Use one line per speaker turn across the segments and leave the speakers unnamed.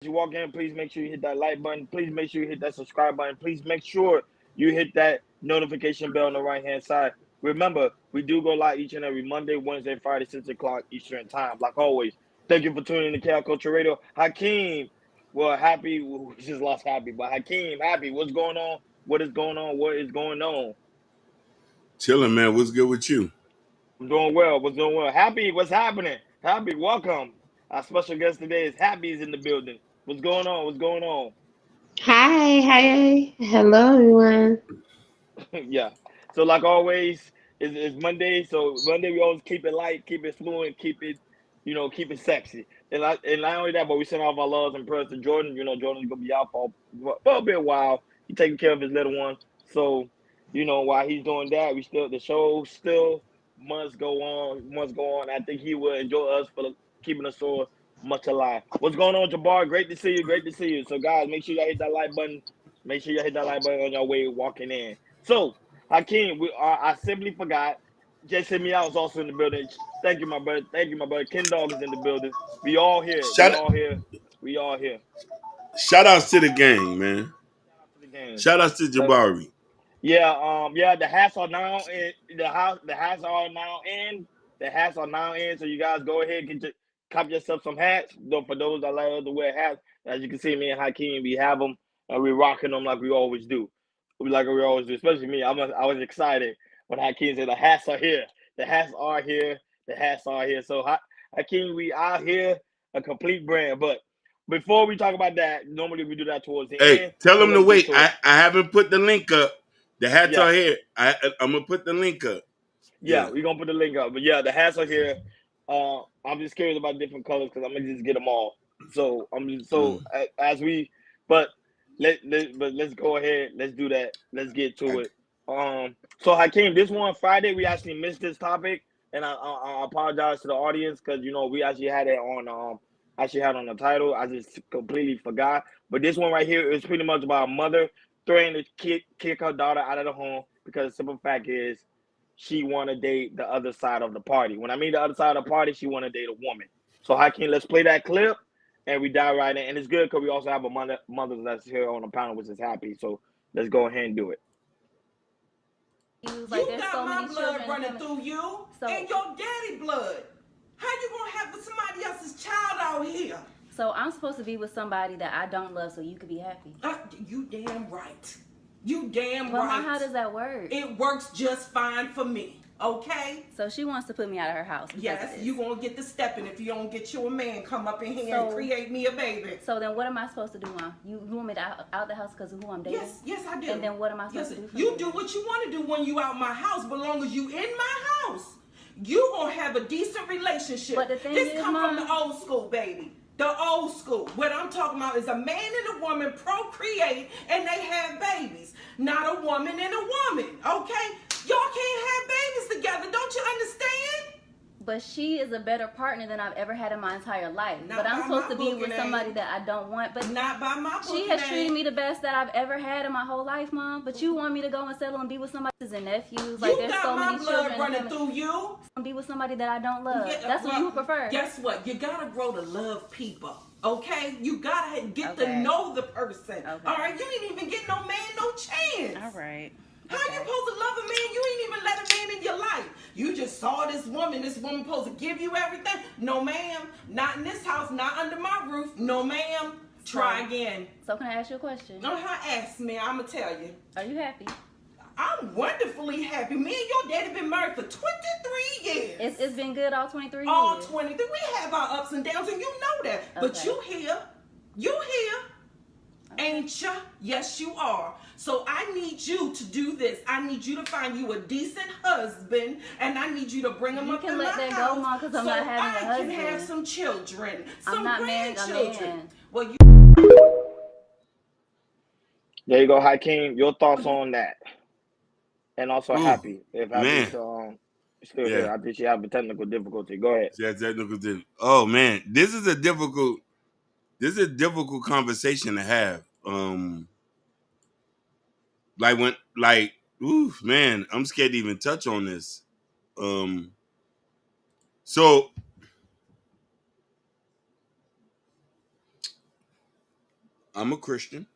you walk in, please make sure you hit that like button. Please make sure you hit that subscribe button. Please make sure you hit that notification bell on the right hand side. Remember, we do go live each and every Monday, Wednesday, Friday, 6 o'clock Eastern time. Like always, thank you for tuning in to Cal Culture Radio. Hakeem, well, happy, we just lost Happy, but Hakeem, happy, what's going on? What is going on? What is going on?
Chilling, man. What's good with you?
I'm doing well. What's doing well? Happy, what's happening? Happy, welcome. Our special guest today is Happy's in the building. What's going on? What's going on?
Hi. Hello, everyone.
Yeah. So like always, it's Monday. So Monday we always keep it light, keep it fluent, keep it, keep it sexy. And not only that, but we send off our loves and prayers to Jordan. Jordan's gonna be out for a bit while. He's taking care of his little one. So, while he's doing that, the show still must go on, must go on. I think he will enjoy us for keeping us so much alive. What's going on, Jabbar? Great to see you. Great to see you. So guys, make sure y'all hit that like button. Make sure you hit that like button on your way walking in. So, Hakeem, I simply forgot. Just hit me out is also in the building. Thank you, my brother. Thank you, my brother. Ken Dog is in the building. We all here. We
Shout
all here. We all here.
shout outs to the gang, man.
Shout out to the game.
Shout outs to
So,
Jabari.
yeah, the hats are now in the hats are now in. The hats are now in. So you guys go ahead and cop yourself some hats. Though for those that like to wear hats, as you can see, me and Hakeem, we have them and we're rocking them like we always do. Like we always do, especially me. I was excited when Hakeem said the hats are here. The hats are here. The hats are here. So Hakeem, we are here, a complete brand. But before we talk about that, normally we do that towards the
Hey,
end.
tell
So
them to
let's get
wait.
to it.
I haven't put the link up. The hats
Yeah.
are here. I'm gonna put the link up.
Yeah,
Yeah.
we're gonna put the link up. But yeah, the hats are here. I'm just curious about different colors because I'm gonna just get them all. So
Mm.
as we, but let's go ahead. Let's do that. Let's get to
I,
it. So Hakeem, this one Friday we actually missed this topic, and I apologize to the audience because we actually had it on actually had on the title. I just completely forgot. But this one right here is pretty much about a mother threatening to kick her daughter out of the home because the simple fact is she want to date the other side of the party. When I mean the other side of the party, she want to date a woman. So Hakeem, let's play that clip and we dive right in. And it's good because we also have a mother that's here on the panel, which is happy. So let's go ahead and do it.
You got my blood running through you and your daddy blood. How you gonna have somebody else's child out here?
So I'm supposed to be with somebody that I don't love so you could be happy.
You damn right. You damn
Well,
right.
how does that work?
It works just fine for me. Okay?
So she wants to put me out of her house.
Yes, you gonna get the stepping if you don't get you a man come up in here and create me a baby.
So then what am I supposed to do, Mom? You want me to out the house because of who I'm dating?
Yes, I do.
And then what am I supposed to do for
you? Do what you want to do when you out my house, but long as you in my house, you gonna have a decent relationship.
But the thing
this
is,
come
Mom,
from the old school, baby. The old school. What I'm talking about is a man and a woman procreate and they have babies. Not a woman and a woman, okay? Y'all can't have babies together. Don't you understand?
but she is a better partner than I've ever had in my entire life.
Not
but I'm
by
supposed
my
to be
booking
with somebody that I don't want. But
not by my
she has treated me the best that I've ever had in my whole life, Mom. But you want me to go and settle and be with somebody and nephews? Like
you
there's
got
so
my
many
blood
children
running through you.
Be with somebody that I don't love. That's what you would prefer.
Guess what? You gotta grow to love people. Okay? You gotta get to
Okay.
know the person.
Okay.
All right? You ain't even get no man no chance.
All right.
How you supposed to love a man? You ain't even let a man in your life. You just saw this woman. This woman supposed to give you everything. No, ma'am. Not in this house. Not under my roof. No, ma'am. Try again.
So can I ask you a question?
Ask me. I'ma tell you.
Are you happy?
I'm wonderfully happy. Me and your daddy been married for 23 years.
It's been good all 23 years.
All 23. We have our ups and downs, and you know that.
Okay.
But you here. You here. Ain't ya? Yes, you are. So I need you to do this. I need you to find you a decent husband, and I need you to bring him up in my house.
You can let that go, Mom, because I'm not having a husband.
I can have some children,
I'm
some
not marrying a
grandchildren.
man.
Well, you.
There you go, Hakeem. Your thoughts on that? And also
Ooh,
Happy, if Happy's
man.
still
Yeah.
here. I think she have a technical difficulty. Go ahead.
Yeah, technical thing. Oh man, this is a difficult conversation to have. Oof, man, I'm scared to even touch on this. Um, so I'm a Christian.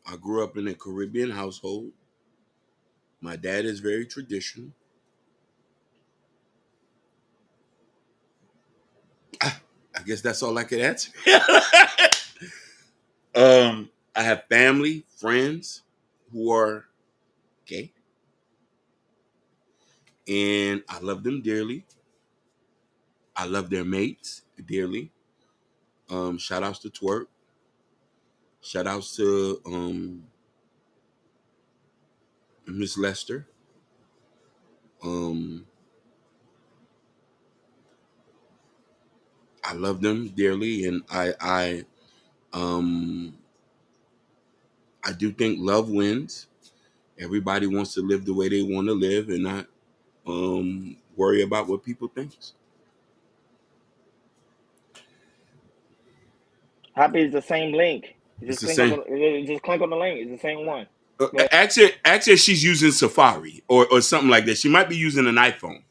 I grew up in a Caribbean household. My dad is very traditional. I guess that's all I could answer. I have family, friends who are gay, and I love them dearly. I love their mates dearly. Shout outs to Twerk. Shout outs to Miss Lester. Um, I love them dearly, and um, I do think love wins. Everybody wants to live the way they want to live, and not worry about what people think.
Happy is the same link.
It's the same.
Just click on the link. It's the same one. Go ahead.
Actually, she's using Safari or something like that. She might be using an iPhone.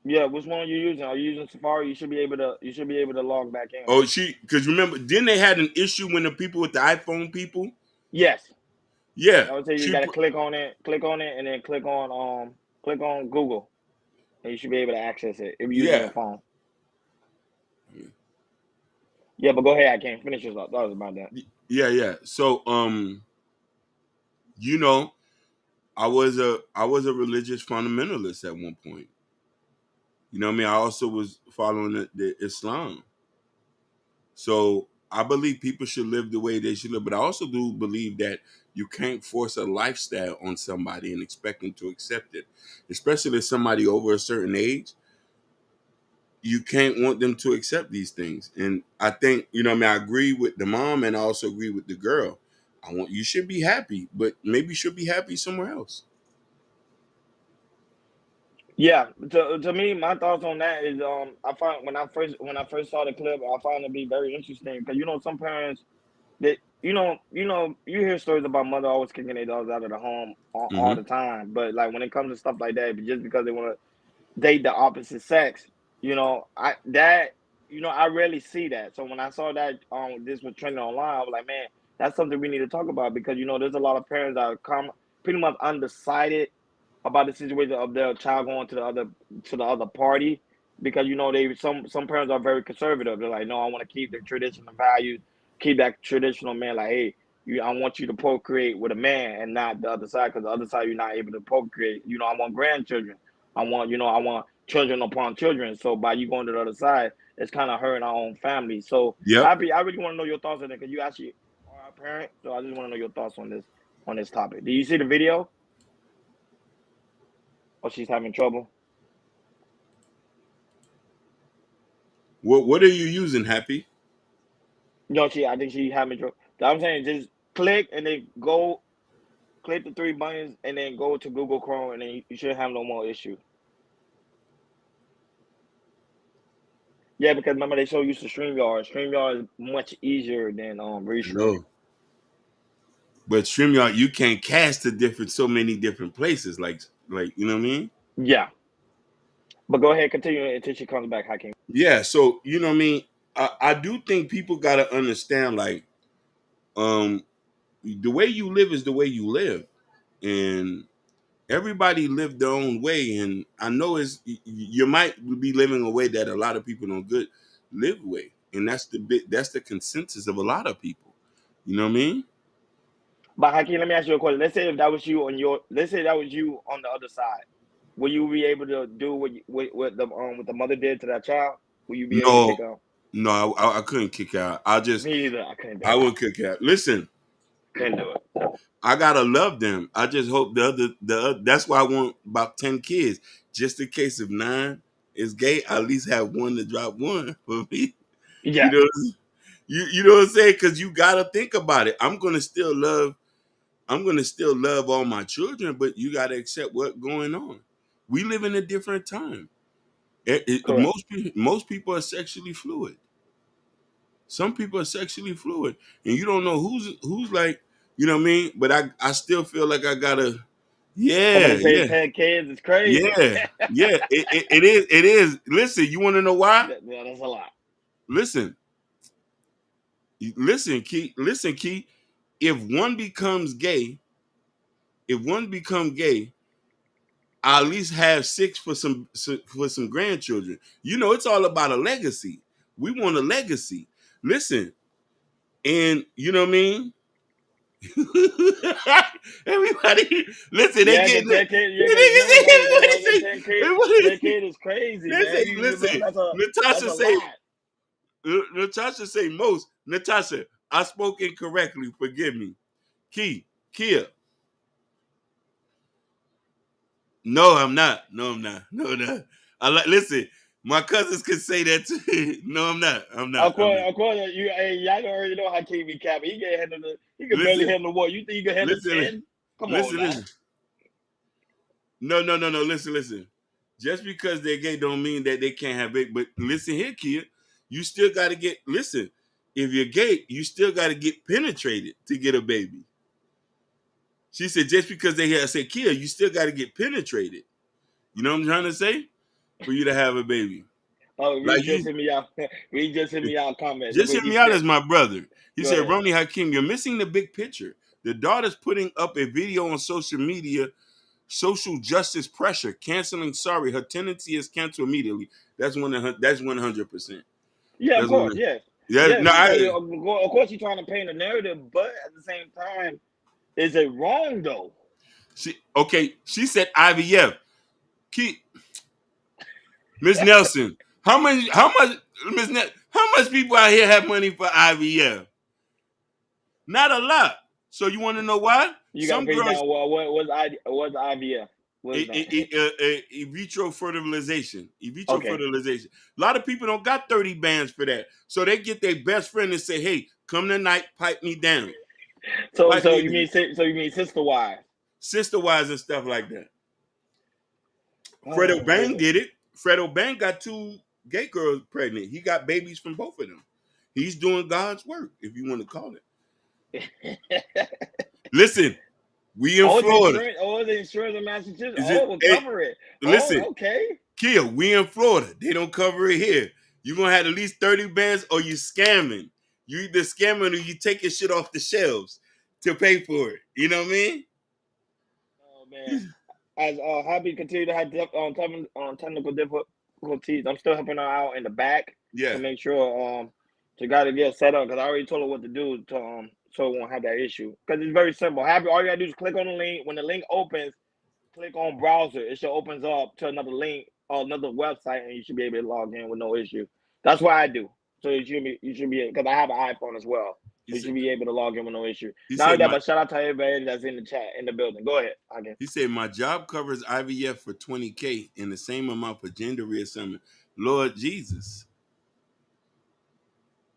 Yeah, which one are you using? Are you using Safari? You should be able to log back in.
Oh, because remember, then they had an issue when the people with the iPhone people.
Yes.
Yeah,
I would say you gotta click on it, and then click on Google, and you should be able to access it if you're using
yeah,
your phone. Yeah, but go ahead. I can't finish this up. That was about that.
yeah. So, you know, I was a religious fundamentalist at one point. You know what I mean? I also was following the Islam. So I believe people should live the way they should live, but I also do believe that you can't force a lifestyle on somebody and expect them to accept it, especially if somebody over a certain age. You can't want them to accept these things, and I think you know. What I mean, I agree with the mom, and I also agree with the girl. You should be happy, but maybe you should be happy somewhere else.
Yeah, to me, my thoughts on that is I find when I first saw the clip, I find it to be very interesting because some parents that you hear stories about mother always kicking their dogs out of the home all
Hmm.
the time, but like when it comes to stuff like that, just because they want to date the opposite sex, I rarely see that. So when I saw that this was trending online, I was like, man, that's something we need to talk about because there's a lot of parents that are pretty much undecided about the situation of their child going to the other party because they some parents are very conservative. They're like, no, I want to keep the traditional values, keep that traditional man. Like, hey, I want you to procreate with a man and not the other side because the other side you're not able to procreate. I want grandchildren. I want children upon children. So by you going to the other side, it's kind of hurting our own family. So
Yep.
I really want to know your thoughts on it because you actually are a parent. So I just want to know your thoughts on this topic. Do you see the video? Or she's having trouble?
What are you using, Happy?
No, I think she having trouble. I'm saying just click and then go click the three buttons and then go to Google Chrome and then you should have no more issue. Yeah, because remember they so used to StreamYard. StreamYard is much easier than
I
Restream.
know, but StreamYard you can't cast to different so many different places. Like you know what I mean?
Yeah, but go ahead, continue until she comes back, Hakeem.
Yeah. So you know what I mean? I do think people gotta understand like um the way you live is the way you live, and everybody live their own way. And I know you might be living a way that a lot of people don't good live way, and that's the consensus of a lot of people. You know what I mean?
But Hakeem, let me ask you a question. Let's say that was you on the other side. Will you be able to do what the mother did to that child? Will you be able to kick
No,
out?
no, I couldn't kick out.
Me either. I couldn't do
I
it.
would kick out. Listen,
Couldn't do it.
I gotta love them. I just hope that's why I want about 10 kids. Just in case if 9 is gay, I at least have one to drop one for me. You
Yeah.
know, you know what I'm saying? Because you gotta think about it. I'm gonna still love all my children, but you gotta accept what's going on. We live in a different time.
Correct.
Most people are sexually fluid. Some people are sexually fluid, and you don't know who's like, you know what I mean. But I still feel like I gotta,
For them
yeah,
to say
yeah,
10 kids is crazy.
yeah, yeah. It is. Listen, you want to know why?
Yeah, that's a lot.
listen, listen, Key. Listen, Key. If one becomes gay, if one become gay, I at least have six for some grandchildren. You know, it's all about a legacy. We want a legacy. Listen, and you know what I mean. Everybody, listen. They
Yeah,
get
cause
the
10K, yeah, cause remember that
they say.
10K,
Everybody,
10K is crazy,
they
man.
say,
You remember
listen.
that's
Natasha
a
say.
lot.
Natasha say most. Natasha, I spoke incorrectly. Forgive me. Kia. No, I'm not. No, I'm not. No, no. I like. Listen, my cousins can say that too. No, I'm not. I'm not. I'm not.
Of course, you, hey, y'all already know how KB cap. He can barely
Listen,
handle what you think he can handle
listen,
10. Come on
listen,
now.
listen. No, no, no, no. Listen, listen. Just because they're gay don't mean that they can't have it. But listen here, kid. You still got to get. Listen, if you're gay, you still got to get penetrated to get a baby. She said just because they had, I said, Kia, you still got to get penetrated. You know what I'm trying to say? For you to have a baby.
Oh,
Like
Reed just
you,
hit me out. Reed just hit me out. Comment. Look
just
what
hit
he
me out
said.
as my brother. He
Go
said,
ahead.
Ronnie Hakim, you're missing the big picture. The daughter's putting up a video on social media, social justice pressure, canceling. Sorry, her tendency is cancel immediately. That's 100%.
Yeah, of
That's
course.
one.
Yes.
Yeah,
Yes,
no,
because of course you're trying to paint a narrative, but at the same time, is it wrong though?
She said IVF. Keep Miss Nelson. How much people out here have money for IVF? Not a lot. So you want to know why?
You got to
Some
break
girls,
down what's IVF? What is that?
in vitro fertilization. In vitro
Okay.
fertilization. A lot of people don't got 30 bands for that. So they get their best friend and say, hey, come tonight, pipe me down.
So
Pipe
so
me
you
down.
mean you mean sister wives?
Sister wives and stuff like that. Fredo
Oh
Bang
man.
did it. Fredo Bang got two gay girls pregnant. He got babies from both of them. He's doing God's work, if you want to call it. Listen, we in Florida.
The insurance in Massachusetts.
Is it?
Oh, we'll
Hey,
cover it.
listen,
Oh, okay.
Kia, we in Florida. They don't cover it here. You gonna have at least 30 bands, or you scamming. You either scamming or you taking shit off the shelves to pay for it. You know what I mean?
Oh man. As Hobby continue to have technical difficulties, I'm still helping her out in the back to
Yeah.
make sure to gotta get set up because I already told her what to do to so it won't have that issue. Because it's very simple. Happy, all you gotta do is click on the link. When the link opens, click on browser. It should opens up to another link or another website, and you should be able to log in with no issue. That's what I do. So you should be because I have an iPhone as well.
He
So you
said
should be able to log in with no issue.
he
Not only
said
that,
my
but shout out to everybody that's in the chat in the building. Go ahead, again.
he said my job covers IVF for 20K and the same amount for gender reassignment. Lord Jesus.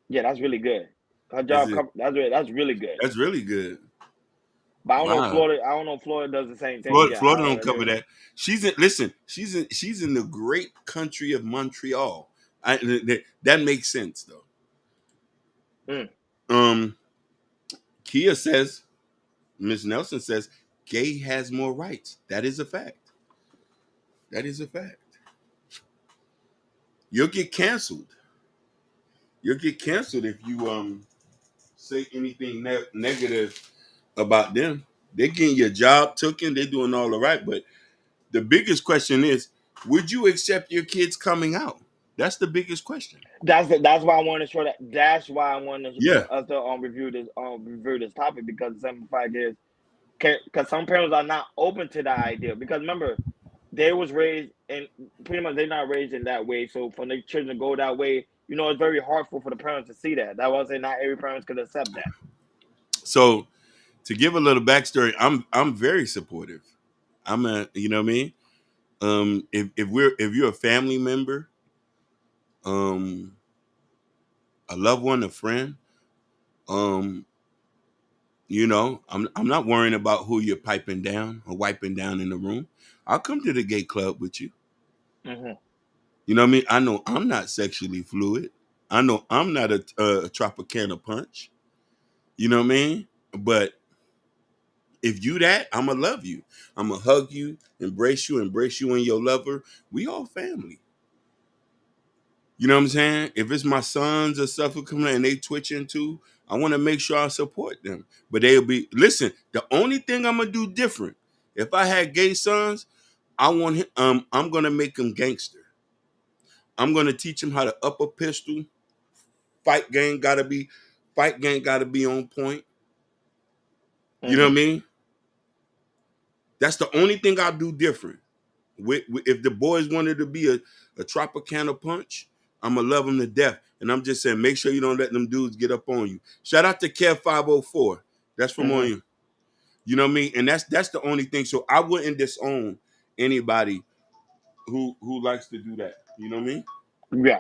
Yeah, that's really good. Her
That's
job
it.
cover that's really good.
That's really good.
But
Wow.
I don't know if Florida does the same thing. Yeah, I
Florida
don't know
don't
what they're
cover
doing.
that. She's in the great country of Montreal. That makes sense though.
Mm.
Um, Kia says, Miss Nelson says, gay has more rights. That is a fact. That is a fact. You'll get canceled. You'll get canceled if you say anything negative about them. They're getting your job taken. They're doing all right. But the biggest question is, would you accept your kids coming out? That's the biggest question.
That's why I wanted to show that. That's why I wanted
Yeah.
us to review this topic because the simple fact is because some parents are not open to that idea because remember they was raised and pretty much they're not raised in that way. So for the children to go that way, it's very hurtful for the parents to see that. That was say not every parent could accept that.
So to give a little backstory, I'm very supportive. I'm a you know what I mean? If you're a family member, um, a loved one, a friend, um, I'm not worrying about who you're piping down or wiping down in the room. I'll come to the gay club with you.
Mm-hmm.
You know what I mean? I know I'm not sexually fluid. I know I'm not a Tropicana punch. You know what I mean? But if you that, I'ma love you. I'ma hug you, embrace you and your lover. We all family. You know what I'm saying? If it's my sons or stuff who come in and they twitching too, I want to make sure I support them. But they'll be listen. The only thing I'm gonna do different, if I had gay sons, I want him. I'm gonna make him gangster. I'm gonna teach him how to up a pistol. Fight game gotta be, fight game gotta be on point. You know what I
Mm-hmm.
mean? That's the only thing I do different. If the boys wanted to be a Tropicana punch, I'm gonna love them to death. And I'm just saying, make sure you don't let them dudes get up on you. Shout out to Kev 504. That's from on
Mm-hmm.
you. You know what I mean? And that's the only thing. So I wouldn't disown anybody who likes to do that. You know what I mean?
Yeah,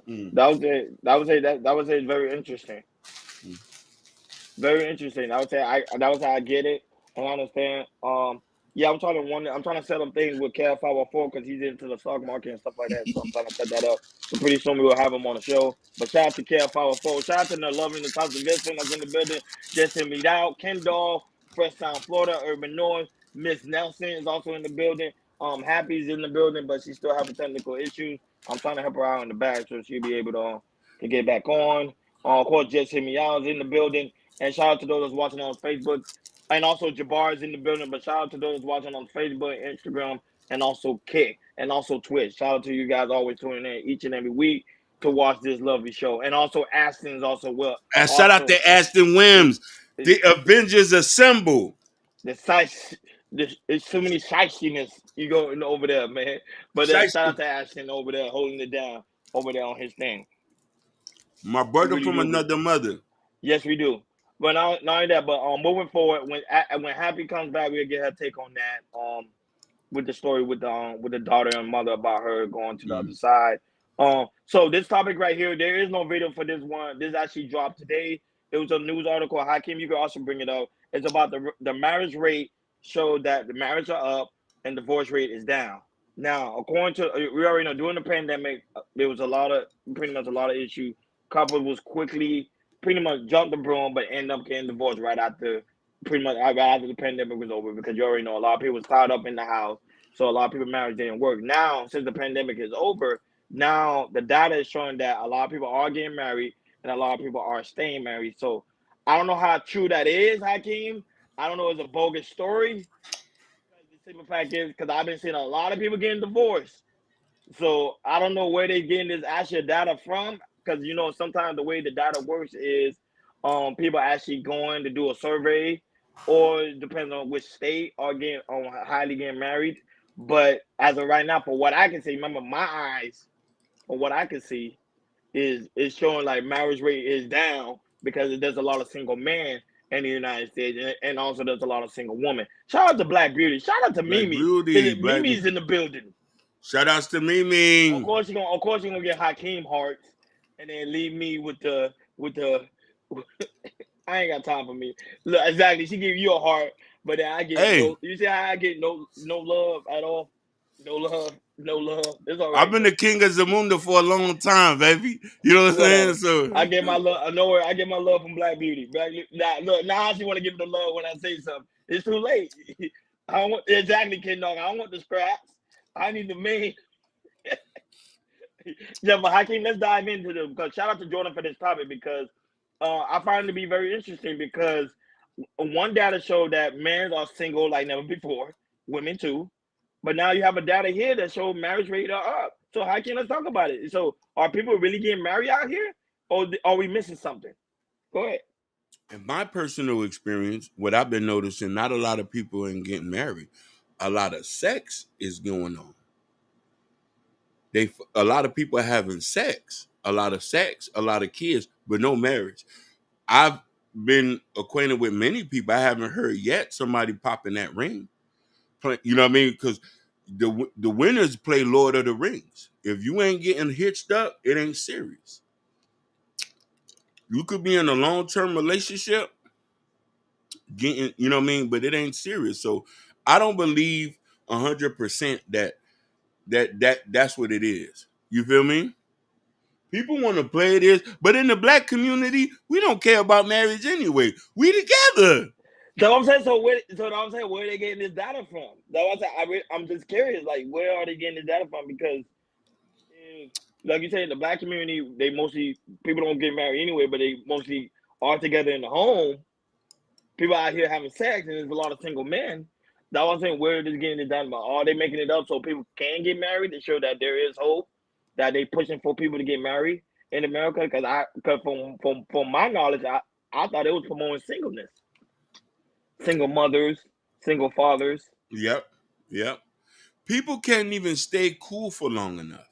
Mm,
that was it. That was it. Very interesting.
mm.
Very interesting. I would say that was how I get it and I understand. Yeah, I'm trying to set up things with Cal 504 because he's into the stock market and stuff like that. So I'm trying to set that up. So pretty soon we'll have him on the show. But shout out to Cal 504. Shout out to the loving the Thousand Vincent that's in the building. Just to meet out. Ken Doll, Fresh Town, Florida, Urban Noise. Miss Nelson is also in the building. Happy's in the building, but she's still having technical issues. I'm trying to help her out in the back so she'll be able to get back on. Of course, Just Hit Me Out is in the building. And shout out to those watching on Facebook. And also Jabbar is in the building. But shout out to those watching on Facebook, Instagram, and also Kick, and also Twitch. Shout out to you guys always tuning in each and every week to watch this lovely show. And also Aston is also well
And shout out
also
to Ashton
is
Wims. The Avengers Assemble.
the size there's so many shystiness you go over there, man. But shout
Shiesty.
out to Aston over there holding it down over there on his thing.
My
We
brother
really
from
do.
another mother.
Yes, we do. But not only that, but moving forward, when Happy comes back, we'll get her take on that. With the story with the daughter and mother about her going to the other
Mm.
side. So this topic right here, there is no video for this one. This actually dropped today. It was a news article. Hakeem, you can also bring it up. It's about the marriage rate showed that the marriage are up and divorce rate is down. Now, according to we already know during the pandemic, there was pretty much a lot of issue. Couples was quickly pretty much jumped the broom, but end up getting divorced right after pretty much right after the pandemic was over because you already know a lot of people was tied up in the house, so a lot of people marriage didn't work. Now, since the pandemic is over, now the data is showing that a lot of people are getting married and a lot of people are staying married. So I don't know how true that is, Hakeem. I don't know if it's a bogus story. The simple fact is because I've been seeing a lot of people getting divorced. So I don't know where they're getting this actual data from because sometimes the way the data works is people actually going to do a survey or it depends on which state are getting highly getting married. But as of right now, for what I can see, remember my eyes, for what I can see is it's showing like marriage rate is down because there's a lot of single men in the United States and also there's a lot of single women. Shout out to Black Beauty. Shout out to
Black
Mimi.
Beauty. Black.
Mimi's in the building.
Shout outs to
Of
Mimi.
course you're gonna get Hakeem hearts, and then leave me with the. I ain't got time for me. Look, exactly. She give you a heart, but then I get
Hey,
no. You see how I get no love at all. No love, no love. It's all
I've
right
been
though.
the king of Zamunda for a long time, baby. You know what I'm saying?
Whatever.
So
I get my love. I know where I get my love from Black Beauty. Now look, now she want to give me the love when I say something. It's too late. I don't want exactly, Ken Dog. I don't want the scraps. I need the main. Yeah, but Hakeem, let's dive into them because shout out to Jordan for this topic because I find it to be very interesting because one data showed that men are single like never before, women too, but now you have a data here that show marriage rate are up. So Hakeem, let's talk about it. So are people really getting married out here, or are we missing something? Go ahead.
in my personal experience, what I've been noticing, not a lot of people ain't getting married. A lot of sex is going on. A lot of people are having sex, a lot of kids, but no marriage. I've been acquainted with many people. I haven't heard yet somebody popping that ring. You know what I mean? Because the winners play Lord of the Rings. If you ain't getting hitched up, it ain't serious. You could be in a long-term relationship, getting, you know what I mean, but it ain't serious. So I don't believe 100% that's what it is. You feel me? People want to play this, but in the black community, we don't care about marriage anyway. We together.
So I'm saying, I'm saying, where are they getting this data from? That's what I'm saying. I'm just curious, like, where are they getting this data from? Because like you say, in the black community, they mostly people don't get married anyway, but they mostly are together in the home. People out here having sex, and there's a lot of single men. That's what I'm saying. Where is getting it done about? Are they making it up so people can get married to show that there is hope? That they pushing for people to get married in America? Because from my knowledge, I thought it was promoting singleness, single mothers, single fathers.
Yep. Yep. People can't even stay cool for long enough.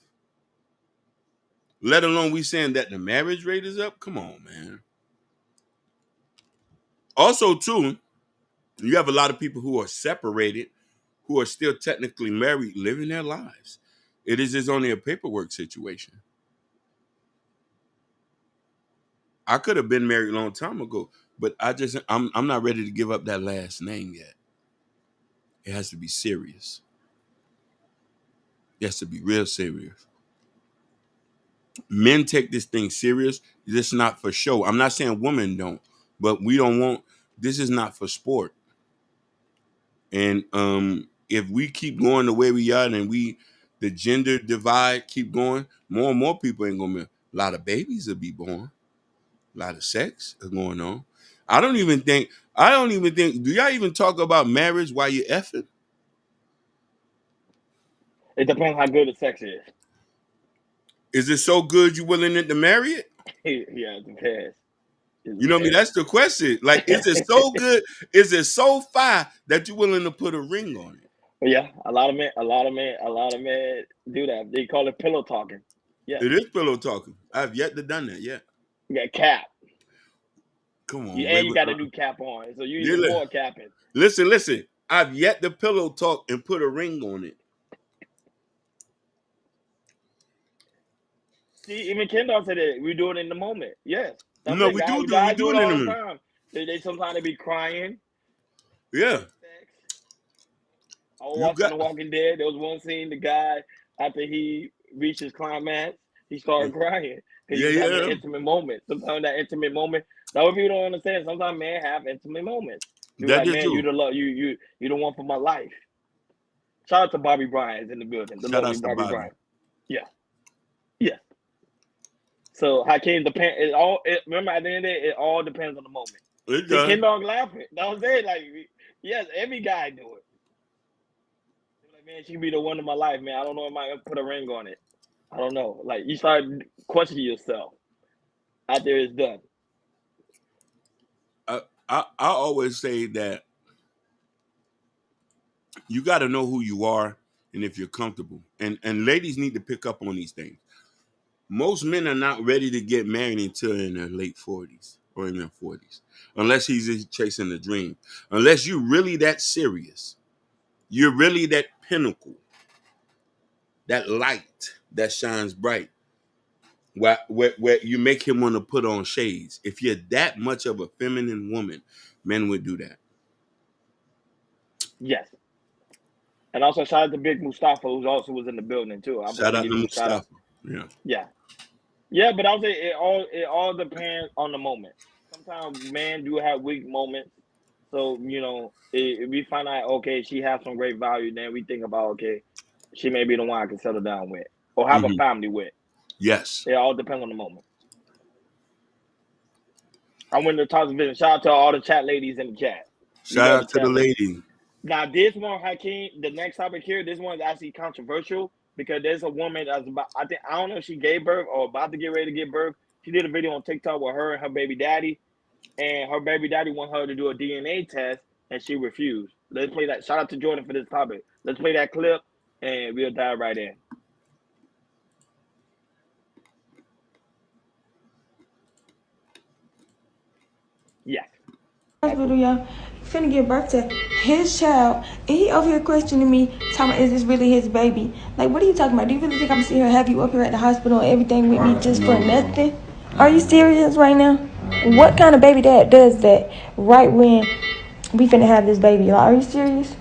Let alone we saying that the marriage rate is up. Come on, man. Also, too, you have a lot of people who are separated, who are still technically married, living their lives. It is just only a paperwork situation. I could have been married a long time ago, but I'm not ready to give up that last name yet. It has to be serious. It has to be real serious. Men take this thing serious. This is not for show. I'm not saying women don't, but we don't want. This is not for sport. And if we keep going the way we are, and the gender divide keep going, more and more people ain't gonna be. A lot of babies will be born. A lot of sex is going on. I don't even think. Do y'all even talk about marriage while you're effing?
It depends how good the sex is.
Is it so good you willing to marry it?
Yeah, it depends.
You know what I mean? That's the question. Like, is it so good? Is it so fire that you're willing to put a ring on it?
Yeah, a lot of men do that. They call it pillow talking. Yeah,
It is pillow talking. I've yet to done that yet.
you got cap.
Come on,
And you got a new cap on, so you even more capping.
Listen. I've yet to pillow talk and put a ring on it.
See, even Kendall said it. We do it in the moment. Yes.
No, we do
Guys
it
do it
in
all
the
the
moment.
time. They sometimes they be crying.
Yeah.
I was watching The Walking Dead. There was one scene, the guy, after he reached his climax, he started crying. He was having an intimate moment. Sometimes that intimate moment, now what people don't understand, sometimes men have intimate moments. You're like, man, you the love, you the one for my life. Shout out to Bobby Bryant in the building. The lovely Bobby Bryant. Yeah. Yeah. So Hakeem depend. Remember at the end of the day, it all depends on the moment.
It does.
Ken Dog laughing. That was it. Like, yes, every guy do it. Like, man, she can be the one in my life, man. I don't know if I put a ring on it. I don't know. Like, you start questioning yourself after it's done.
I always say that you got to know who you are and if you're comfortable. And ladies need to pick up on these things. Most men are not ready to get married until in their late 40s or in their 40s, unless he's just chasing a dream. Unless you're really that serious, you're really that pinnacle, that light that shines bright, where you make him want to put on shades. If you're that much of a feminine woman, men would do that.
Yes. And also shout out to Big Mustafa, who also was in the building too.
Shout out to Mustafa.
Yeah, but I'll say it all depends on the moment. Sometimes men do have weak moments. So, if we find out, okay, she has some great value, then we think about, okay, she may be the one I can settle down with or have a family with.
Yes.
It all depends on the moment. I went to the Talks Vision. Shout out to all the chat ladies in the chat.
Shout out to the lady.
Now, this one, Hakeem, the next topic here, this one is actually controversial because there's a woman that's about, I don't know if she gave birth or about to get ready to give birth. She did a video on TikTok with her and her baby daddy, and her baby daddy wanted her to do a DNA test, and she refused. Let's play that. Shout out to Jordan for this topic. Let's play that clip, and we'll dive right in. Yes.
Hospital, y'all. Finna give birth to his child, and he over here questioning me, talking about, is this really his baby? Like, what are you talking about? Do you really think I'm sitting here have you up here at the hospital and everything with me just for nothing? Are you serious right now? What kind of baby dad does that right when we finna have this baby? Like, are you serious?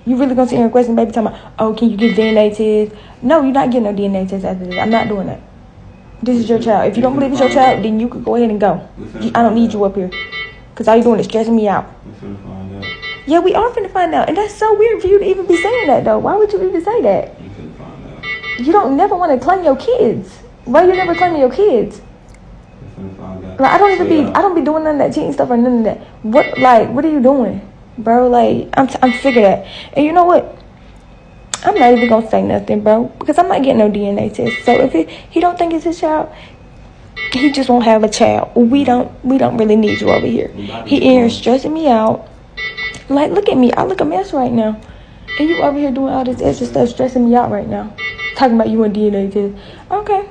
You really gonna sit here and question the baby talking about, oh, can you get DNA test? No, you're not getting no DNA test after this. I'm not doing that. This is your child. If you don't believe it's your child, then you could go ahead and go. I don't need you up here. Because all you're doing is stressing me out.
We're finna find out.
Yeah, we are finna find out. And that's so weird for you to even be saying that, though. Why would you even say that?
We finna find out.
You don't never want to claim your kids. Why you never claiming your kids? Like I don't be doing none of that cheating stuff or none of that. What are you doing, bro? Like I'm sick of that. And you know what? I'm not even gonna say nothing, bro, because I'm not getting no DNA test. So if he don't think it's his child, he just won't have a child. We don't really need you over here. He in here stressing me out. Like look at me, I look a mess right now, and you over here doing all this extra stuff, stressing me out right now. Talking about you want DNA test. Okay,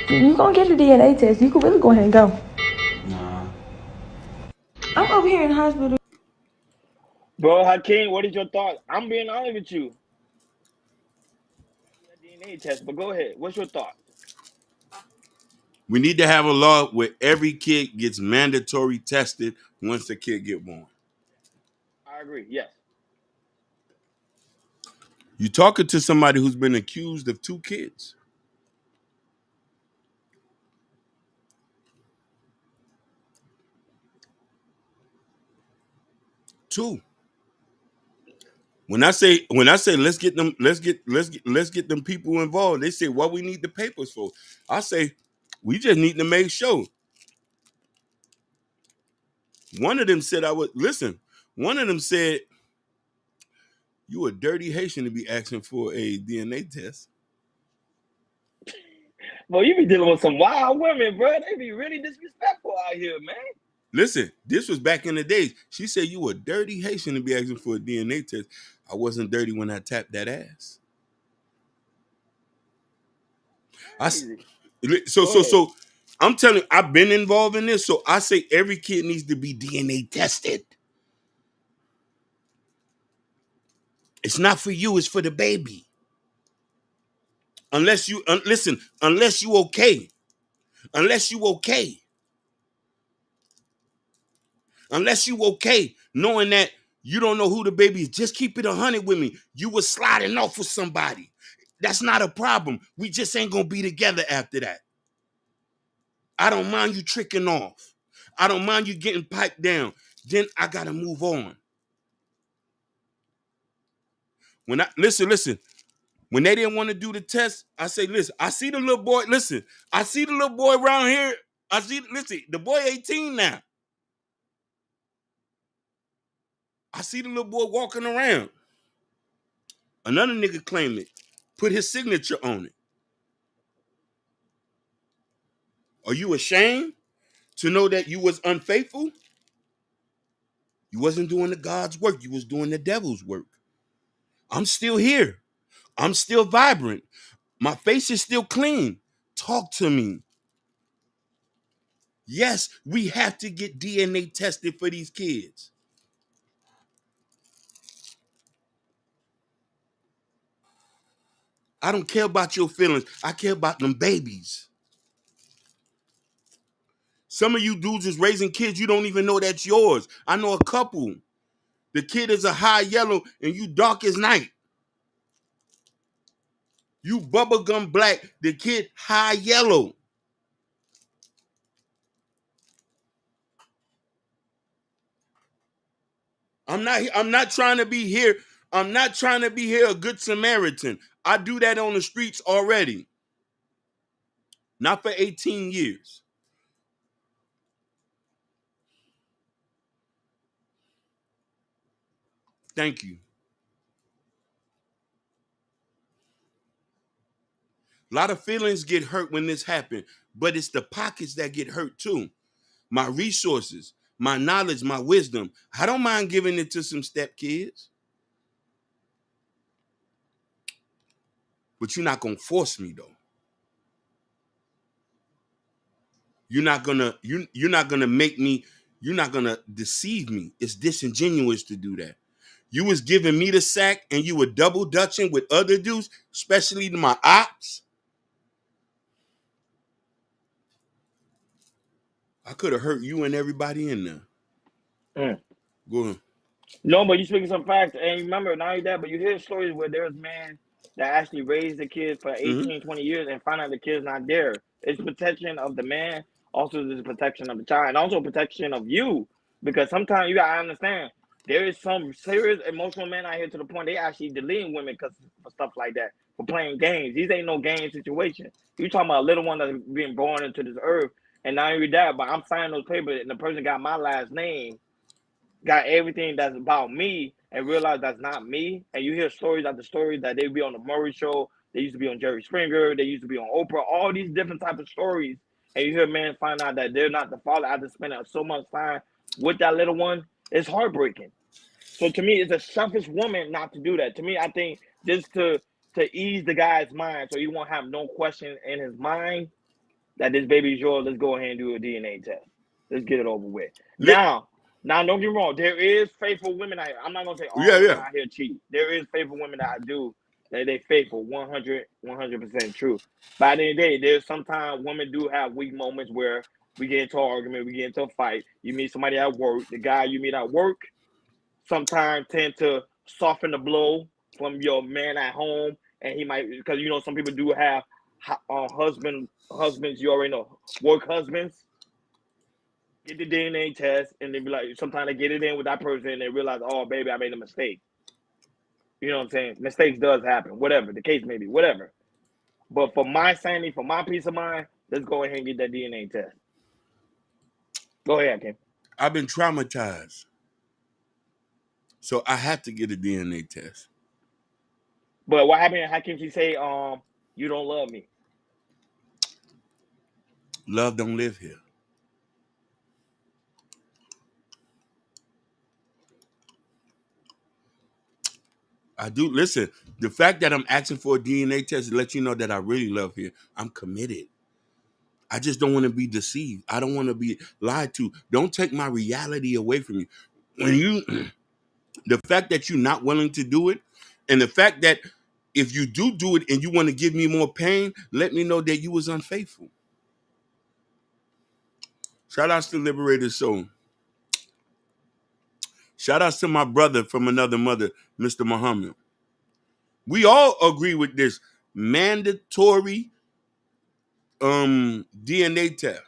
you gonna get a DNA test? You can really go ahead and go.
Nah.
I'm over here in the hospital.
Bro, Hakeem, what is your thought? I'm being honest with you. That DNA test, but go ahead. What's your thought?
We need to have a law where every kid gets mandatory tested once the kid get born.
I agree. Yes.
You talking to somebody who's been accused of 2 kids. Two. When I say let's get them people involved, they say what we need the papers for. I say we just need to make sure. One of them said I would listen. One of them said you a dirty Haitian to be asking for a DNA test.
Well, you be dealing with some wild women, bro. They be really disrespectful out here, man.
Listen, this was back in the days. She said you a dirty Haitian to be asking for a DNA test. I wasn't dirty when I tapped that ass.
Crazy.
So I'm telling you, I've been involved in this. So I say every kid needs to be DNA tested. It's not for you, it's for the baby. Unless you listen, unless you okay. Unless you okay. Unless you okay, knowing that you don't know who the baby is, just keep it 100 with me. You was sliding off with somebody. That's not a problem. We just ain't gonna be together after that. I don't mind you tricking off. I don't mind you getting piped down. Then I gotta move on. When I listen, when they didn't want to do the test, I say, listen, I see the little boy. Listen, I see the little boy around here. Listen, the boy 18 now. I see the little boy walking around. Another nigga claimed it, put his signature on it. Are you ashamed to know that you was unfaithful? You wasn't doing the God's work. You was doing the devil's work. I'm still here. I'm still vibrant. My face is still clean. Talk to me. Yes, we have to get DNA tested for these kids. I don't care about your feelings. I care about them babies. Some of you dudes is raising kids, you don't even know that's yours. I know a couple. The kid is a high yellow and you dark as night. You bubblegum black, the kid high yellow. I'm not trying to be here. I'm not trying to be here a good Samaritan. I do that on the streets already. Not for 18 years. Thank you. A lot of feelings get hurt when this happened, but it's the pockets that get hurt too. My resources, my knowledge, my wisdom. I don't mind giving it to some stepkids. But you're not gonna force me though. You're not gonna make me, you're not gonna deceive me. It's disingenuous to do that. You was giving me the sack and you were double dutching with other dudes, especially my ops. I could have hurt you and everybody in there.
Mm.
Go ahead.
No, but you speaking some facts. And remember, not only that, but you hear stories where there's men that actually raised the kids for
Mm-hmm.
18, 20 years and find out the kid's not there. It's protection of the man, also there's protection of the child, and also protection of you. Because sometimes you gotta understand there is some serious emotional men out here to the point they actually deleting women because for stuff like that. for playing games. These ain't no game situation. You talking about a little one that's being born into this earth, and not only that, but I'm signing those papers, and the person got my last name, got everything that's about me, and realize that's not me. And you hear stories after stories that they be on the Murray Show, they used to be on Jerry Springer, they used to be on Oprah, all these different types of stories. And you hear men find out that they're not the father after spending so much time with that little one. It's heartbreaking. So to me, it's a selfish woman not to do that. To me, I think just to ease the guy's mind, so he won't have no question in his mind that this baby is yours. Let's go ahead and do a DNA test. Let's get it over with.
Li-
Now, don't get me wrong. There is faithful women out here. I'm not gonna say all
yeah,
women
yeah.
out here cheat. There is faithful women that I do that they faithful, 100% true. But at the end of the day, there's sometimes women do have weak moments where we get into an argument, we get into a fight. You meet somebody at work. The guy you meet at work sometimes tend to soften the blow from your man at home, and he might, because you know some people do have husbands, you already know, work husbands, get the DNA test, and they be like, sometimes they get it in with that person and they realize, oh baby, I made a mistake. You know what I'm saying? Mistakes does happen, whatever the case may be, whatever. But for my sanity, for my peace of mind, let's go ahead and get that DNA test. Go ahead, Kim.
I've been traumatized, so I have to get a DNA test.
But what happened? How can she say, you don't love me?
Love don't live here. I do. Listen, the fact that I'm asking for a DNA test lets you know that I really love here. I'm committed. I just don't want to be deceived. I don't want to be lied to. Don't take my reality away from me. When you, the fact that you're not willing to do it, and the fact that if you do it and you want to give me more pain, let me know that you was unfaithful. Shout outs to Liberated Soul. Shout outs to my brother from another mother, Mr. Muhammad. We all agree with this mandatory DNA test.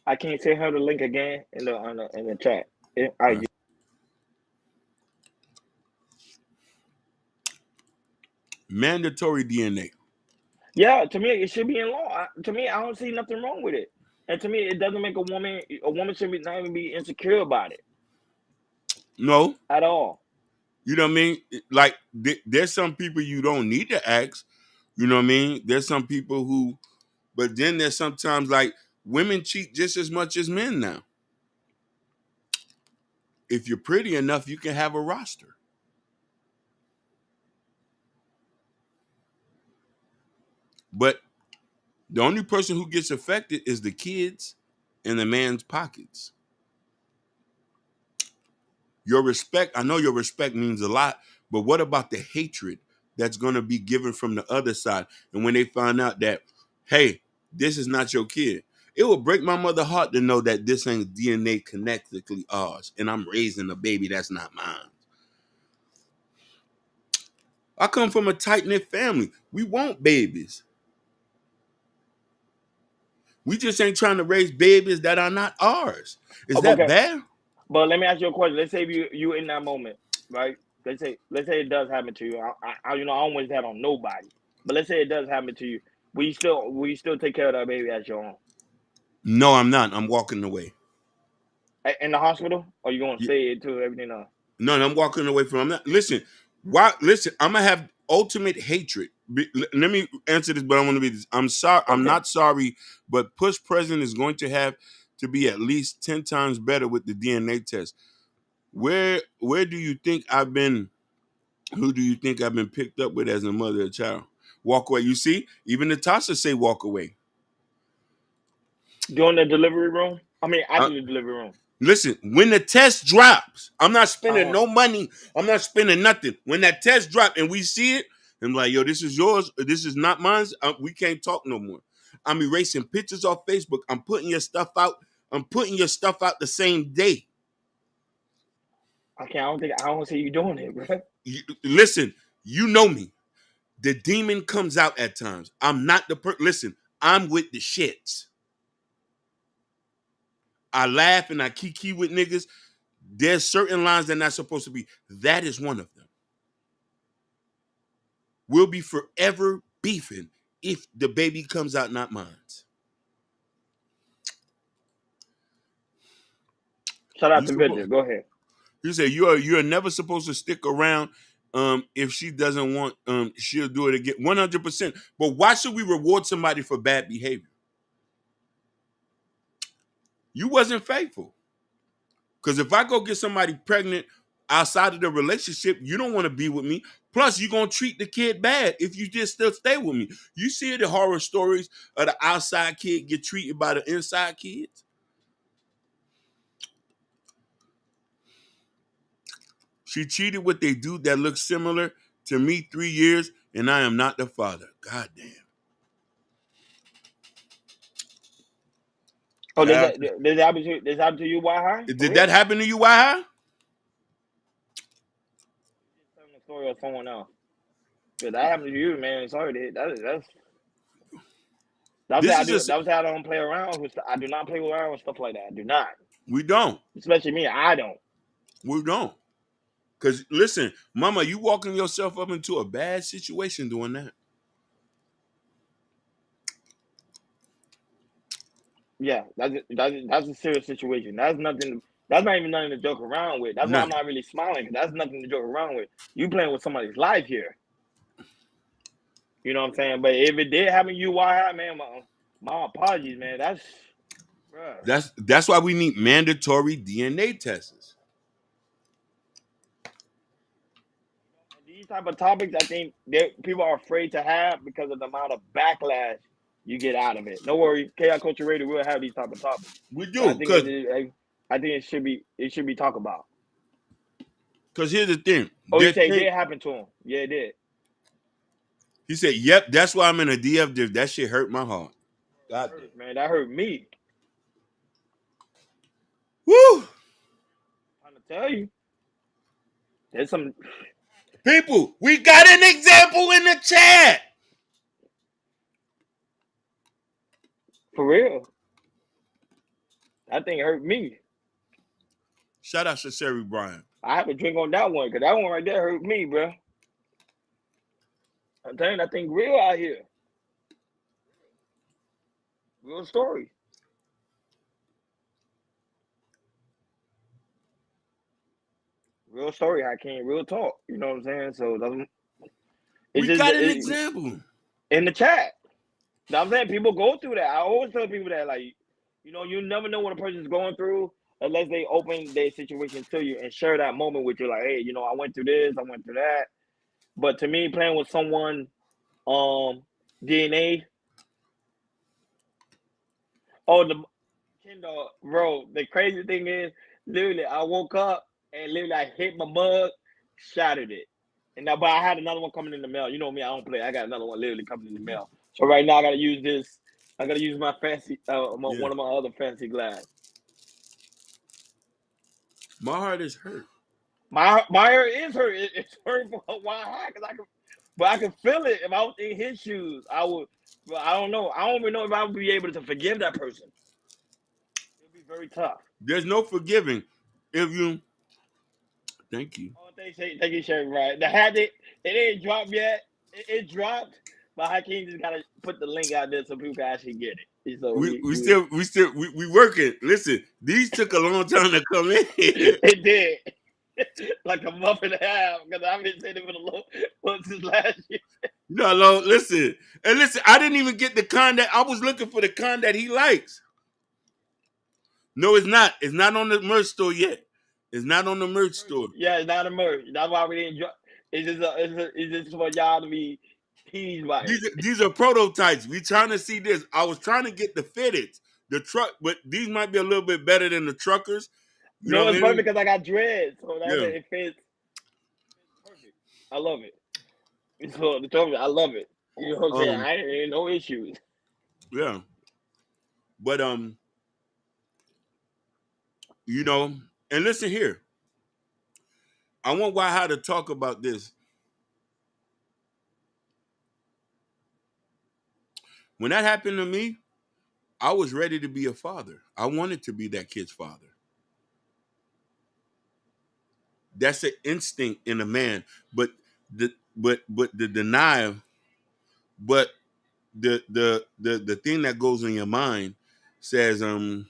I can't send her the link again in the chat.
Right. Mandatory DNA.
Yeah, to me it should be in law. To me, I don't see nothing wrong with it. And to me, it doesn't make a woman. A woman should be not even be insecure about it
No,
at all.
you know what I mean? Like there's some people you don't need to ask. You know what I mean? There's some people who, but then there's sometimes like women cheat just as much as men now. If you're pretty enough, you can have a roster. But the only person who gets affected is the kids and the man's pockets. Your respect, I know your respect means a lot, but what about the hatred that's going to be given from the other side? And when they find out that, hey, this is not your kid, it will break my mother's heart to know that this ain't DNA connectically ours, and I'm raising a baby that's not mine. I come from a tight-knit family. We want babies. We just ain't trying to raise babies that are not ours. Is that
Okay,
bad?
but let me ask you a question. Let's say if you in that moment, right? Let's say it does happen to you. I I don't wish that on nobody. But let's say it does happen to you. Will you still take care of that baby as your own
No, I'm not. I'm walking away.
in the hospital, or you gonna stay until everything else?
No, I'm walking away from. I'm not. Listen, why? Listen, I'm gonna have ultimate hatred. Let me answer this, but I want to be this. I'm sorry. I'm
Okay.
not sorry, but Push Present is going to have to be at least 10 times better with the DNA test. Where do you think I've been? Who do you think I've been picked up with as a mother or child? Walk away. You see, even Natasha say walk away.
During the delivery room. I mean, after the delivery room.
Listen, when the test drops, I'm not spending
Uh-huh.
no money. I'm not spending nothing. When that test drops and we see it, I'm like, yo, this is yours. This is not mine. We can't talk no more. I'm erasing pictures off Facebook. I'm putting your stuff out. I'm putting your stuff out the same day.
Okay, I don't see you doing it, bro.
Listen, you know me. The demon comes out at times. I'm not the listen, I'm with the shits. I laugh and I kiki with niggas. There's certain lines that are not supposed to be. That is one of them. we'll be forever beefing if the baby comes out not mine.
Shout out
You
to Victor.
supposed,
Go ahead.
you say you're never supposed to stick around. If she doesn't want, she'll do it again, 100%. But why should we reward somebody for bad behavior? You wasn't faithful. Because if I go get somebody pregnant outside of the relationship, you don't want to be with me. Plus, you're going to treat the kid bad if you just still stay with me. You see the horror stories of the outside kid get treated by the inside kids? She cheated with a dude that looks similar to me 3 years, and I am not the father. God damn.
Oh,
Shout out
this happened to you? Why high? For
Did that
real?
happen to you, Why?
Telling the story of someone else. But that happened to you, man. Sorry, that's
This
how I
is
do.
just,
That's how I don't play around with. I do not play around with stuff like that. I do not.
we don't.
Especially me. I don't.
We don't. Because listen, mama, you walking yourself up into a bad situation doing that.
Yeah, that's a serious situation. That's nothing. That's not even nothing to joke around with. That's why I'm
Nothing.
not really smiling. 'Cause that's nothing to joke around with. You playing with somebody's life here. You know what I'm saying? But if it did happen to you, why, man? My apologies, man. Bruh.
That's why we need mandatory DNA tests.
And these type of topics, I think people are afraid to have because of the amount of backlash you get out of it. No worry, Chaos Culture Radio will have these type of topics.
We
But
do, because
I think it should be talked about.
here's the thing.
Oh, you say it did happen to him? Yeah, it did.
He said, "Yep, that's why I'm in a DF div. That shit hurt my heart." God damn.
Man, that hurt me.
Woo!
I'm trying to tell you, there's some
People, we got an example in the chat.
for real. That thing hurt me.
Shout out to Sherry Bryan.
I have to drink on that one because that one right there hurt me, bro. I'm telling you, that thing real out here. Real story. Real story, Hakeem. Real talk. You know what I'm saying? So
We got an example
in the chat. Now I'm saying people go through that. I always tell people that, like, you never know what a person's going through unless they open their situation to you and share that moment with you. Like, hey, I went through this, I went through that. But to me, playing with someone, DNA. Oh, the Kindle, bro. The crazy thing is, literally, I woke up and literally I hit my mug, shattered it. But I had another one coming in the mail. You know me, I don't play. I got another one literally coming in the mail. So right now I gotta use this. I gotta use my fancy, one of my other fancy glass.
My heart is hurt.
My heart is hurt. It's hurt for a while, because I can feel it. If I was in his shoes, I would. But I don't know. I don't even know if I would be able to forgive that person. It'd be very tough.
There's no forgiving if you. Thank you.
Oh, thank you, Sherry. Right, it ain't dropped yet. It dropped, but Hakeem just gotta put the link out there so people can actually get it. So
We working. Listen, these took a long time to come in.
It did. Like a month and a half, because I've been saying it for the long since last year.
No, listen. And listen, I didn't even get the con that I was looking for, the con that he likes. No, it's not. It's not on the merch store yet. It's not on the merch store.
Yeah, it's not a merch. That's why we didn't drop. It's just for y'all to be teased by it.
These are prototypes. We trying to see this. I was trying to get the fitteds, the truck, but these might be a little bit better than the truckers. You know
it's perfect because I got dreads, so it fits. Perfect. I love it. So I love it. You know what I'm saying? I ain't no issues.
Yeah, but and listen here. I want Waha to talk about this. When that happened to me, I was ready to be a father. I wanted to be that kid's father. That's an instinct in a man. But but the denial, but the thing that goes in your mind says, hold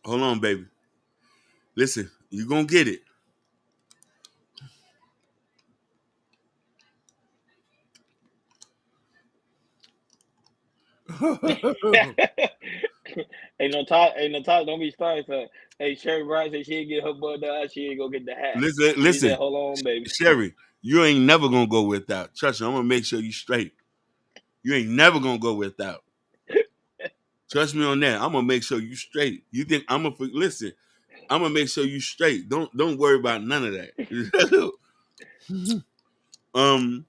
on, baby. Listen, you gonna get it.
Ain't no time. Don't be starting. So, hey, Sherry Brown said she'd get her butt done. She'd go get the hat.
listen,
She said,
listen,
"Hold on, baby."
Sherry, you ain't never gonna go without. Trust me, I'm gonna make sure you straight. You ain't never gonna go without. Trust me on that. I'm gonna make sure you straight. You think I'm gonna listen? I'm gonna make sure you straight. Don't worry about none of that. um,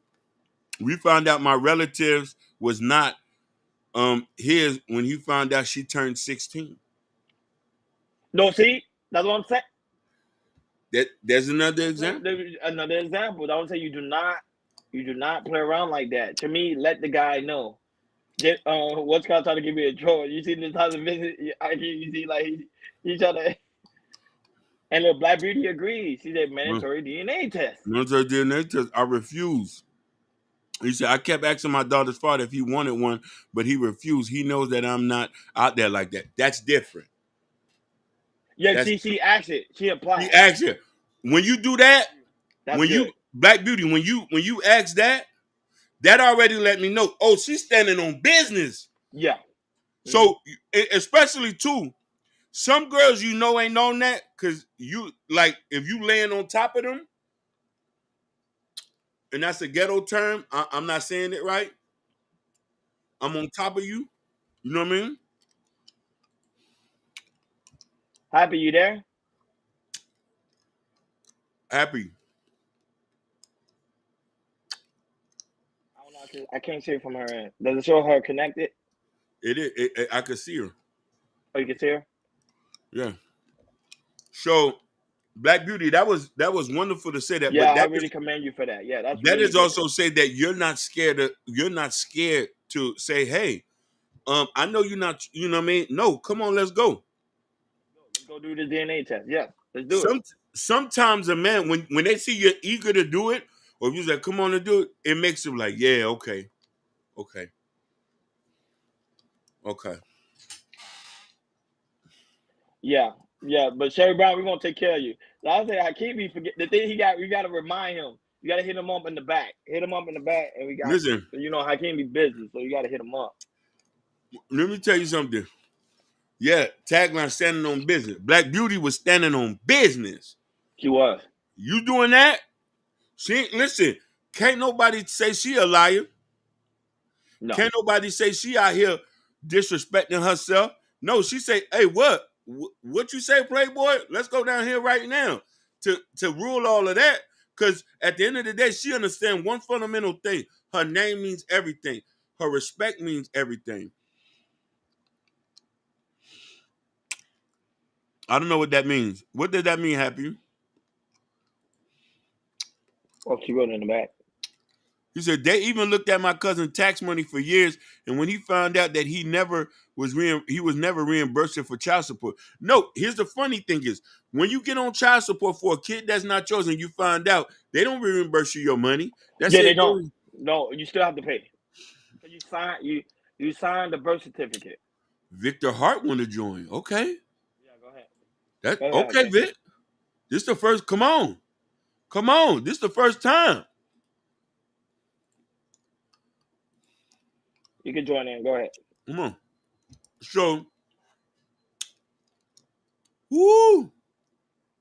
we found out my relatives was not his when he found out she turned 16.
No, see, that's what I'm saying.
There's another example.
Another example. I would say you do not play around like that. To me, let the guy know. What's Scott trying to give me a draw? You see this type of visit? You see, like he trying to. And the Black Beauty agrees. She said mandatory DNA test.
Mandatory DNA test. I refuse. He said, I kept asking my daughter's father if he wanted one, but he refused. He knows that I'm not out there like that. That's different.
Yeah,
That's
she asked it. She
he
applied.
asked you. When you do that,
That's
when you
good.
Black Beauty, when you ask that, that already let me know. Oh, she's standing on business.
Yeah.
So especially too, some girls you know ain't known that because you like if you laying on top of them, and that's a ghetto term. I'm not saying it right. I'm on top of you. You know what I mean?
Happy, you there?
Happy.
I don't know. I can't see it from her end. Does it show her connected?
It is. I could see her.
Oh, you can see her?
Yeah. So, Black Beauty, that was wonderful to say that,
Yeah,
but
I really commend you for that. Yeah, that's
that
really
is
good.
also say that you're not scared to say, hey, I know you're not, you know what I mean? No, come on, let's go.
Let's go do the DNA test. Yes, let's do it.
Sometimes a man when they see you're eager to do it, or if you say, come on and do it, it makes them like, yeah, okay, okay, okay.
Yeah, yeah. But Sherry Brown, we're gonna take care of you. Like I say, I keep me forget the thing he got. We gotta remind him. You gotta hit him up in the back. Hit him up in the back, and we got you.
Listen,
So you know Hakeem be busy, so you gotta hit him up.
let me tell you something. Yeah, tagline standing on business. Black Beauty was standing on business.
He was.
You doing that? Listen, can't nobody say she a liar.
No.
Can't nobody say she out here disrespecting herself. No, she say, hey, what you say, Playboy? Let's go down here right now to rule all of that. Because at the end of the day, she understands one fundamental thing. Her name means everything. Her respect means everything. I don't know what that means. What does that mean, Happy?
Oh, she wrote in the back.
He said they even looked at my cousin tax money for years, and when he found out that he was never reimbursed for child support. No, here's the funny thing is when you get on child support for a kid that's not yours, and you find out they don't reimburse you your money. That's
Yeah, they
it.
don't. No, you still have to pay. So you signed the birth certificate.
Victor Hart want to join. Okay,
Yeah, go ahead.
that
Go ahead,
okay,
okay.
Vic. This the first. Come on. This the first time.
You can join in. Go ahead.
Come on. So, woo.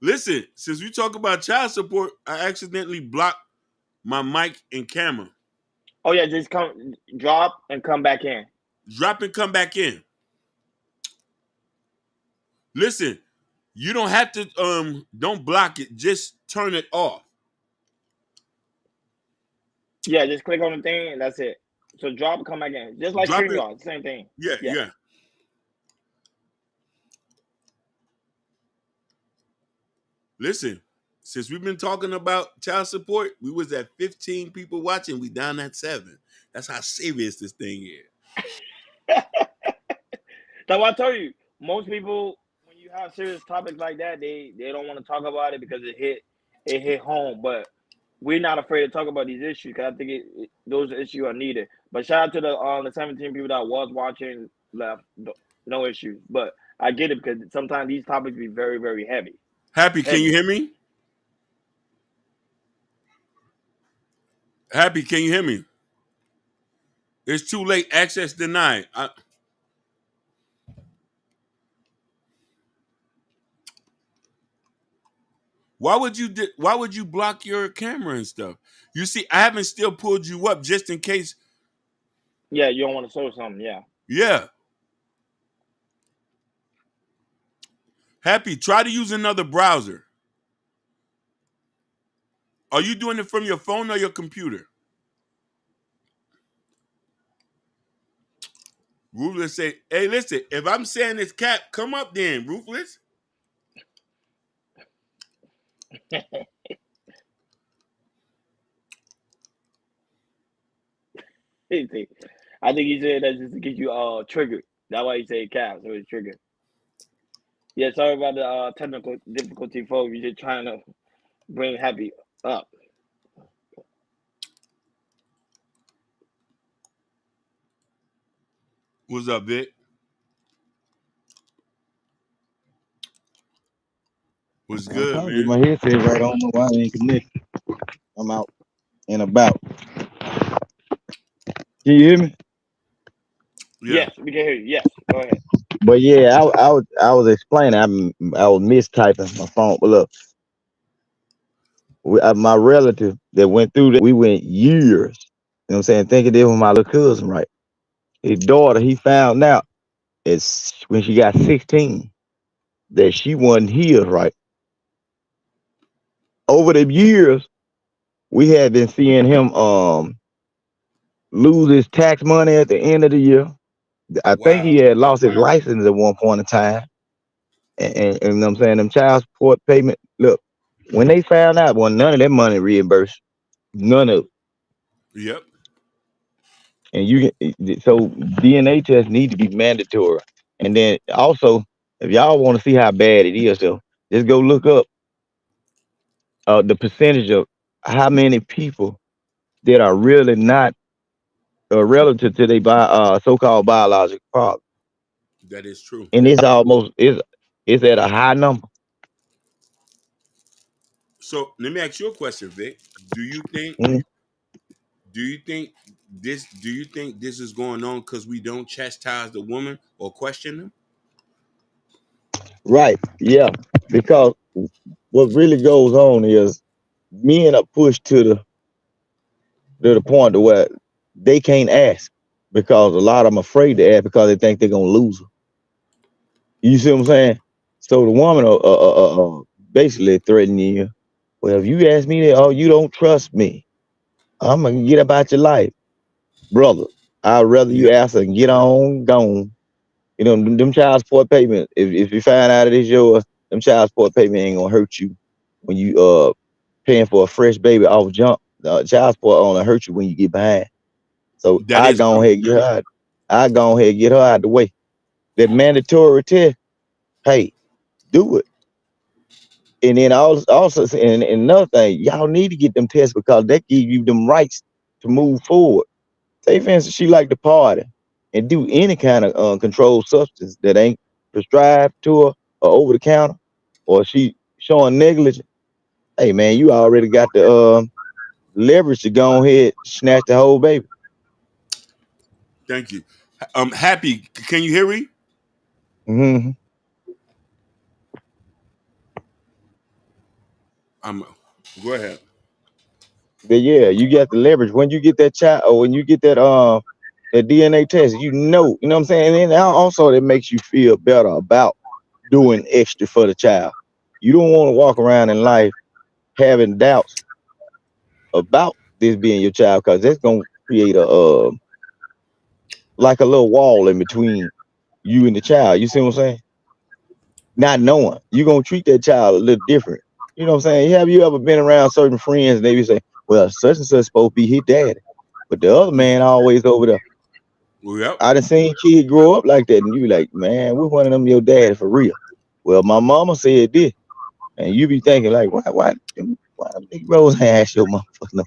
Listen, since we talk about child support, I accidentally blocked my mic and camera.
Oh yeah, just come drop and come back in.
Drop and come back in. Listen, you don't have to don't block it, just turn it off.
Yeah, just click on the thing and that's it. So drop and come back in. Just like
Drop it.
StreamYard, same thing.
Yeah,
Yeah.
yeah. Listen, since we've been talking about child support, we was at 15 people watching, we down at 7. That's how serious this thing is.
That's what I told you. Most people, when you have serious topics like that, they don't want to talk about it because it hit it hit home. But we're not afraid to talk about these issues because I think those issues are needed. But shout out to the 17 people that was watching left, no issues. But I get it because sometimes these topics be very very heavy,
Happy, can you
heavy.
hear me? Happy, can you hear me? It's too late. Access denied. Why would you block your camera and stuff? You see, I haven't still pulled you up just in case.
Yeah, you don't want to show something. Yeah.
Yeah. Happy, try to use another browser. Are you doing it from your phone or your computer? Ruthless say, hey, listen, if I'm saying it's cap, come up then, Ruthless.
I think he said that just to get you triggered. That's why he said cap, so it's triggered. Yeah, sorry about the technical difficulty, folks. We just trying to bring Happy up.
What's up, Vic? What's
I'm
good,
trying to get
man?
my headset right. I don't know why it ain't connected. I'm out and about. Can you hear me?
Yeah.
Yes, we can hear you. Yes, go ahead.
But yeah, I was explaining. I was mistyping my phone. But look, my relative that went through that, we went years. You know what I'm saying? Thinking this was my little cousin, right? His daughter, he found out it's when she got 16 that she wasn't his, right? Over the years, we had been seeing him lose his tax money at the end of the year. I think he
Wow.
had lost his license at one point in time. And you know what I'm saying, them child support payment. Look, when they found out, well, none of that money reimbursed, none of it.
Yep.
And so DNA tests need to be mandatory. And then also, if y'all want to see how bad it is, so just go look up the percentage of how many people that are really not relative to their so-called biological father,
That is true.
and it's at a high number.
So let me ask you a question, Vic. Do you think
Mhm.
do you think this is going on because we don't chastise the woman or question them?
Right? Yeah, because what really goes on is men are pushed to the point to where they can't ask because a lot of them afraid to ask because they think they're gonna lose her. You see what I'm saying? So the woman basically threatening you. Well, if you ask me that, oh, you don't trust me, I'm gonna get about your life, brother. I'd rather you
Yep.
ask and get on, gone. You know, them child support payments. If you find out it is yours, them child support payment ain't gonna hurt you when you paying for a fresh baby off jump. Child support only hurt you when you get behind. So
That is true.
I go ahead and get her out the way. That mandatory test, hey, do it. And then also and another thing, y'all need to get them tests because that give you them rights to move forward. Say for instance, she like to party and do any kind of controlled substance that ain't prescribed to her or over the counter, or she showing negligence. Hey man, you already got the leverage to go ahead snatch the whole baby.
Thank you. Happy, can you hear me?
Hmm.
I'm Go ahead.
But yeah, you got the leverage when you get that child or when you get that DNA test. You know what I'm saying. And then also it makes you feel better about doing extra for the child. You don't want to walk around in life having doubts about this being your child because that's gonna create a like a little wall in between you and the child. You see what I'm saying? Not knowing you're gonna treat that child a little different. You know what I'm saying? Have you ever been around certain friends and they be say, "Well, such and such supposed to be his daddy," but the other man always over there.
Yep.
I done seen kids grow up like that, and you be like, "Man, which one of them your daddy for real?" Well, my mama said this, and you be thinking like, "Why? Why?" Why Nick Rose ain't ask your motherfucker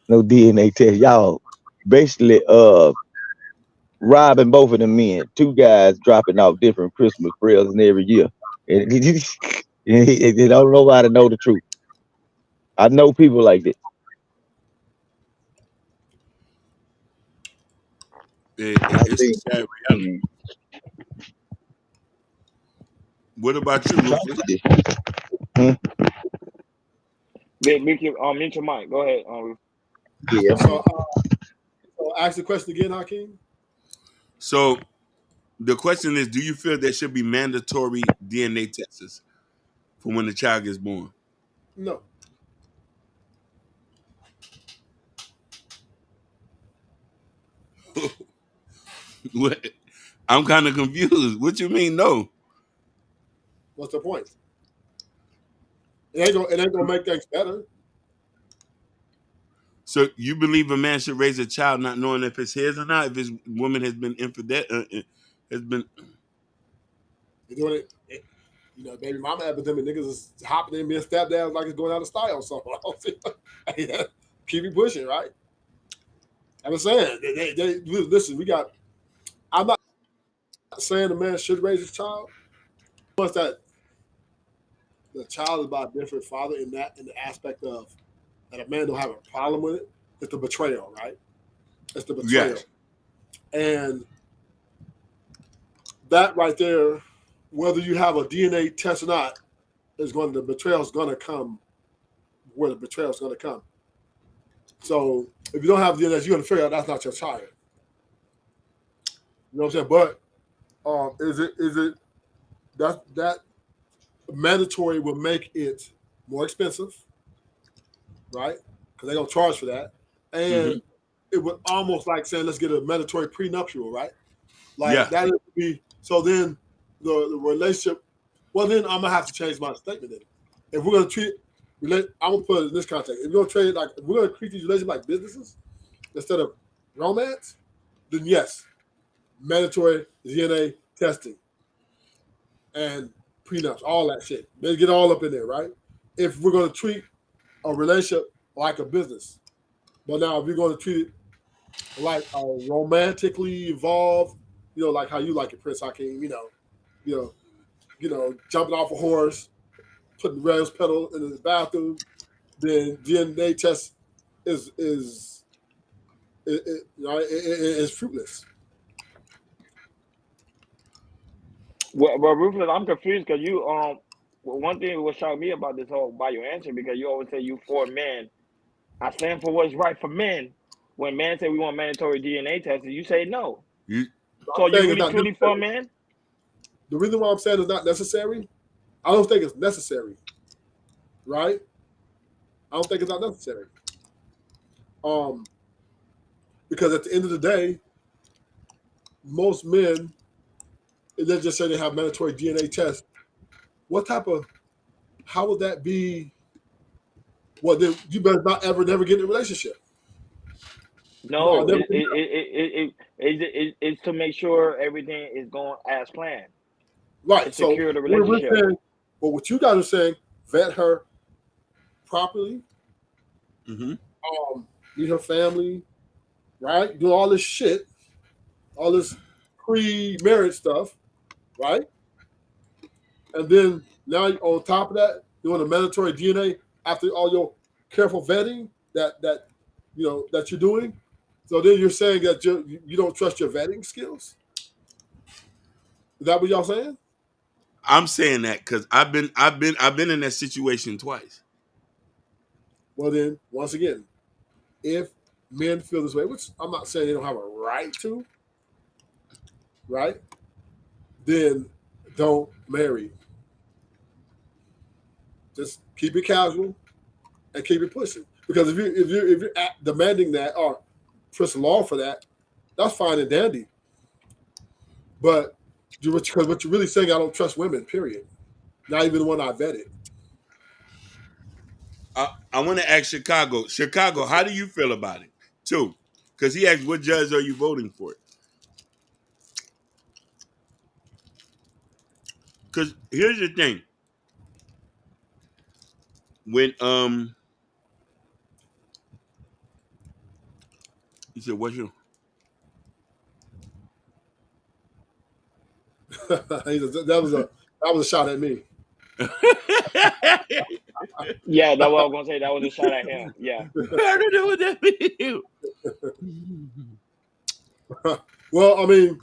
no DNA test? Y'all basically robbing both of them men. Two guys dropping off different Christmas presents every year. And they don't know how to know the truth. I know people like that. I
It's a
think
sad reality. What about you, Rufus?
hmm,
Make your mute your mic. Go ahead.
yeah.
So ask the question again, Hakeem.
So the question is, do you feel there should be mandatory DNA tests for when the child gets born?
No.
What? I'm kind of confused. What you mean, no?
What's the point? It ain't gonna make things better.
So you believe a man should raise a child not knowing if it's his or not, if his woman has been infidel, has been.
You're doing it. Baby mama epidemic, niggas is hopping in being stabbed down like it's going out of style. So keep it pushing, right? I'm saying, listen. I'm not saying the man should raise his child. Once that the child is by a different father in the aspect of that a man don't have a problem with it. It's the betrayal, right? It's the betrayal,
Yes.
and that right there, whether you have a DNA test or not, the betrayal is going to come where the betrayal is going to come. So if you don't have DNA, you're going to figure out that's not your child. You know what I'm saying? But is it that mandatory will make it more expensive, right? Because they're gonna charge for that, and it would almost like saying let's get a mandatory prenuptial, right? Like
Yeah.
that would be so. Then the relationship. Well, then I'm gonna have to change my statement. Then, if we're gonna I'm gonna put it in this context. If we're gonna trade if we're gonna treat these relationships like businesses instead of romance, then yes, mandatory DNA testing and prenups, all that shit. They get all up in there, right? If we're going to treat a relationship like a business, but now if you're going to treat it like a romantically involved, like how you like it, Prince Hakeem, jumping off a horse, putting rose petal in the bathroom, then DNA test is fruitless.
Well, Rufus, I'm confused because one thing what shocked me about this whole by your answer because you always say you for men. I stand for what's right for men. When men say we want mandatory DNA testing, you say no.
You,
So
I'm
are you
saying it's
really
not
truly for
necessary.
men?
The reason why I'm saying it's not necessary, I don't think it's necessary, right? I don't think it's not necessary. Because at the end of the day, most men, let's just say they have mandatory DNA tests. What type of, how would that be? Well, then you better not ever, never get in a relationship. No,
No,
never.
it's to make sure everything is going as planned to
Right. So
secure the
we're
relationship.
saying, but what you guys are saying, vet her properly, meet her family, right? Do all this shit, all this pre-marriage stuff, right? And then now on top of that, doing a mandatory DNA after all your careful vetting that you're doing. So then you're saying that you don't trust your vetting skills. Is that what y'all saying?
I'm saying that because I've been in that situation twice.
Well, then once again, if men feel this way, which I'm not saying they don't have a right to, right? Then don't marry. Just keep it casual and keep it pushing. Because if you're demanding that or twist the law for that, that's fine and dandy. But because what you're really saying, I don't trust women. Period. Not even the one I vetted.
I want to ask Chicago. Chicago, how do you feel about it? Too, because he asked, "What judge are you voting for?" Because here's the thing: when you said what's your
That was a shot at me.
Yeah, that's what I was gonna say. That was a shot at him. Yeah.
I don't know what that means.
Well, I mean,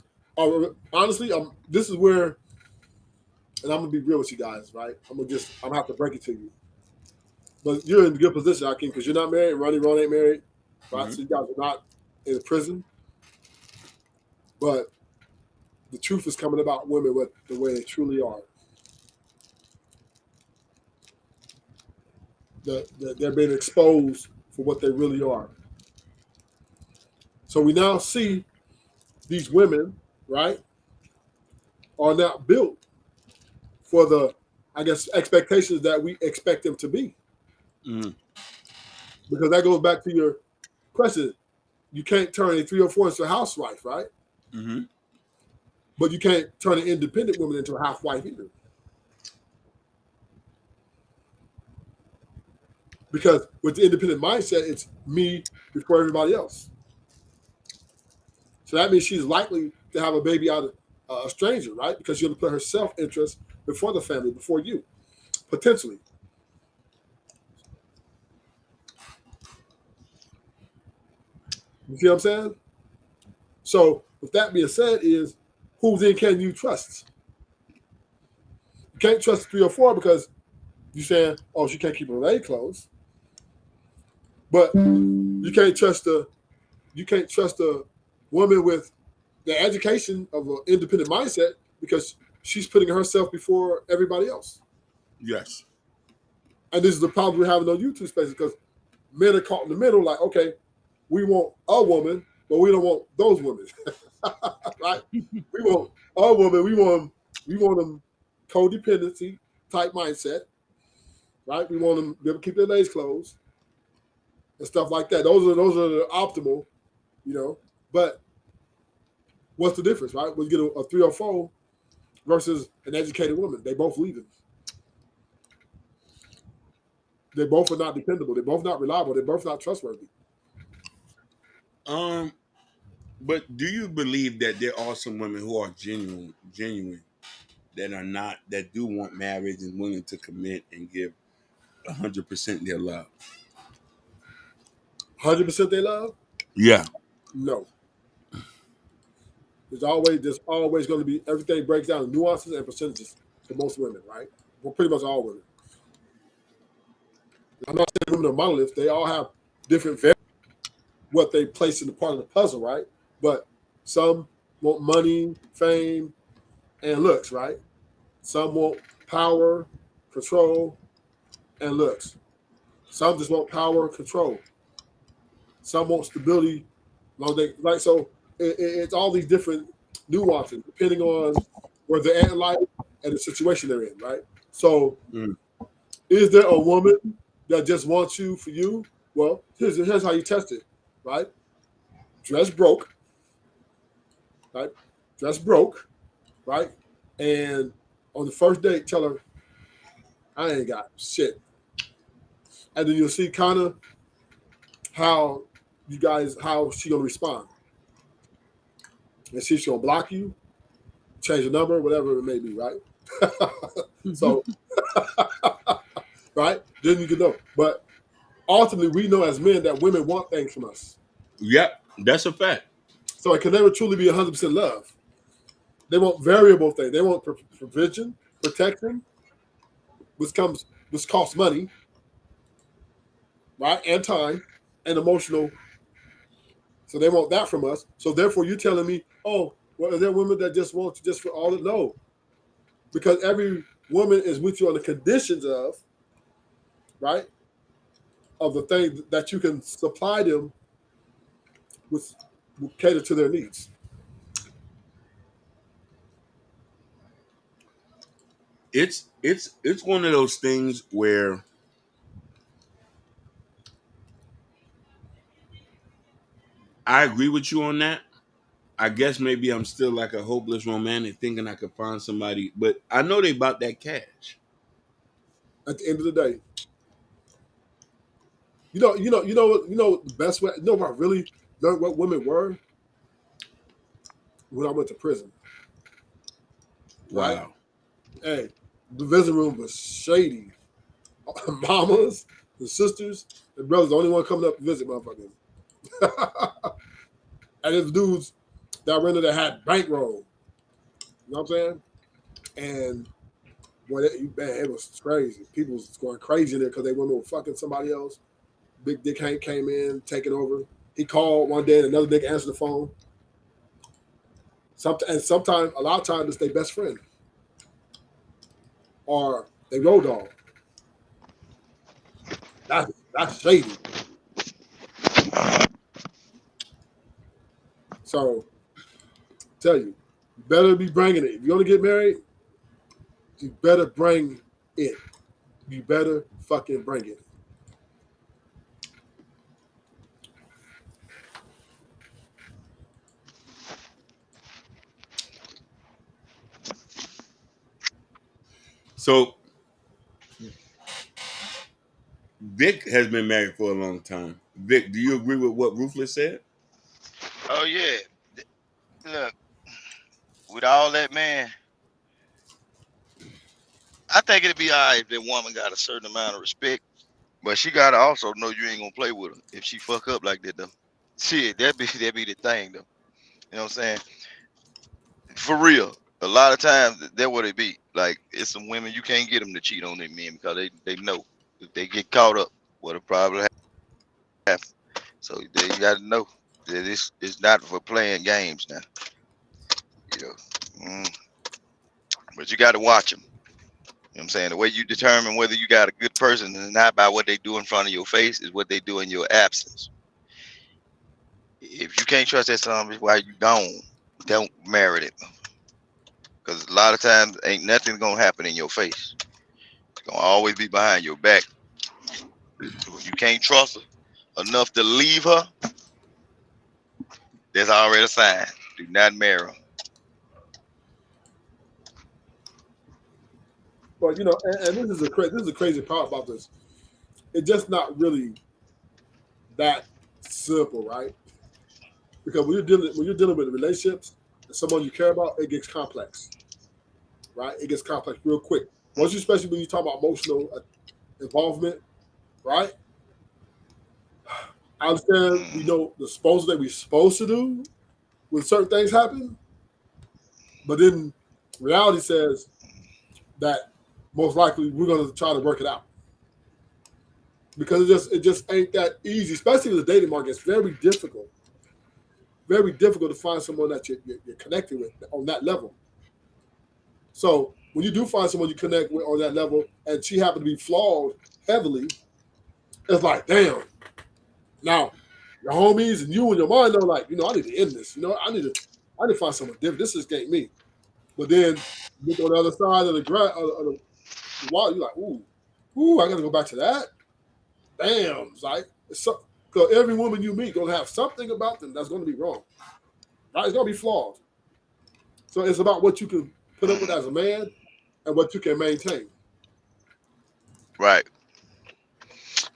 honestly, this is where, and I'm gonna be real with you guys, right? I'm gonna have to break it to you. But you're in a good position, Akeem, because you're not married. Ron ain't married, right?
Mhm.
So you guys are not in prison. But the truth is coming about women with the way they truly are. That they're being exposed for what they really are. So we now see these women, right, are now built for the, I guess, expectations that we expect them to be.
Mhm.
Because that goes back to your question. You can't turn a 304 into a housewife, right?
Mhm.
But you can't turn an independent woman into a housewife either. Because with the independent mindset, it's me before everybody else. So that means she's likely to have a baby out of a stranger, right? Because she's going to put her self interest before the family, before you, potentially. You see what I'm saying? So with that being said, is who then can you trust? You can't trust the 304 because you're saying, oh, she can't keep her leg closed. But you can't trust a woman with the education of an independent mindset because she's putting herself before everybody else.
Yes.
And this is the problem we're having on YouTube spaces because men are caught in the middle, like, okay, we want a woman, but we don't want those women. Right? We want a woman, we want them codependency type mindset, right? We want them to be able to keep their legs closed and stuff like that. Those are the optimal, you know. But what's the difference, right? When you get a 304 versus an educated woman, they both leaving. They both are not dependable. They're both not reliable. They're both not trustworthy.
Um, but do you believe that there are some women who are genuine that are not that do want marriage and willing to commit and give 100% their love?
100% they love?
Yeah.
No. There's always going to be everything breaks down in nuances and percentages for most women, right? Well, pretty much all women. I'm not saying women are monoliths. They all have different what they place in the part of the puzzle, right? But some want money, fame, and looks, right? Some want power, control, and looks. Some just want power, control. Some want stability. Right? So it's all these different nuances depending on where they're at in life and the situation they're in, right? So
Mm.
is there a woman that just wants you for you? Well, here's how you test it, right? Dress broke, right? Dress broke, right? And on the first date, tell her, I ain't got shit. And then you'll see kind of how how she gonna respond. And she's gonna block you, change the number, whatever it may be, right? So, right? Then you can know. But ultimately, we know as men that women want things from us.
Yep, that's a fact.
So it can never truly be 100% love. They want variable things. They want provision, protection, which costs money, right, and time, and emotional. So they want that from us. So therefore, you're telling me, oh, well, are there women that just want you just for all the no? Because every woman is with you on the conditions of, right, of the thing that you can supply them with, cater to their needs.
It's one of those things where I agree with you on that. I guess maybe I'm still like a hopeless romantic thinking I could find somebody, but I know they bought that cash.
At the end of the day, The best way. You know what I really learned what women were when I went to prison. Right?
Wow.
Hey, the visiting room was shady. Mamas, the sisters, and brothers, the only one coming up to visit motherfuckers. And there's dudes that rented that had bankroll. You know what I'm saying? And boy, it was crazy. People was going crazy in there because they women were fucking somebody else. Big Dick Hank came in, taking over. He called one day, and another dick answered the phone. Sometimes, a lot of times, it's their best friend or they road dog. That's shady. So, tell you better be bringing it. If you're gonna get married, you better bring it. You better fucking bring it.
So Vic has been married for a long time. Vic, do you agree with what Ruthless said?
Oh yeah. Look, with all that, man, I think it'd be alright if that woman got a certain amount of respect, but she gotta also know you ain't gonna play with her if she fuck up like that though. Shit, that be the thing though. You know what I'm saying? For real. A lot of times that what it be. Like it's some women you can't get them to cheat on their men because they know if they get caught up, what'll probably happen. So they gotta know that it's not for playing games now. You know, but you got to watch them. You know what I'm saying? The way you determine whether you got a good person is not by what they do in front of your face, is what they do in your absence. If you can't trust that somebody while you gone, don't marry them. Because a lot of times ain't nothing gonna happen in your face. It's gonna always be behind your back. If you can't trust her enough to leave her, there's already a sign. Do not marry her.
But and this is a crazy part about this. It's just not really that simple, right? Because when you're dealing with relationships and someone you care about, it gets complex, right? It gets complex real quick. Once you, especially when you talk about emotional involvement, right? I understand we
Mm,
know the supposed that we're supposed to do when certain things happen, but then reality says that most likely we're going to try to work it out because it just ain't that easy, especially with the dating market. It's very difficult to find someone that you're connected with on that level. So when you do find someone you connect with on that level, and she happened to be flawed heavily, it's like, damn. Now, your homies and you and your mind know, like, I need to end this. I need to find someone different. This just ain't me. But then you look on the other side of the wall, you're like, ooh, I got to go back to that. Damn, it's like, because every woman you meet gonna have something about them that's gonna be wrong. Right? It's gonna be flawed. So it's about what you can put up with
mm,
as a man and what you can maintain.
right.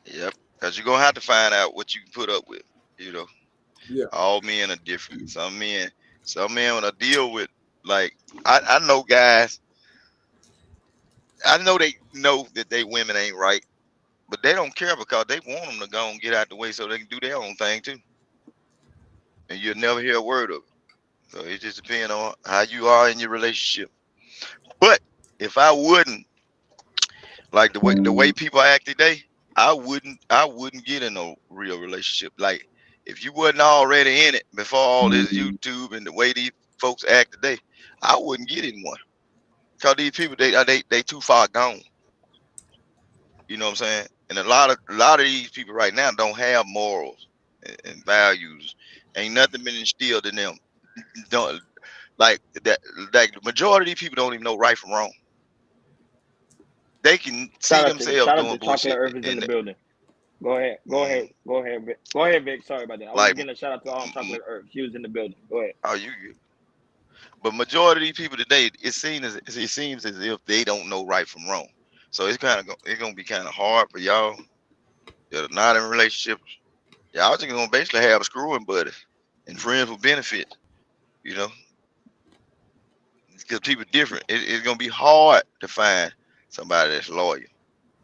Yep. Because you're gonna have to find out what you can put up with. You know,
Yeah.
all men are different. Some men want to deal with, like, I know guys. I know they know that they women ain't right, but they don't care because they want them to go and get out the way so they can do their own thing too. And you'll never hear a word of it. So it just depends on how you are in your relationship. But if I wouldn't, like the way people act today, I wouldn't get in a real relationship. Like if you wasn't already in it before all this YouTube and the way these folks act today, I wouldn't get in one. Cause these people they too far gone. You know what I'm saying? And a lot of these people right now don't have morals and values. Ain't nothing been instilled in them. Don't like that. Like the majority of these people don't even know right from wrong. They can see themselves
Shout out
doing
to Chocolate
bullshit,
Earth is in the
and
building. Go ahead.
mm,
Go ahead, Vic. Go ahead, Vic. Sorry about that. I was
like
just getting a shout out to
mm,
Chocolate Earth. She was in the building. Go ahead.
oh you. But majority of these people today, it seems as if they don't know right from wrong. So it's gonna be kind of hard for y'all that are not in relationships, y'all just gonna basically have screwing buddies and friends with benefits. You know, because people different. It's gonna be hard to find somebody that's loyal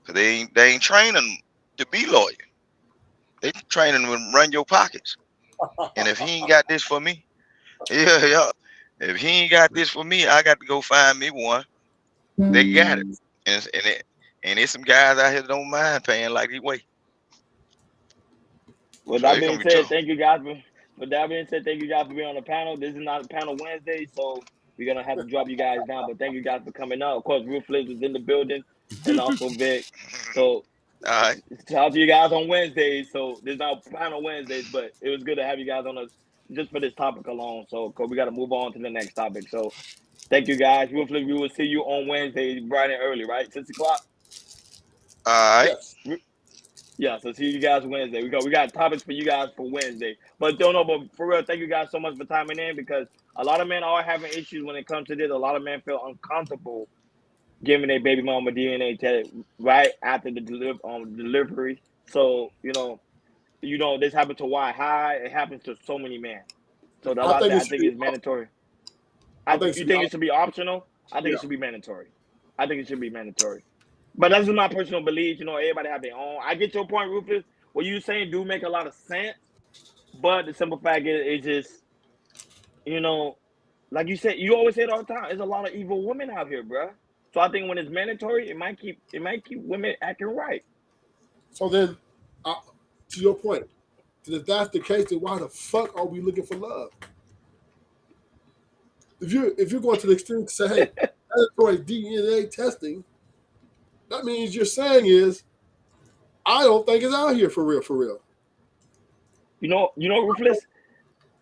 because they ain't training them to be loyal. They training them to run your pockets. And if he ain't got this for me, yeah. If he ain't got this for me, I got to go find me one. They got it. And there's some guys out here that don't mind paying like he weigh.
With
So
that
it's
being
gonna be
said,
tough.
thank you guys for. With that being said, thank you guys for being on the panel. This is not a panel Wednesday, so we're gonna have to drop you guys down. But thank you guys for coming out. Of course, Ruthless is in the building, and also Vic. So
All right.
shout out to you guys on Wednesdays. So there's not panel Wednesdays, but it was good to have you guys on us just for this topic alone. So cause we got to move on to the next topic. So thank you guys. Ruthless, we will see you on Wednesday, bright and early, right? 6 o'clock.
All right.
Yes.
Yeah, so see you guys Wednesday. We got topics for you guys for Wednesday. But don't know, but for real, thank you guys so much for timing in because a lot of men are having issues when it comes to this. A lot of men feel uncomfortable giving their baby mama DNA test right after the delivery. So this happened to Y High. It happens to so many men. So that's
I
why I
think
say
it
I
should
think
be.
it's mandatory.
I think it
You
should be.
think it should be optional? I think
Yeah.
it should be mandatory. I think it should be mandatory. But that's just my personal belief. Everybody have their own. I get your point, Rufus. What you saying do make a lot of sense. But the simple fact is, it's just, like you said, you always say it all the time. There's a lot of evil women out here, bro. So I think when it's mandatory, it might keep women acting right.
So then, to your point, if that's the case, then why the fuck are we looking for love? If you're going to the extreme to say, hey, mandatory DNA testing, that means you're saying is, I don't think it's out here for real, for real.
Rufus,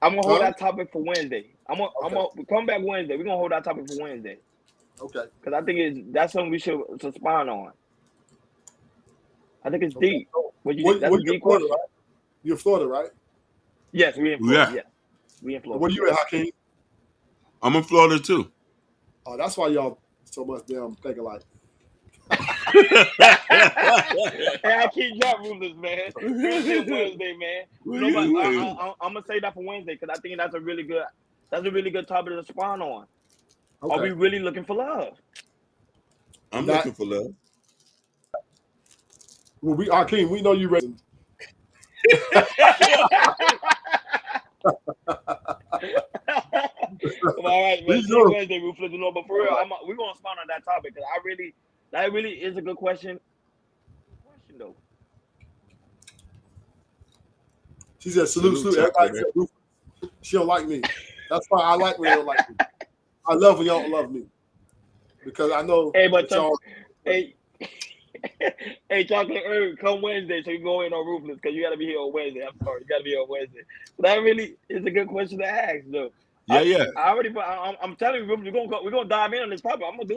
I'm gonna hold
Huh?
that topic for Wednesday. I'm gonna come back Wednesday. We're gonna hold that topic for Wednesday.
Okay.
Because I think that's something we should respond on. I think it's deep. What you think? That's a deep
Florida,
question.
right? You're Florida, right?
Yes, we in Florida.
Yeah.
Yes, we in Florida.
Where you at, Hakeem?
I'm in Florida too.
Oh, that's why y'all so much damn think alike.
Hey, I keep drop rulers, man. Wednesday, man. I'm gonna say that for Wednesday because I think that's a really good topic to spawn on.
Okay.
Are we really looking for love?
I'm looking for love.
Well, Hakeem, we know you ready.
All right, man. See you Wednesday, Rufus. But for real, we're gonna spawn on that topic because that really is a good question. Though.
She said, salute. Everybody said, Rufus. She don't like me. That's why I like when they don't like me. I love when y'all don't love me. Because I know y'all.
Hey, Chocolate Herb, come Wednesday so you go in on Ruthless because you got to be here on Wednesday. I'm sorry, you got to be here on Wednesday. But that really is a good question to ask, though.
Yeah.
I'm telling you, Ruthless, we're gonna dive in on this topic. I'm gonna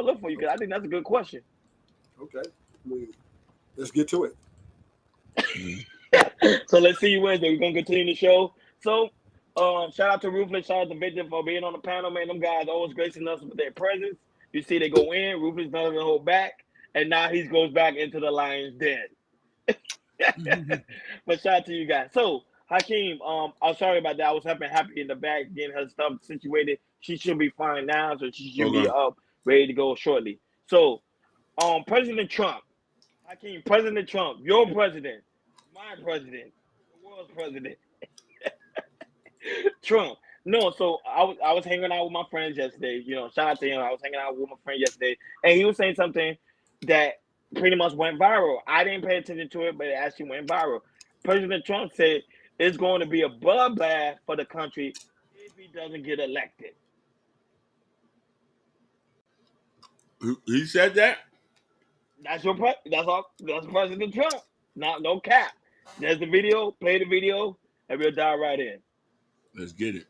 look for you because I think that's a good question.
Okay, let's get to it.
So let's see you Wednesday. We're gonna continue the show. So, shout out to Ruthless, shout out to Victor for being on the panel, man. Them guys always gracing us with their presence. You see, they go in. Ruthless doesn't hold back. And now he goes back into the lion's den. But shout out to you guys. So, Hakeem, I'm sorry about that. I was happy in the back getting her stuff situated. She should be fine now, so she should be up, ready to go shortly. So, President Trump, Hakeem, President Trump, your president, my president, the world's president, Trump. No, so I was hanging out with my friends yesterday. Shout out to him. I was hanging out with my friend yesterday, and he was saying something that pretty much went viral. I didn't pay attention to it, but it actually went viral. President Trump said it's going to be a bloodbath for the country if he doesn't get elected.
He said that?
That's President Trump. No cap. There's the video. Play the video, and we'll dive right in.
Let's get it.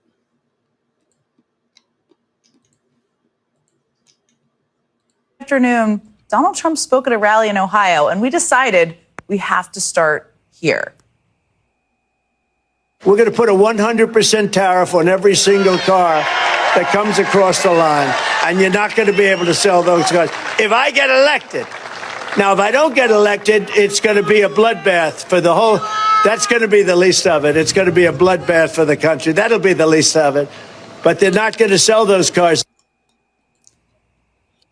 Afternoon, Donald Trump spoke at a rally in Ohio, and we decided we have to start here.
We're going to put a 100% tariff on every single car that comes across the line, and you're not going to be able to sell those cars. If I get elected, Now, if I don't get elected, it's going to be a bloodbath for the whole. That's going to be the least of it. It's going to be a bloodbath for the country. That'll be the least of it. But they're not going to sell those cars.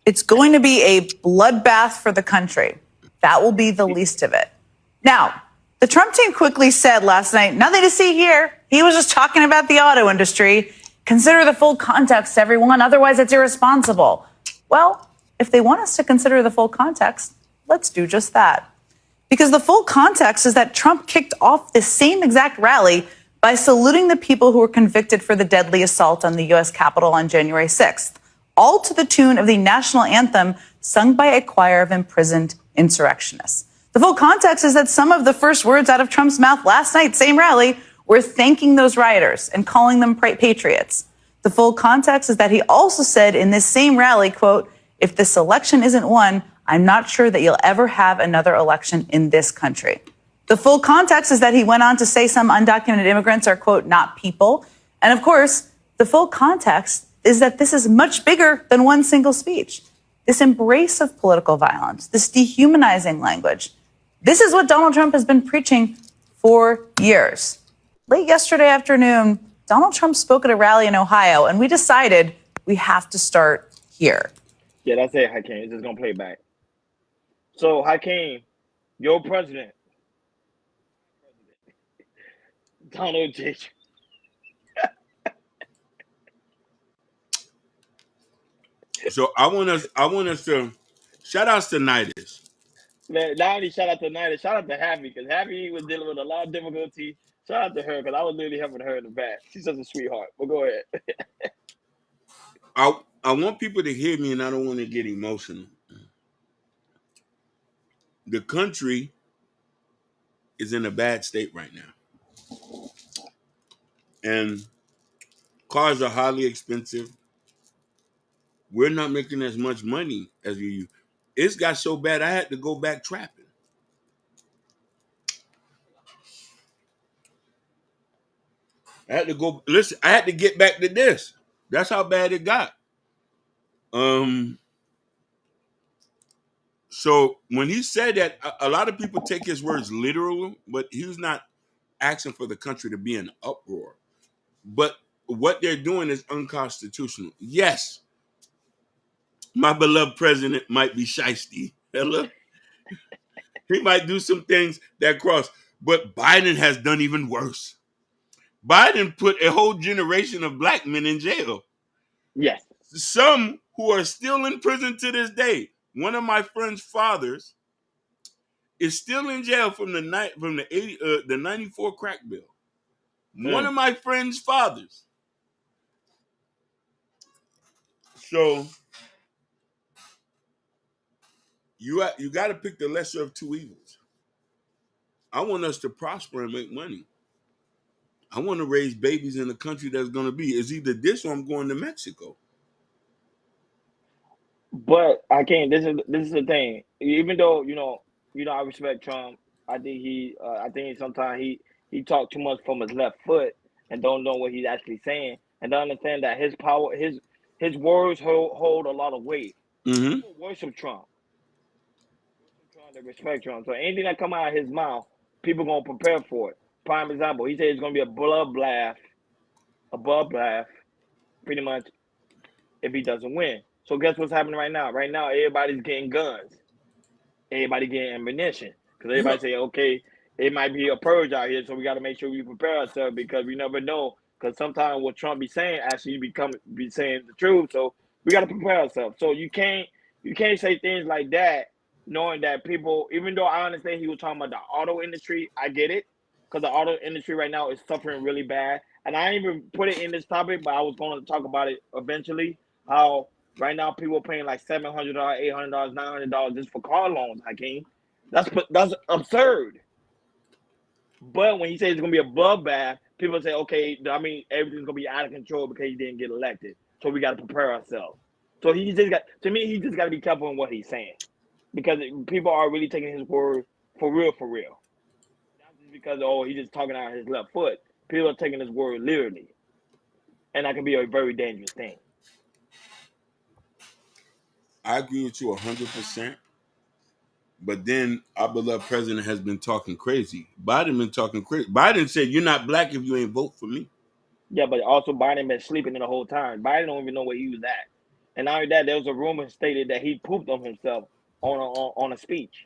It's going to be a bloodbath for the country. That will be the least of it. Now, the Trump team quickly said last night, nothing to see here. He was just talking about the auto industry. Consider the full context, everyone. Otherwise, it's irresponsible. Well, if they want us to consider the full context, let's do just that. Because the full context is that Trump kicked off this same exact rally by saluting the people who were convicted for the deadly assault on the U.S. Capitol on January 6th, all to the tune of the national anthem sung by a choir of imprisoned insurrectionists. The full context is that some of the first words out of Trump's mouth last night, same rally, were thanking those rioters and calling them patriots. The full context is that he also said in this same rally, quote, if this election isn't won, I'm not sure that you'll ever have another election in this country. The full context is that he went on to say some undocumented immigrants are, quote, not people. And of course, the full context is that this is much bigger than one single speech. This embrace of political violence, this dehumanizing language, this is what Donald Trump has been preaching for years. Late yesterday afternoon, Donald Trump spoke at a rally in Ohio, and we decided we have to start here.
Yeah, that's it, Hakeem. It's just going to play back. So, Hakeem, your president, Donald J.
So I want us to shout outs to Nidus.
Man, not only shout out to Nida, shout out to Happy, because Happy was dealing with a lot of difficulty. Shout out to her, because I was literally helping her in the back. She's such a sweetheart. But go ahead.
I want people to hear me, and I don't want to get emotional. The country is in a bad state right now. And cars are highly expensive. We're not making as much money as we used. It's got so bad I had to go back trapping. I had to go listen, I had to get back to this. That's how bad it got. So when he said that, a lot of people take his words literal, but he was not asking for the country to be in uproar. But what they're doing is unconstitutional. Yes, my beloved president might be shiesty. Hello? He might do some things that cross, but Biden has done even worse. Biden put a whole generation of black men in jail.
Yes.
Some who are still in prison to this day. One of my friend's fathers is still in jail from the 94 crack bill. One of my friend's fathers. So you got to pick the lesser of two evils. I want us to prosper and make money. I want to raise babies in a country that's going to be. It's either this or I'm going to Mexico.
But I can't. This is the thing. Even though I respect Trump. I think sometimes he talk too much from his left foot and don't know what he's actually saying, and don't understand that his power, his words hold a lot of weight.
Mm-hmm.
People worship Trump. They respect Trump. So anything that come out of his mouth, people gonna prepare for it. Prime example, he said it's gonna be a bloodbath, pretty much, if he doesn't win. So guess what's happening right now? Right now, everybody's getting guns. Everybody getting ammunition. Because everybody say, okay, it might be a purge out here, so we got to make sure we prepare ourselves because we never know. Because sometimes what Trump be saying actually be saying the truth. So we got to prepare ourselves. So you can't say things like that knowing that people, even though I understand he was talking about the auto industry, I get it. Because the auto industry right now is suffering really bad. And I didn't even put it in this topic, but I was going to talk about it eventually. How right now people are paying like $700, $800, $900 just for car loans, Hakeem. That's absurd. But when he says it's gonna be a bloodbath, people say, okay, I mean everything's gonna be out of control because he didn't get elected. So we gotta prepare ourselves. So he just gotta be careful in what he's saying. Because people are really taking his word for real. Not just because he's just talking out his left foot. People are taking his word literally. And that can be a very dangerous thing.
I agree with you 100%. But then our beloved president has been talking crazy. Biden been talking crazy. Biden said, "You're not black if you ain't vote for me."
Yeah, but also Biden been sleeping in the whole time. Biden don't even know where he was at. And not only that, there was a rumor stated that he pooped on himself on a speech,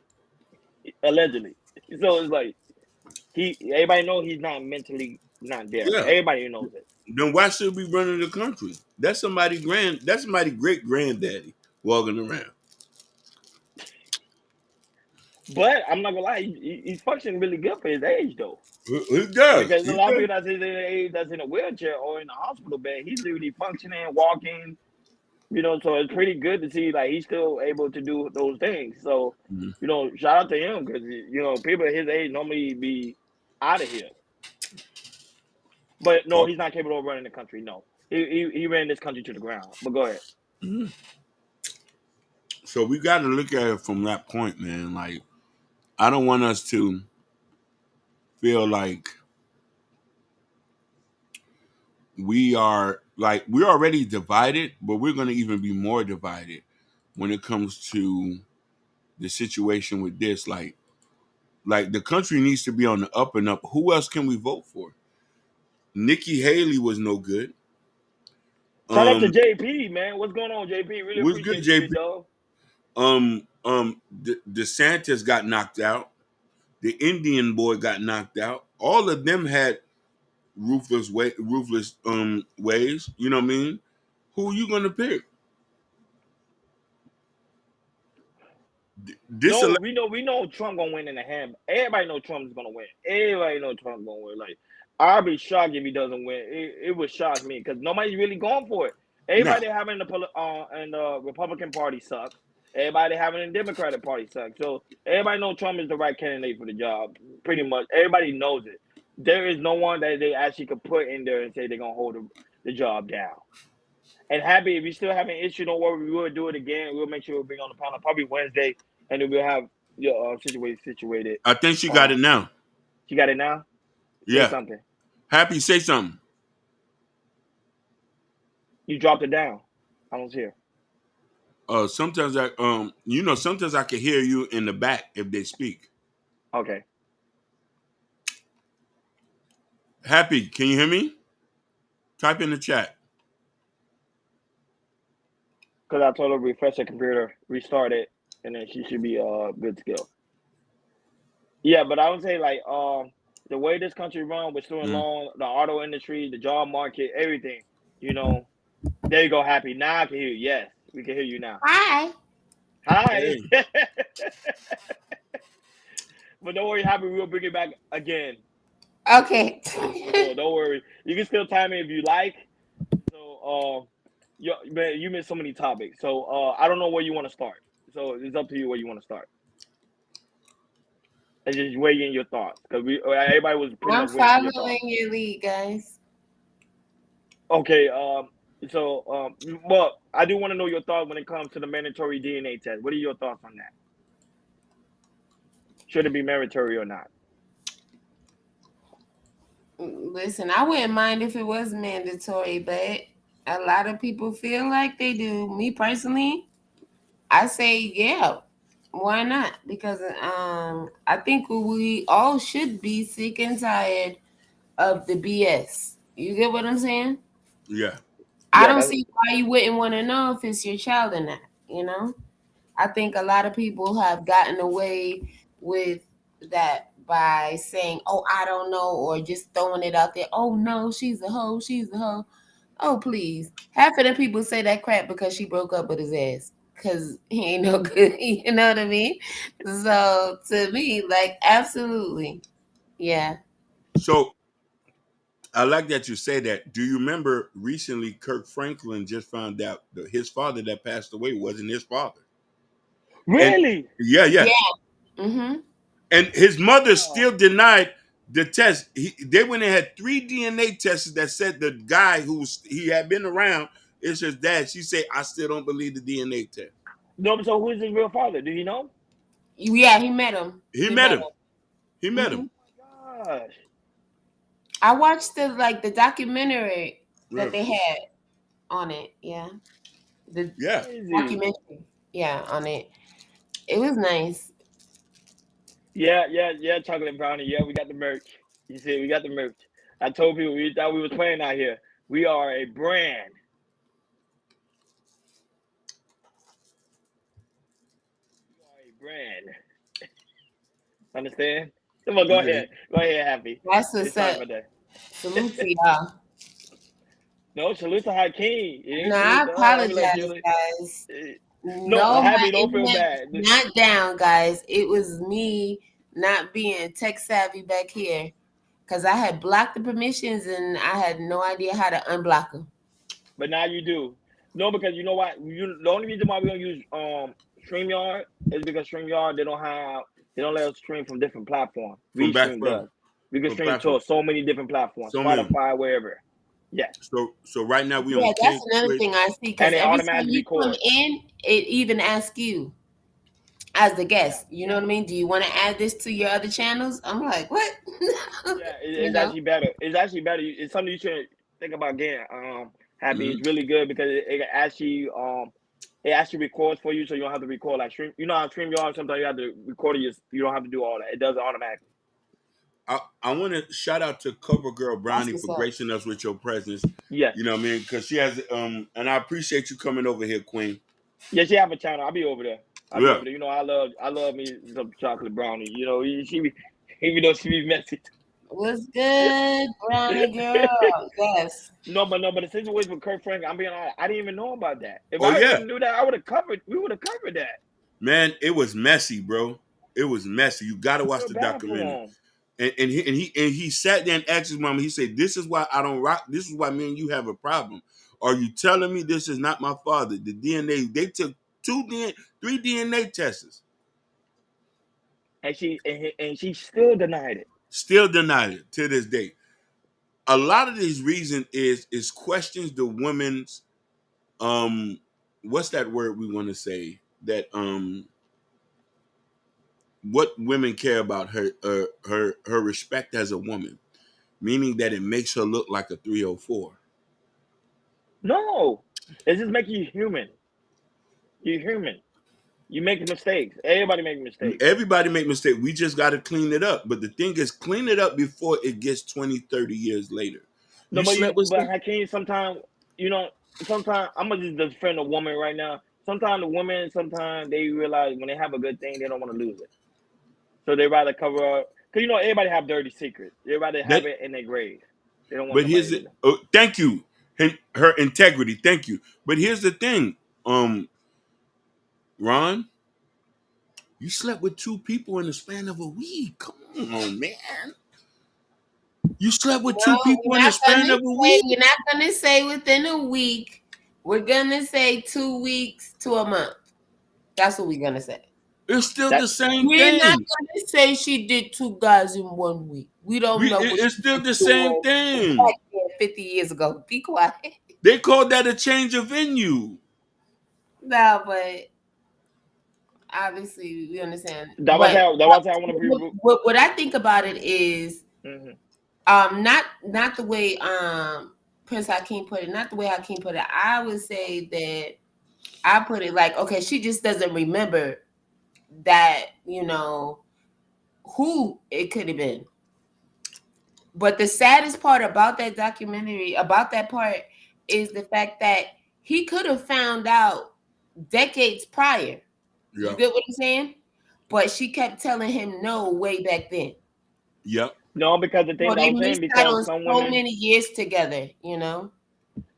allegedly. So it's like everybody know he's not mentally not there.
Yeah.
Everybody knows it.
Then why should we run the country? That's somebody grand. That's somebody great granddaddy walking around.
But I'm not gonna lie, he's functioning really good for his age though.
He does.
Because a
He
lot of
does.
people that's his age that's in a wheelchair or in a hospital bed, he's literally functioning, walking, so it's pretty good to see like he's still able to do those things. So,
Mhm.
shout out to him because people at his age normally be out of here. But no,
Oh,
he's not capable of running the country. No, he ran this country to the ground. But go ahead.
mhm. So we got to look at it from that point, man. Like, I don't want us to feel like we're already divided, but we're going to even be more divided when it comes to the situation with this. Like the country needs to be on the up and up. Who else can we vote for? Nikki Haley was no good.
Shout out to
Um,
JP, man. What's going on, JP? Really
was good,
appreciate you, big
JP.
dog.
DeSantis got knocked out. The Indian boy got knocked out. All of them had ruthless ways. You know what I mean? Who are you gonna pick? This
No,
election,
we know Trump gonna win in the hand. Everybody know Trump's gonna win. Everybody know Trump's gonna win. Like I'll be shocked if he doesn't win. It would shock me because nobody's really going for it.
no.
Everybody having the Republican Party suck. Everybody having the Democratic Party suck. So everybody know Trump is the right candidate for the job. Pretty much everybody knows it. There is no one that they actually could put in there and say they're gonna hold the job down. And happy if you still have an issue, don't worry, we will do it again. We'll make sure we'll bring on the panel probably Wednesday, and then we'll have your situated.
I think she got it now.
She got it now. Say
Yeah.
something.
Happy, say something.
You dropped it down. I don't hear.
Sometimes sometimes I can hear you in the back if they speak.
Okay.
Happy, can you hear me? Type in the chat.
Because I told her to refresh the computer, restart it, and then she should be good to go. Yeah, but I would say like the way this country run with student loan, the auto industry, the job market, everything. There you go, Happy. Now I can hear you. Yes, we can hear you now.
Hi.
Hi.
Hey.
But don't worry, Happy. We'll bring it back again.
Okay.
So don't worry. You can still time me if you like. So man, you missed so many topics. So I don't know where you want to start. So it's up to you where you want to start. And just weigh in your thoughts because everybody was pretty
I'm
much waiting for your
following
thoughts.
your lead, guys.
Okay. Well, I do want to know your thoughts when it comes to the mandatory DNA test. What are your thoughts on that? Should it be mandatory or not?
Listen, I wouldn't mind if it was mandatory, but a lot of people feel like they do. Me personally, I say yeah. Why not? Because I think we all should be sick and tired of the BS. You get what I'm saying?
Yeah.
I
Yeah,
don't see why you wouldn't want to know if it's your child or not, you know? I think a lot of people have gotten away with that by saying, "Oh, I don't know," or just throwing it out there. "Oh no, she's a hoe, she's a hoe." Oh, please. Half of the people say that crap because she broke up with his ass. Cause he ain't no good. You know what I mean? So to me, like absolutely. Yeah.
So I like that you say that. Do you remember recently Kirk Franklin just found out that his father that passed away wasn't his father? And
really?
yeah.
Yeah. Mm-hmm.
And his mother
Wow.
still denied the test. They went and had 3 DNA tests that said the guy he had been around is his dad. She said, "I still don't believe the DNA test."
No, so who is his real father? Do you know?
Yeah, he met him.
He
He
met
met
him. He met
him.
him.
Gosh.
I watched the documentary
Yeah.
that they had on it. Yeah. The
Yeah.
Crazy.
documentary. Yeah, on it. It was nice.
Yeah, chocolate brownie. Yeah, we got the merch. You see, we got the merch. I told people we thought we was playing out here. We are a brand. We are a brand. Understand? Come on, go
Yeah.
ahead. Go ahead, Happy.
That's
It's
what's
sorry
up.
about that.
Salute to y'all.
No, salute to Hakeem. It
No,
ain't
I
salute to her. Don't be like
apologize,
Julie.
guys.
No,
No, my
Happy, don't feel
internet
bad.
was not down, guys. It was me not being tech savvy back here because I had blocked the permissions and I had no idea how to unblock them.
But now you do. No, because you know what? The only reason why we don't use StreamYard is because StreamYard they don't let us stream from different platforms.
From back
Restream
from
does. We can
from
stream to
platform.
so many different platforms,
So many.
Spotify, wherever. Yeah,
So right now we
Yeah,
on
that's
Cant
another
Create.
thing I see because
and it
every time
automatically
you come
records.
in, it even asks you as the
Yeah,
guest. You know what I mean? Do you want to add this to your other channels? I'm like, what?
yeah,
You
it's
know?
actually better. It's actually better. It's something you should think about getting. Happy.
Mhm.
It's really good because it actually records for you, so you don't have to record like stream. You know how StreamYard sometimes you have to record it. You don't have to do all that. It does it automatically.
I want to shout out to Cover Girl
That's
Brownie
what's
for
up.
gracing us with your presence.
Yes.
You know what I mean? Because she has and I appreciate you coming over here, Queen.
Yeah, she have a channel. I'll be over there. I'll be
Yeah.
over there. You know, I love me some chocolate brownie. You know, she be, even though she be messy.
What's good, brownie girl? Yes.
No, but the situation with Kurt Frank, I'm being honest, I didn't even know about that. If
Oh
I
yeah,
even knew that, I would have covered. We would have covered that.
man. It was messy, bro. It was messy. You got to
I
watch
feel
the
bad for
documentary.
him.
And he sat there and asked his mama. He said, "This is why I don't rock. This is why me and you have a problem. Are you telling me this is not my father? The DNA. They took 3 DNA tests.
And she still denied it.
Still denied it to this day. A lot of these reason is questions the women's what's that word we want to say that what women care about her respect as a woman, meaning that it makes her look like a 304.
No, it's just making you human. You're human. You make mistakes. Everybody make mistakes.
Everybody make mistakes. We just got to clean it up. But the thing is, clean it up before it gets 20, 30 years later.
No,
You slept with
but
some?
Hakeem, sometimes you know, sometimes I'm gonna just defend a woman right now. Sometimes the women, sometimes they realize when they have a good thing, they don't want to lose it, so they rather cover up. Cause you know everybody have dirty secrets. They rather have
That,
it in their grave. They don't want
but
somebody
here's
to
it.
know.
Oh, thank you. Her integrity. Thank you. But here's the thing. Ron, you slept with 2 people in the span of a week. Come on, man. You slept with two
No,
people in the span of a week.
we're not gonna say within a week. We're gonna say 2 weeks to a month. That's what we're gonna say.
It's still
That
the same
We're not
thing.
gonna say she did 2 guys in 1 week. We don't know what
It's
she
still
was
the same
doing back
thing.
there 50 years ago. Be quiet.
They called that a change of venue.
No, but obviously we understand.
that was
But
how that was how I want to be.
what I think about it is
Mhm.
not the way Prince Hakeem put it, not the way Hakeem put it. I would say that I put it like, okay, she just doesn't remember that, who it could have been. But the saddest part about that documentary, about that part, is the fact that he could have found out decades prior. You
Yeah.
get what I'm saying? But she kept telling him no way back then.
Yep.
No, because the thing
So
that
they
I'm saying,
missed out
because
on so many years together.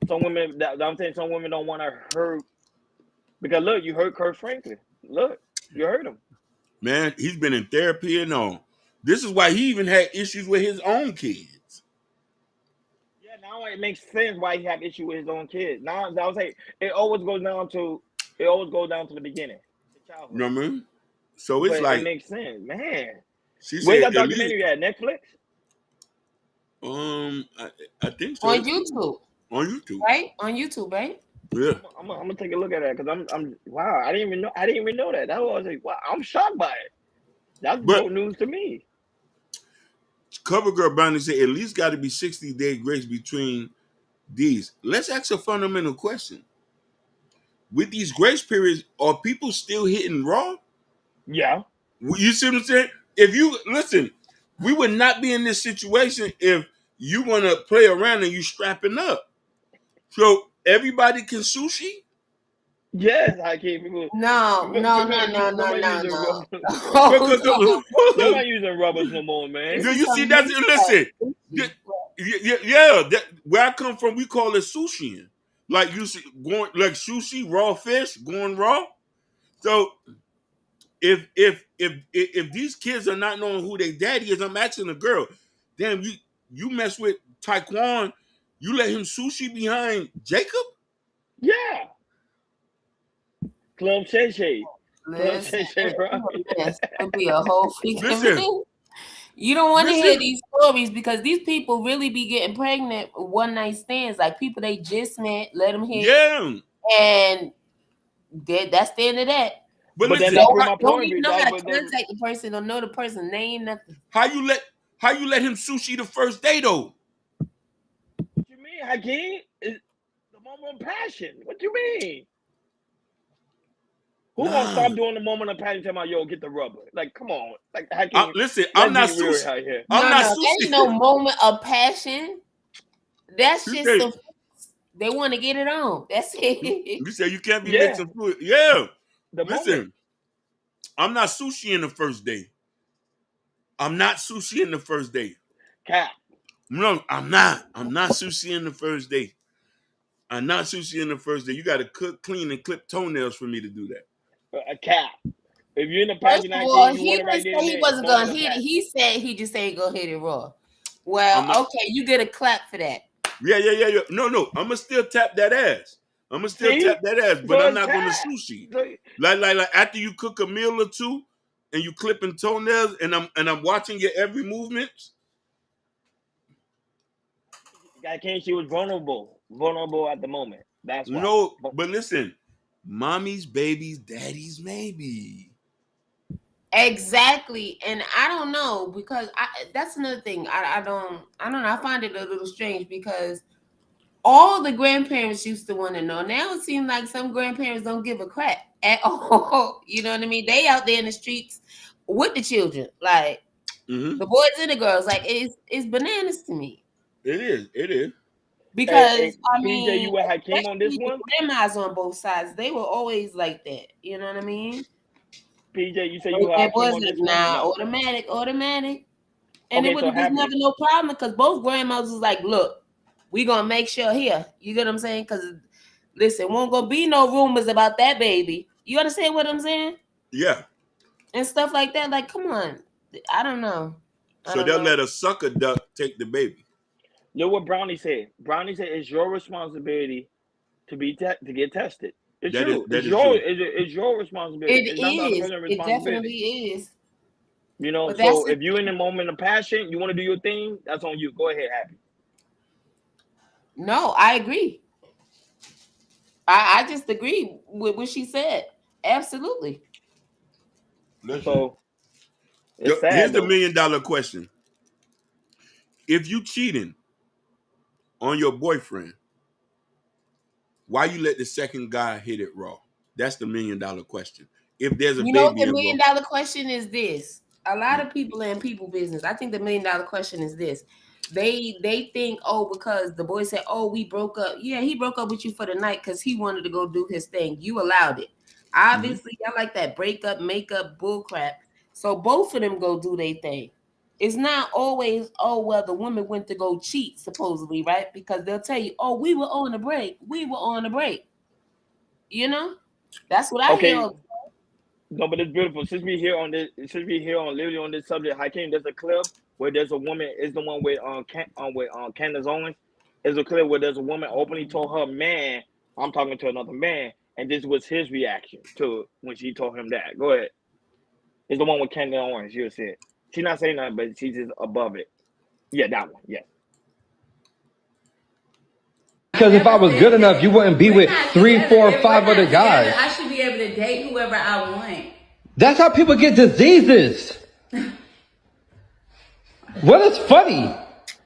some women that I'm saying, some women don't want to hurt. Because look, you hurt Kurt Franklin. Look, you hurt him.
Man, he's been in therapy and all. This is why he even had issues with his own kids.
Yeah, now it makes sense why he had issue with his own kids. Now I was saying it always goes down to the beginning, the
You know
childhood.
what I mean? So
But
it's
it
like
makes sense, man.
she
Where's
said
that
at least
documentary at? Netflix?
I think
On
so.
YouTube,
On YouTube.
right? On YouTube, right?
Yeah.
I'm gonna take a look at that because I'm wow. I didn't even know that. That was like wow. I'm shocked by it. That's
But
no news to me.
Cover Girl Brownie said at least got to be 60-day grace between these. Let's ask a fundamental question. With these grace periods, are people still hitting raw?
Yeah.
You see what I'm saying? if you listen, we would not be in this situation if you want to play around and you strapping up. So everybody can sushi.
Yes, Hakeem. People,
No, no, no, no, no,
nobody
no,
using
no.
rubber.
Hold on.
Nobody using rubbers no more, man.
Do
This is
you see
some
that?
new
Listen,
stuff.
yeah. Where I come from, we call it sushi. Like you see, going like sushi, raw fish, going raw. So if these kids are not knowing who their daddy is, I'm asking the girl, damn, you mess with Taekwon, you let him sushi behind Jacob?
Yeah. Club Shay Shay. Club
Listen,
Shay Shay, bro.
it'll be a whole freaking
Listen,
thing. You don't want to hear
listen.
these stories because these people really be getting pregnant with one night stands. Like people they just met, let them hit,
Yeah.
and that's the end of that.
But
But then
listen,
that prove my
Don't
point.
even know how to
But then,
contact the person, don't know the person name, nothing.
how you let him sushi the first day though?
what you mean, Hakeem? It's the moment of passion. What you mean? Who gonna stop doing the moment of passion? Tell me, yo, get the rubber. Like, come on. Like, Hakeem.
Listen,
Let's
I'm not
be real
sushi.
out here.
I'm not
That
sushi.
ain't no moment of passion. That's
You
just
say-
some. They want to get it on. That's it.
You say you can't be
Yeah.
mixing food. Yeah.
The
Listen,
moment.
I'm not sushi in the first day. I'm not sushi in the first day.
Cap.
No, I'm not. I'm not sushi in the first day. I'm not sushi in the first day. You got to cook, clean, and clip toenails for me to do that.
A cap. If you're in the
First
passion,
of all,
Hakeem, you
he
want it right
didn't
there
say
and
he
there.
wasn't
Moment
gonna
of
hit it.
passion.
He said he just ain't gonna hit it raw.
I'm
Well,
not-
okay, you get a clap for that.
Yeah. No. I'm gonna still tap that ass. I'm gonna still
See?
tap that ass, but
So
I'm
it's
not gonna
tap.
sushi.
So,
Like after you cook a meal or two and you clipping toenails and I'm watching your every movement.
Hakeem, she was vulnerable. Vulnerable at the moment. That's why.
No, but listen, mommy's babies, daddy's maybe.
Exactly, and I don't know because that's another thing. I don't know. I find it a little strange because all the grandparents used to want to know. Now it seems like some grandparents don't give a crap at all. You know what I mean? They out there in the streets with the children, like the boys and the girls. Like it's bananas to me.
It is.
Because
Hey,
I
PJ, you
mean,
with Hakeem on this
especially the
one?
grandmas on both sides, they were always like that. You know what I mean?
PJ, you say you with
It
Hakeem on
wasn't
this one? No.
automatic, and it
Okay,
was
so
never
happy.
no problem because both grandmothers was like, "Look, we gonna make sure here." You get what I'm saying? Because listen, won't gonna be no rumors about that baby. You understand what I'm saying?
Yeah.
And stuff like that. Like, come on, I don't know.
So they'll let a sucker duck take the baby.
Look what Brownie said. Brownie said it's your responsibility to get tested. It's true.
That is true.
It's your responsibility.
It
It's not the other
is.
person's
It definitely
responsibility.
is.
You know,
But that's
so if you're in a moment of passion, you want to do your thing, that's on you. Go ahead, Happy.
No, I agree. I just agree with what she said. Absolutely.
Listen.
So it's sad,
Here's the
though.
$1 million question. If you cheating on your boyfriend, why you let the second guy hit it raw? That's the $1 million question. If there's a baby
The $1 million
involved.
question is this. A lot of people in people business. I think the $1 million question is this. They think, oh, because the boy said, oh, we broke up. Yeah, he broke up with you for the night because he wanted to go do his thing. You allowed it. Obviously, I like that breakup, makeup, bullcrap. So both of them go do their thing. It's not always, oh, well, the woman went to go cheat, supposedly, right? Because they'll tell you, oh, we were on a break. We were on a break. You know? That's what I hear.
No, but it's beautiful. Since we here on literally on this subject, Hakeem, there's a clip where there's a woman. Is the one with Candace Owens. Is a clip where there's a woman openly told her man, "I'm talking to another man," and this was his reaction to it when she told him that. Go ahead. It's the one with Candace Owens. You see it. She's not saying nothing, but she's just above it. Yeah, that one. Yeah.
Because if I was good enough, you wouldn't be with 3, 4, 5 other guys.
I should be able to date whoever I want.
That's how people get diseases. What is funny?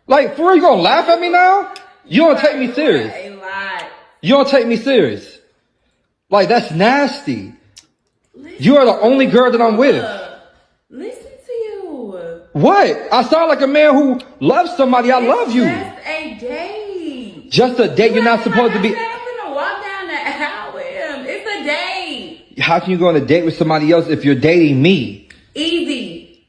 Like, for real, you gonna laugh at me now? You don't take me serious.
A lot.
You don't take me serious. Like, that's nasty. You are the only girl that I'm with.
Listen to you.
What? I sound like a man who loves somebody. I love you.
Just a date.
Just a date. You're not supposed to be.
I'm gonna walk down the aisle with him. It's a date.
How can you go on a date with somebody else if you're dating me?
Easy.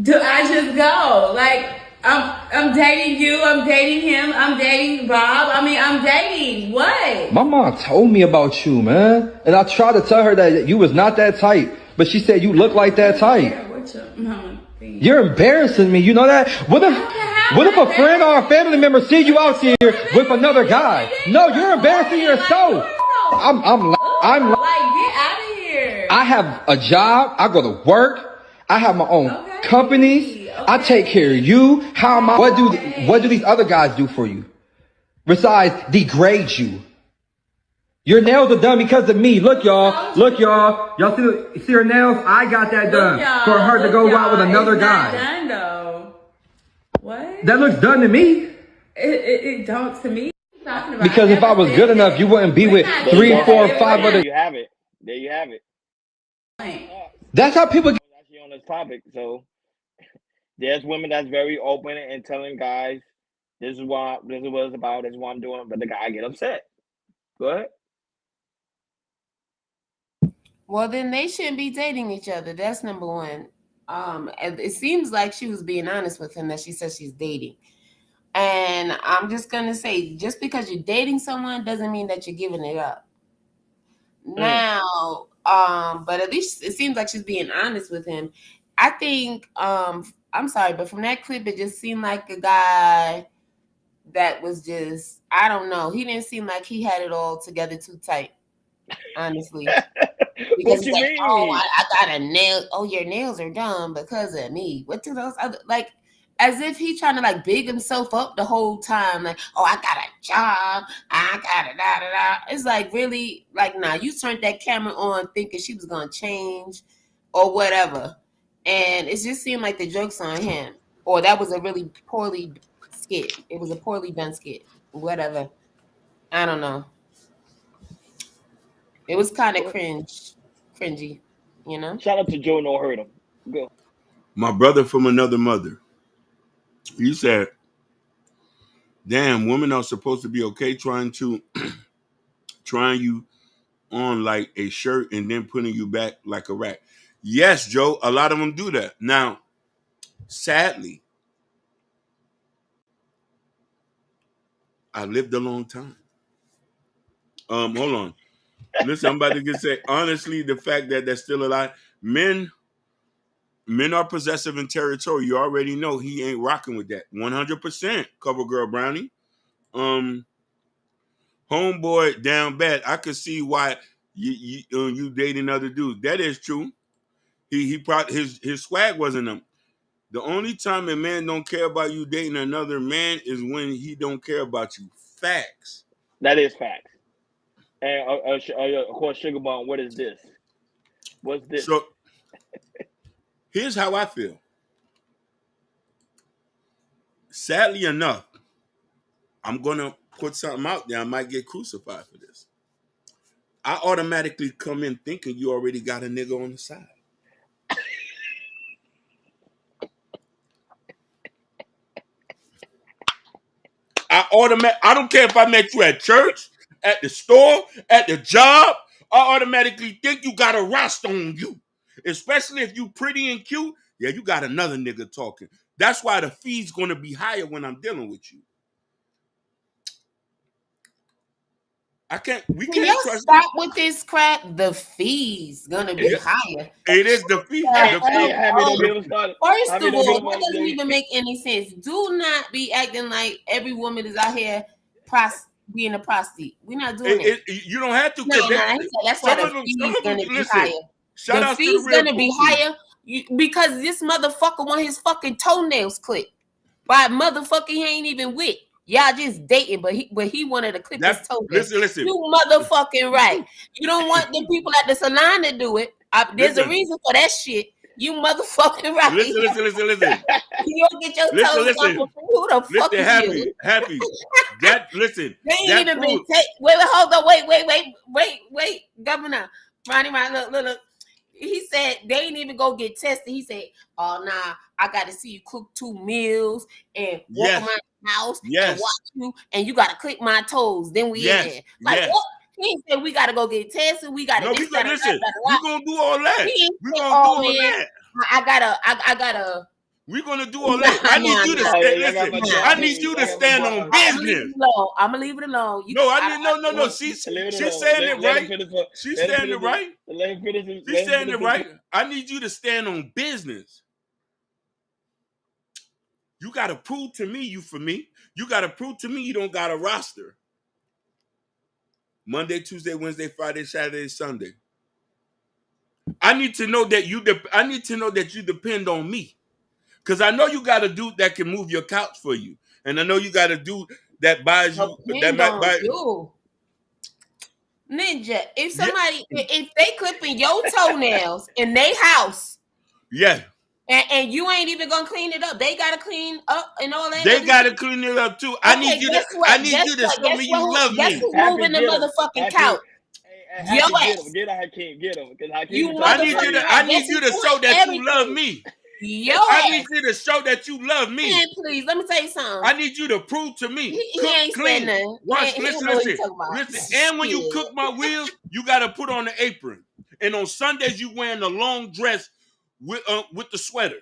Do I just go? Like, I'm dating you, I'm dating him, I'm dating Bob. I mean, I'm dating. What?
My mom told me about you, man. And I tried to tell her that you was not that type. But she said you look like that type.
What your mama think?
You're embarrassing me. You know that? What if a friend or a family member see you out here with another guy? No, you're embarrassing yourself. I'm
Like, get out of here.
I have a job. I go to work. I have my own companies. I take care of you. How am I? What do these other guys do for you? Besides degrade you. Your nails are done because of me. Look, y'all. Look, y'all. Y'all see her nails? I got that done for her to go out with another guy.
It's not done though. What?
That looks done to me.
It don't to me. Talking about
Because if I was good enough, you wouldn't be with 3, 4, 5 other.
There you have it. There you have it.
That's how people.
Actually, on this topic, so there's women that's very open and telling guys, this is what it's about. This is what I'm doing, but the guy get upset. Go ahead.
Well, then they shouldn't be dating each other. That's number one. And it seems like she was being honest with him that she says she's dating. And I'm just gonna say, just because you're dating someone doesn't mean that you're giving it up. Now, but at least it seems like she's being honest with him. I think, I'm sorry, but from that clip, it just seemed like a guy that was just, I don't know. He didn't seem like he had it all together too tight, honestly. Because
What
he's
you
like,
mean?
oh, I got a nail. Oh, your nails are done because of me. What do those other, like, as if he trying to like big himself up the whole time. Like, oh, I got a job. I got it, da, da, da. It's like, really, like, nah, you turned that camera on thinking she was going to change or whatever. And it just seemed like the joke's on him. Or that was a really poorly skit. It was a poorly done skit. Whatever. I don't know. It was kind of cringy, you know?
Shout out to Joe No Hurt Him. Go.
My brother from another mother. He said, damn, women are supposed to be okay trying you on like a shirt and then putting you back like a rat. Yes, Joe, a lot of them do that. Now, sadly, I lived a long time. Hold on. Listen, I'm about to get say, honestly, the fact that that's still alive, men are possessive and territorial. You already know he ain't rocking with that. 100% cover girl Brownie. Homeboy down bad. I could see why you dating other dudes. That is true. He probably his swag wasn't him. The only time a man don't care about you dating another man is when he don't care about you. Facts.
That is facts. And of course, Sugar Bomb, what is this? What's this?
So here's how I feel. Sadly enough, I'm gonna put something out there. I might get crucified for this. I automatically come in thinking you already got a nigga on the side. I don't care if I met you at church, at the store, at the job. I automatically think you got a roster on you. Especially if you pretty and cute. Yeah, you got another nigga talking. That's why the fee's gonna be higher when I'm dealing with you. We
Can
can't
you
trust
stop with this crap? The fee's gonna be higher.
It is the fee.
First of
Don't
all, that doesn't even make any sense. Do not be acting like every woman is out here being a prostitute. We're not doing it.
You don't have to.
That's why the fee's gonna be higher. The fee's gonna be higher because this motherfucker want his fucking toenails clipped by a motherfucker he ain't even with. Y'all just dating, but he wanted to clip his toenails.
Listen.
You motherfucking right. You don't want the people at the salon to do it. There's a reason for that shit. You motherfucking right.
Listen.
You don't get your toes off. Who the fuck is you?
Happy. They
ain't even been hold on, wait, Governor. Ronnie, look. he said they ain't even go get tested. He said, "Oh nah, I got to see you cook 2 meals and walk
Yes.
around the house and
Yes.
watch you, and you got to click my toes. Then we in
Yes.
there." Like
Yes.
what? He ain't said we got to go get tested. We got to
No,
this.
we gonna
Gotta,
listen.
gotta,
We're gonna do all that.
He ain't
We're
say,
gonna do
"Oh
all
man,
that.
I gotta."
We're gonna do all that. I need you to
Oh, yeah,
stand.
y'all got my
Listen,
job
I
too.
need you
Y'all
to
got my
stand
job.
on
I'm gonna leave
business.
it alone. I'm gonna leave it alone.
No, no.
Leave it
She's
alone.
saying it
Let him
right.
finish.
She's
Let him
saying it
finish.
right.
Let him finish.
She's
Let him
saying
finish.
it right. I need you to stand on business. You got to prove to me you for me. You got to prove to me you don't got a roster. Monday, Tuesday, Wednesday, Friday, Saturday, Sunday. I need to know that you. I need to know that you depend on me, because I know you got a dude that can move your couch for you, and I know you got a dude that buys you. That
Depend
might
on
buy
you. Ninja, if somebody, if they clipping your toenails in their house,
Yeah,
and you ain't even gonna clean it up, they gotta clean up and all that.
they
other
got to
shit.
clean it up too. I need
Okay,
you to.
guess what?
I need
Guess
you to
what?
show me you love
Guess
me.
who's
Happy,
moving the
get him.
motherfucking
Happy.
couch?
Hey,
Your
Happy, get
ass.
him. Get Hakeem. Get him. Because Hakeem
You
been talking
I need you
crazy.
to.
motherfucking
I
ass.
need
Guess
you
who's
to
doing
show that you love
everything?
me.
Your
I need
ass.
you to show that you love me.
Man, please, let me tell you something.
I need you to prove to me.
He
Cook
ain't said
clean.
nothing.
Once,
He don't
listen,
know what
listen,
he's talking about.
listen. And when you
Shit.
cook my wheels, you got to put on the apron. And on Sundays, you wearing the long dress with the sweater.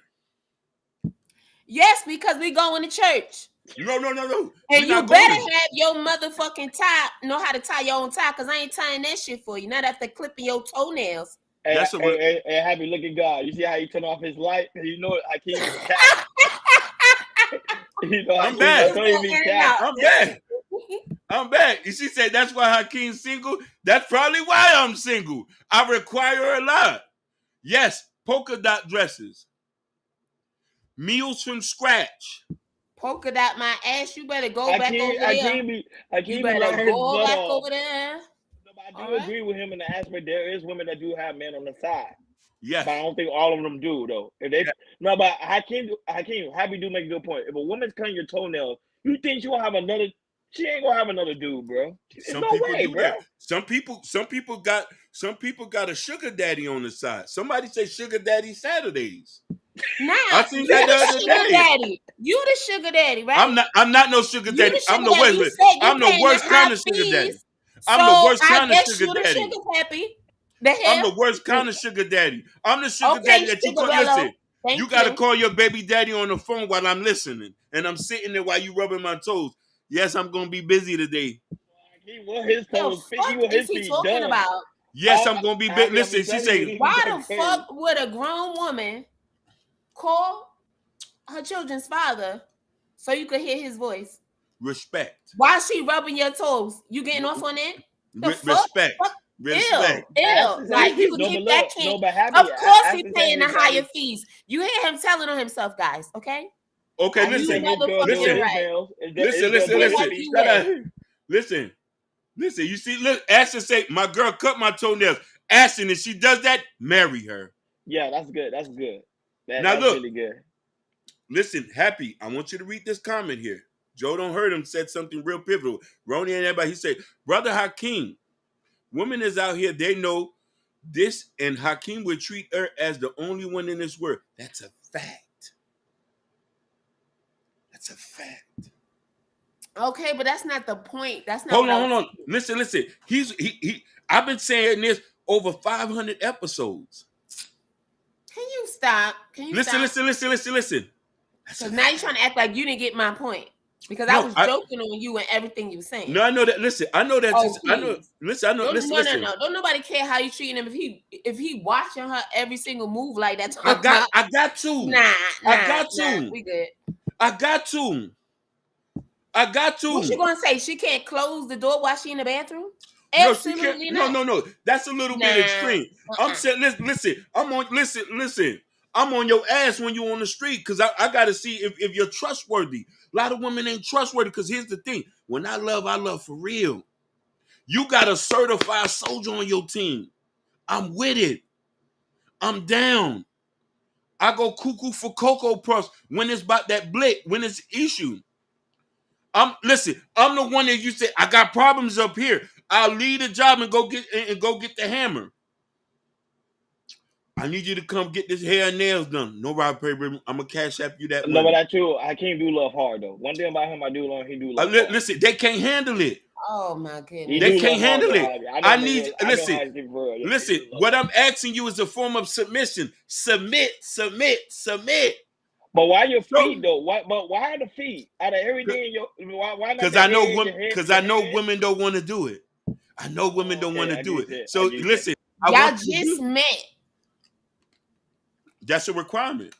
Yes, because we going to church.
No.
And
We're
you
not
better
going.
have your motherfucking tie, know how to tie your own tie, because I ain't tying that shit for you. Not after clipping your toenails.
Hey,
That's a.
Happy, look at God. You see how he turned off his light? You know Hakeem be capping. You know
I'm
Hakeem. I
back.
told you he be capping.
I'm back. I'm back. And she said that's why Hakeem's single. That's probably why I'm single. I require a lot. Yes, polka dot dresses. Meals from scratch.
Polka dot my ass. You better go back over there. You
Hakeem be
better
lying his
go
butt
back
off.
over there.
No, but I do agree with him in the aspect there is women that do have men on the side.
Yes.
But I don't think all of them do though. If they no, but Hakeem, Happy do make a good point. If a woman's cutting your toenails, you think she gonna have another? She ain't gonna have another dude, bro. There's
Some
no
people
way,
do
bro.
that. Some people got a sugar daddy on the side. Somebody say sugar daddy Saturdays.
Nah,
I seen
you
that the
the
other
sugar
day.
daddy. You the sugar daddy, right?
I'm not no sugar
You
daddy.
the
I'm
sugar
the
daddy. You
worst.
said you
I'm the
paying the
worst
high
kind of sugar daddy.
fees.
I'm
So
the worst
I
kind of
guess
sugar
you the
daddy.
sugar pappy. The
I'm
hell?
the worst kind of sugar daddy. I'm the sugar
Okay,
daddy that you
sugar
call.
bello.
Listen,
Thank
you got to
you.
call your baby daddy on the phone while I'm listening, and I'm sitting there while you rubbing my toes. Yes, I'm gonna be busy today.
He want his
The
toes feet. He
fuck
want
is
his
he
feet
talking
done.
about?
Yes, I'm gonna be busy.
Happy, I'm
Listen, she
telling you,
say,
he be
Why
going
the
crazy.
fuck would a grown woman call her children's father so you could hear his voice?
respect.
Why she rubbing your toes? You getting off on that? The fuck?
Respect.
Fuck.
Respect.
Ew. Like you could
No,
keep
but
that
look,
kid.
no, but Happy,
Of course he
Ashley saying
paying the
his
higher
daddy.
fees. You hear him telling on himself, guys, okay?
Okay,
Ashley
You
listen.
saying his girl doing
motherfucking
Listen.
his
right.
nails.
Listen.
Get like you will.
Listen. You see, look, Ashton say, my girl cut my toenails. Ashton, if she does that, marry her.
Yeah, that's good. That's good.
Now
That's
look,
really good.
listen, Happy, I want you to read this comment here. Joe Don't Hurt Him said something real pivotal. Ronnie and everybody, he said, Brother Hakeem, women is out here, they know this, and Hakeem would treat her as the only one in this world. That's a fact. That's a fact.
Okay, but that's not the point. That's not
Hold
what
on. Listen. He I've been saying this over 500 episodes.
Can you stop? Can you stop?
Listen.
Because now you're trying to act like you didn't get my point. Because I
No,
was joking on you and everything you were saying.
No, I know that. Listen, I know that.
Oh,
I know.
please.
Listen, I know. Listen.
No. Don't nobody care how you treating him if he watching her every single move like that.
I got to.
Nah. We good.
I got to.
What you gonna say? She can't close the door while she in the bathroom?
No, she can't.
Absolutely not.
No. That's a little bit extreme. I'm saying, listen. Listen. I'm on your ass when you on the street because I got to see if you're trustworthy. A lot of women ain't trustworthy because here's the thing. When I love for real. You got a certified soldier on your team. I'm with it. I'm down. I go cuckoo for Cocoa Puffs when it's about that blick, when it's issue. I'm the one that you say, I got problems up here. I'll leave the job and go get the hammer. I need you to come get this hair and nails done. No Rob Perry, I'm gonna cash app you that
No, but
money.
that's true. I can't do love hard though. One thing about him, I do love he do love hard.
Listen, they can't handle it.
Oh my
He
goodness.
They
do
can't
love hard
handle
though,
it.
Javi. I know
I
him
need
real. I know
listen.
how he's real. He
Listen,
do love
what
hard.
I'm asking you is a form of submission. Submit.
But why your
So,
feet though? Why? But why the feet? Out of everything, in your why not
because
the
I know
head?
women don't want to do it. I know women don't want to do it. So listen, I
Y'all
want you to
just
do.
met.
That's a requirement.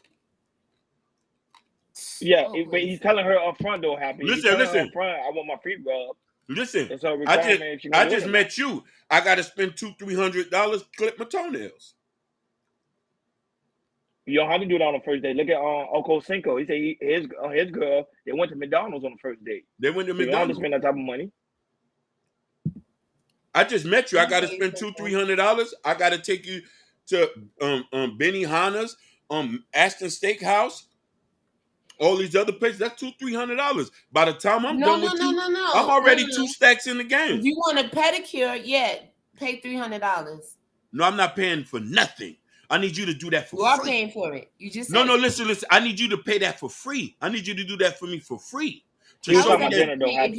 Yeah,
Oh,
but he's telling her up front though, happy. He's telling her up front, I want my feet rubbed.
Listen.
It's a
I
requirement if she gonna do
just
it or
met you. I got to spend $200-$300 clip my toenails.
You don't have to do that on the first date. Look at Oko Cinco. He said his girl, they went to McDonald's on the first date.
They went to
So you don't have to
McDonald's.
spend that type of money.
I just met you. I got to spend $200-$300. I got to take you to Benny Hanna's, Aston Steakhouse, all these other places. That's $200-$300. By the time I'm done with you,
No.
I'm already 2 stacks in the game.
If you want a pedicure, yeah, pay $300.
No, I'm not paying for nothing. I need you to do that for free.
You are paying for it. You just
no. Listen. I need you to pay that for free. I need you to do that for me for free.
To show me that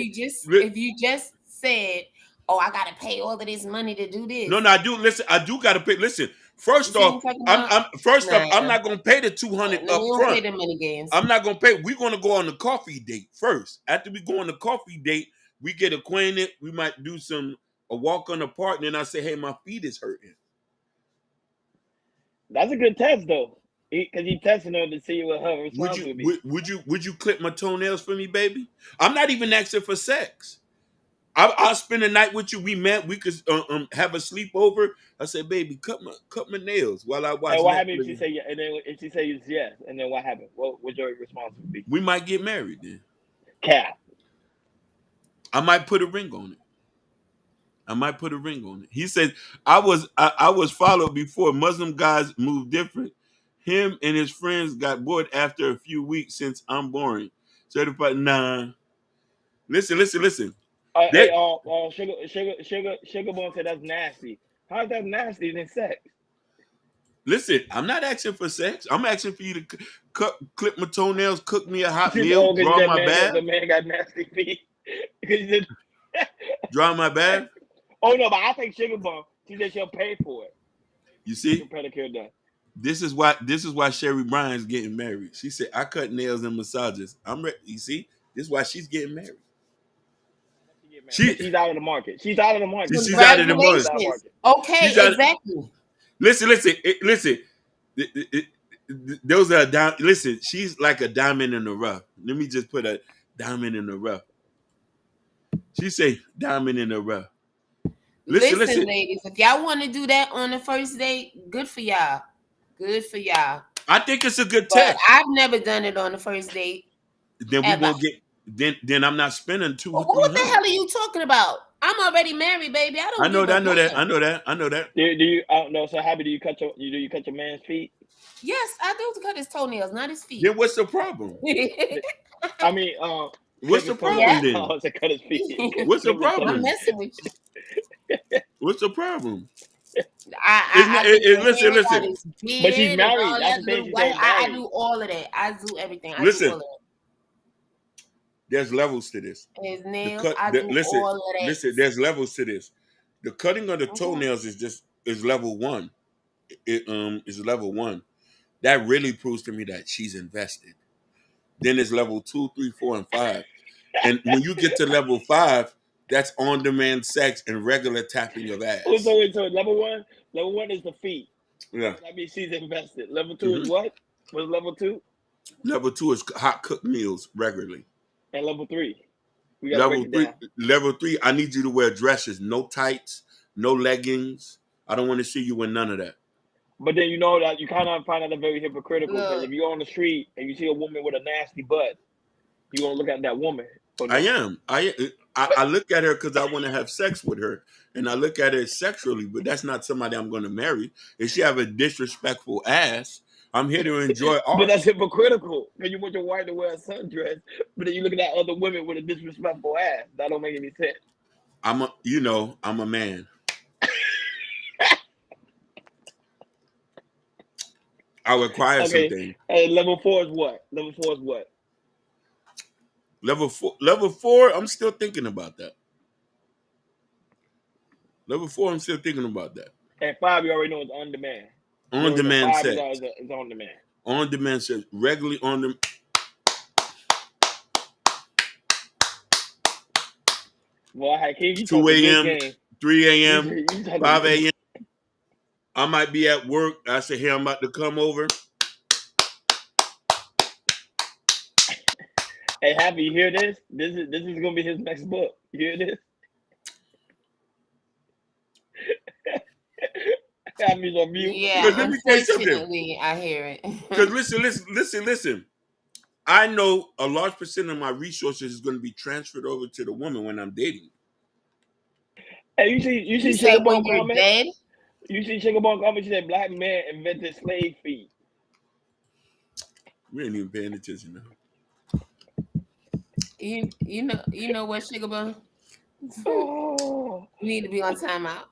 if you just said, "Oh, I gotta pay all of this money to do this."
No, I do. Listen, I do gotta pay. Listen, first off, I'm not gonna pay the $200 up front.
Pay the money games.
I'm not gonna pay. We're gonna go on the coffee date first. After we go on the coffee date, we get acquainted. We might do a walk on the park, and then I say, "Hey, my feet is hurting."
That's a good test though, because he testing her to see what her response would be.
Would you clip my toenails for me, baby? I'm not even asking for sex. I'll spend the night with you. We met. We could have a sleepover. I said, "Baby, cut my nails while I watch."
And what happened if she say yeah? And then if she says yes, and then what happened? What would your response would be?
We might get married then.
Cap.
I might put a ring on it. He said, I was followed before. Muslim guys move different. Him and his friends got bored after a few weeks since I'm boring. Certified, nah. Listen.
Sugar Bone said that's nasty. How's that nasty than sex?
Listen, I'm not asking for sex. I'm asking for you to clip my toenails, cook me a hot meal, draw my bath.
The man got nasty feet.
Draw my bath.
Oh no, but I think Sugar Bone. She said she'll pay for it.
You see,
pedicure done.
This is why Sherry Bryan's getting married. She said, "I cut nails and massages. I'm ready." You see, this is why she's getting married.
She's out of the market. She's out of the market.
She's out of the market.
Okay, exactly.
Listen. Those are listen. She's like a diamond in the rough. Let me just put a diamond in the rough. She say diamond in the rough.
Listen, ladies, if y'all want to do that on the first date, good for y'all.
I think it's a good test.
I've never done it on the first date.
Then we won't get. Then I'm not spending $200.
What the hell are you talking about? I'm already married, baby. I know that.
Do
you? No. So, Happy, do you cut your man's feet?
Yes, I do cut his toenails, not his feet.
Then what's the problem?
I mean,
what's the problem then?
To cut his feet.
What's the problem?
I'm messing with you.
What's the problem?
Listen.
But she's married. That's the thing.
I do all of that. I do everything.
Listen. There's levels to this.
His nails. All of that.
Listen. There's levels to this. The cutting of the toenails is level 1. It is level 1. That really proves to me that she's invested. Then it's level 2, 3, 4, and 5. And when you get to level 5, that's on-demand sex and regular tapping of ass.
So level 1? Level 1 is the feet.
Yeah.
That means she's invested. Level 2 is what? What's level 2?
Level 2 is hot cooked meals regularly.
And level 3?
Level 3, I need you to wear dresses. No tights, no leggings. I don't want to see you in none of that.
But then you know that you kind of find that very hypocritical, because if you go on the street and you see a woman with a nasty butt, you're going to look at that woman.
I am. I look at her because I want to have sex with her, and I look at her sexually, but that's not somebody I'm going to marry. If she have a disrespectful ass, I'm here to enjoy art.
But that's hypocritical, because you want your wife to wear a sundress, but then you look at other women with a disrespectful ass. That don't make any sense.
I'm a man. I require
Okay.
something.
Level 4 is what? Level 4 is what?
Level 4, I'm still thinking about that. Level 4, I'm still thinking about that.
And 5, you already know, is on demand. You
On
already know
demand
5
sex.
is on demand.
On demand sex. Regularly on them.
Well, Hakeem, you
2
talking good
a.m.,
game.
3 a.m.,
You talking
5
good.
a.m. I might be at work. I say, hey, I'm about to come over.
Hey, Happy, you hear this? This is gonna be his next book. You hear this? Happy's on mute.
Yeah,
Because let me tell you something.
unfortunately, I hear it.
Because listen. I know a large percent of my resources is going to be transferred over to the woman when I'm dating.
Hey, you see
said when
Sugar
you're
comment?
dead?
You see Sugar comment? She said black man invented slave feet.
We ain't even paying attention now.
You know what, Sugar Bun?
Oh,
You need to be on timeout.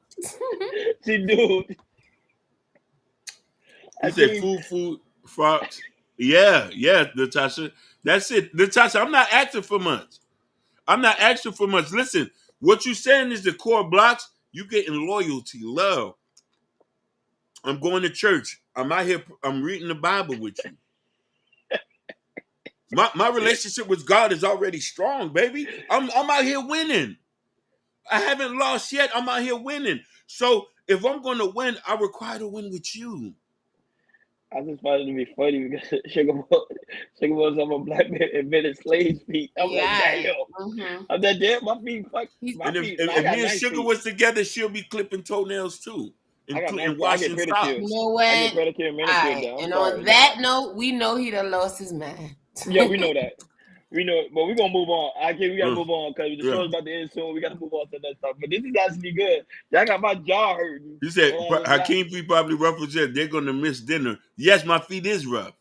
see, dude.
You say food, frogs. Yeah, Natasha. That's it. Natasha, I'm not asking for much. Listen, what you saying is the core blocks. You getting loyalty, love. I'm going to church. I'm out here. I'm reading the Bible with you. My relationship with God is already strong, baby. I'm out here winning. I haven't lost yet. I'm out here winning. So if I'm going to win, I require to win with you.
I just found it to be funny because Sugar was on a black man invented slave feet. I'm like, damn.
Mm-hmm.
I'm like, damn, my feet, my
And if,
feet.
if,
I
if
got
me and
nice
Sugar
feet.
was together, she'll be clipping toenails too.
I got nice
And
feet. I get
washing
pedicure.
You
socks.
know
I get
what?
pedicure and
All
manicure
right.
though. I'm
And
sorry,
on that
God.
note, we know he done lost his mind.
Yeah, we know that. We know, but we're gonna move on. We gotta
Mm,
move on because the
yeah.
show's about to end soon. We gotta move on to that stuff. But this is actually good. Y'all got my jaw hurting.
You said
While I was
Hakeem
laughing.
feet probably rough as said they're gonna miss dinner. Yes, my feet is rough.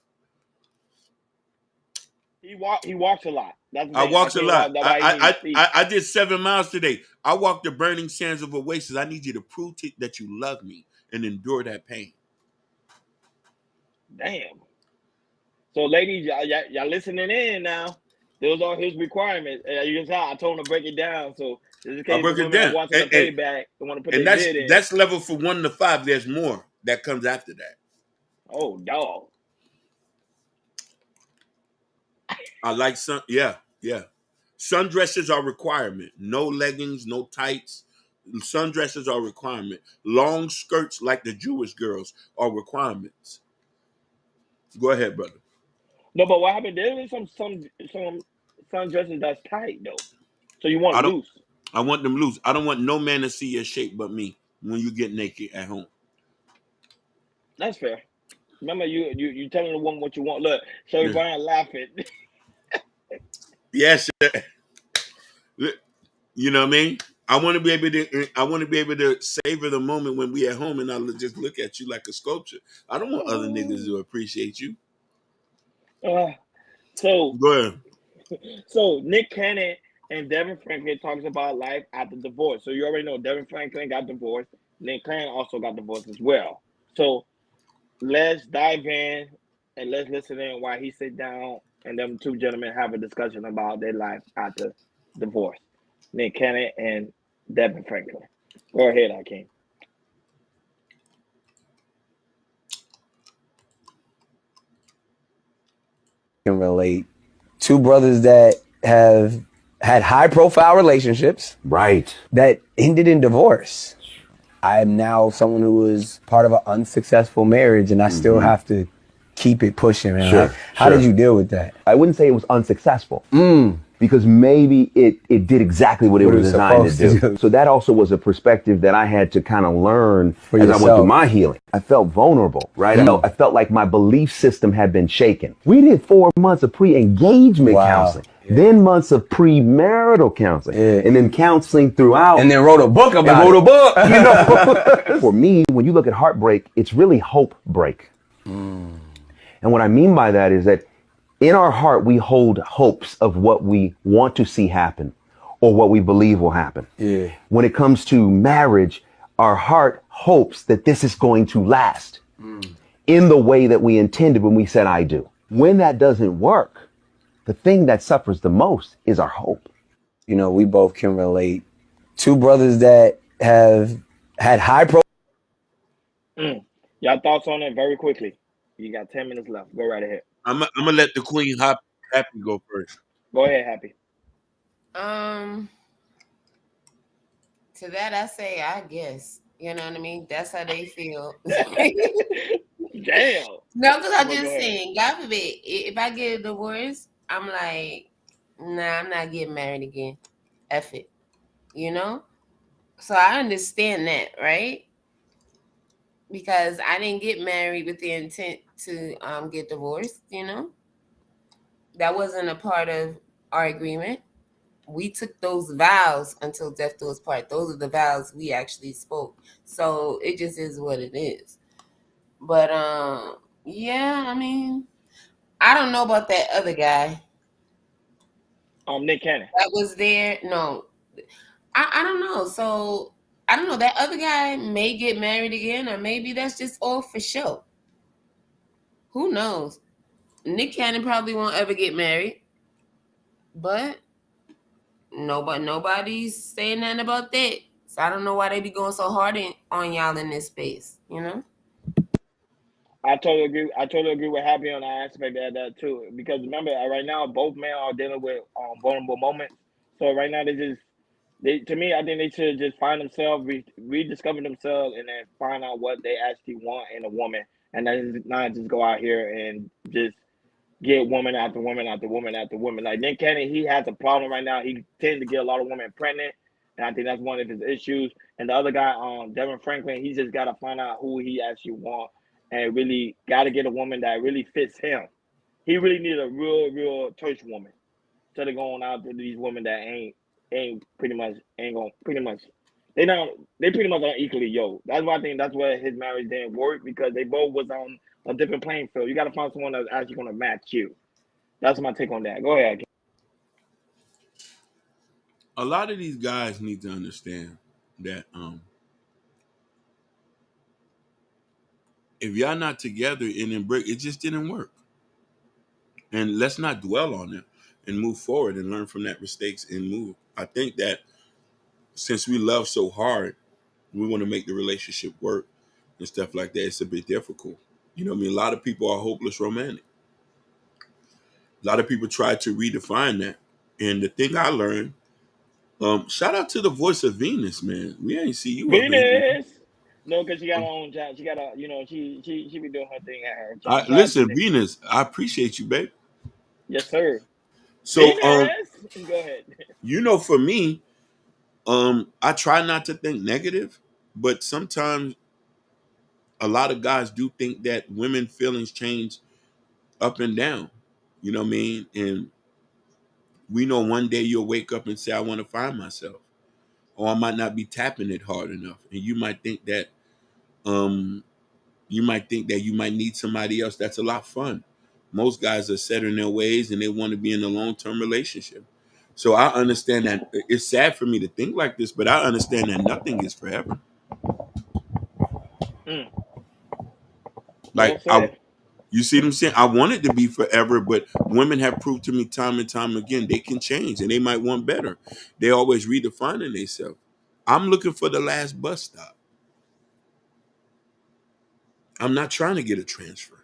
He walks a lot. That's the
I
thing.
walks a lot.
That's why he needs his feet.
I did 7 miles today. I walked the burning sands of Oasis. I need you to prove that you love me and endure that pain.
Damn. So, ladies, y'all listening in now. Those are his requirements. You can tell I told him to break it down. So, just in
I
case the
break it
women are
down.
watching the playback and want to put
And
their bid in.
that's level for 1 to 5. There's more that comes after that.
Oh, dog.
I like yeah. Sundresses are requirement. No leggings, no tights. Sundresses are requirement. Long skirts like the Jewish girls are requirements. Go ahead, brother.
No, but what happened? There is some sundresses that's tight though. So you want them loose.
I want them loose. I don't want no man to see your shape but me when you get naked at home.
That's fair. Remember, you telling the woman what you want. Look, Sherry Brown laughing.
Yes. You know what I mean? I want to be able to savor the moment when we at home and I just look at you like a sculpture. I don't want other niggas to appreciate you.
So
go ahead.
So Nick Cannon and Devin Franklin talks about life after divorce. So you already know Devin Franklin got divorced. Nick Cannon also got divorced as well. So let's dive in and let's listen in while he sit down and them two gentlemen have a discussion about their life after divorce. Nick Cannon and Devin Franklin. Go ahead, Hakeem.
Can relate. Two brothers that have had high profile relationships. Right. That ended in divorce. I am now someone who was part of an unsuccessful marriage and I still have to keep it pushing, man.
Sure,
How did you deal with that?
I wouldn't say it was unsuccessful. Because maybe it did exactly what it was designed to do. So that also was a perspective that I had to kind of learn as I went through my healing. I felt vulnerable, right? I felt like my belief system had been shaken. We did 4 months of pre-engagement counseling, then months of premarital counseling, and then counseling throughout.
And then wrote a book about it.
Wrote a book, you know. For me, when you look at heartbreak, it's really hope break. And what I mean by that is that in our heart, we hold hopes of what we want to see happen or what we believe will happen.
Yeah.
When it comes to marriage, our heart hopes that this is going to last. in the way that we intended when we said I do. When that doesn't work, the thing that suffers the most is our hope.
You know, we both can relate. Two brothers that have had high profile.
Y'all thoughts on it very quickly. You got 10 minutes left. Go right ahead.
I'm gonna let the Queen Happy go first.
Go ahead, Happy.
To that I say, I guess. You know what I mean? That's how they feel.
Damn.
No, because I'm
Go
just
ahead.
saying, God forbid, if I get a divorce, I'm like, nah, I'm not getting married again. F it. You know? So I understand that, right? Because I didn't get married with the intent to get divorced, you know? That wasn't a part of our agreement. We took those vows until death do us part. Those are the vows we actually spoke. So it just is what it is. But yeah, I mean, I don't know about that other guy
Nick Cannon.
that was there. No, I don't know. So I don't know. That other guy may get married again, or maybe that's just all for show. Who knows? Nick Cannon probably won't ever get married, but nobody's saying nothing about that. So I don't know why they be going so hard on y'all in this space. You know?
I totally agree. I totally agree with Happy on that aspect of that too. Because remember, right now both men are dealing with vulnerable moments. So right now to me, I think they should just find themselves, rediscover themselves, and then find out what they actually want in a woman, and then not just go out here and just get woman after woman after woman after woman. Like Nick Cannon, he has a problem right now. He tends to get a lot of women pregnant, and I think that's one of his issues. And the other guy, Devin Franklin, he just got to find out who he actually wants, and really got to get a woman that really fits him. He really needs a real church woman instead of going out to these women that ain't pretty much ain't gonna pretty much they pretty much are equally yoked. That's why I think that's where his marriage didn't work, because they both was on a different playing field. You got to find someone that's actually gonna match you. That's my take on that. Go ahead.
A lot of these guys need to understand that if y'all not together and in break, it just didn't work. And let's not dwell on it and move forward and learn from that mistakes and move. I think that since we love so hard, we want to make the relationship work and stuff like that. It's a bit difficult. You know what I mean? A lot of people are hopeless romantic. A lot of people try to redefine that. And the thing I learned, shout out to the voice of Venus, man. We ain't see you up in here.
Venus. No, because she got her own job. She got a, she be doing her thing at her job. Shout out to
Listen,
Venus.
Venus, I appreciate you, babe.
Yes, sir.
So,
Venus. Go ahead.
for me, I try not to think negative, but sometimes a lot of guys do think that women feelings change up and down. You know what I mean? And we know one day you'll wake up and say, I want to find myself. Or I might not be tapping it hard enough. And um you might think that you might need somebody else. That's a lot of fun. Most guys are set in their ways and they want to be in a long-term relationship. So I understand that it's sad for me to think like this, but I understand that nothing is forever.
Well
Like
said.
you see what I'm saying? I want it to be forever, but women have proved to me time and time again they can change and they might want better. They always redefining themselves. I'm looking for the last bus stop. I'm not trying to get a transfer.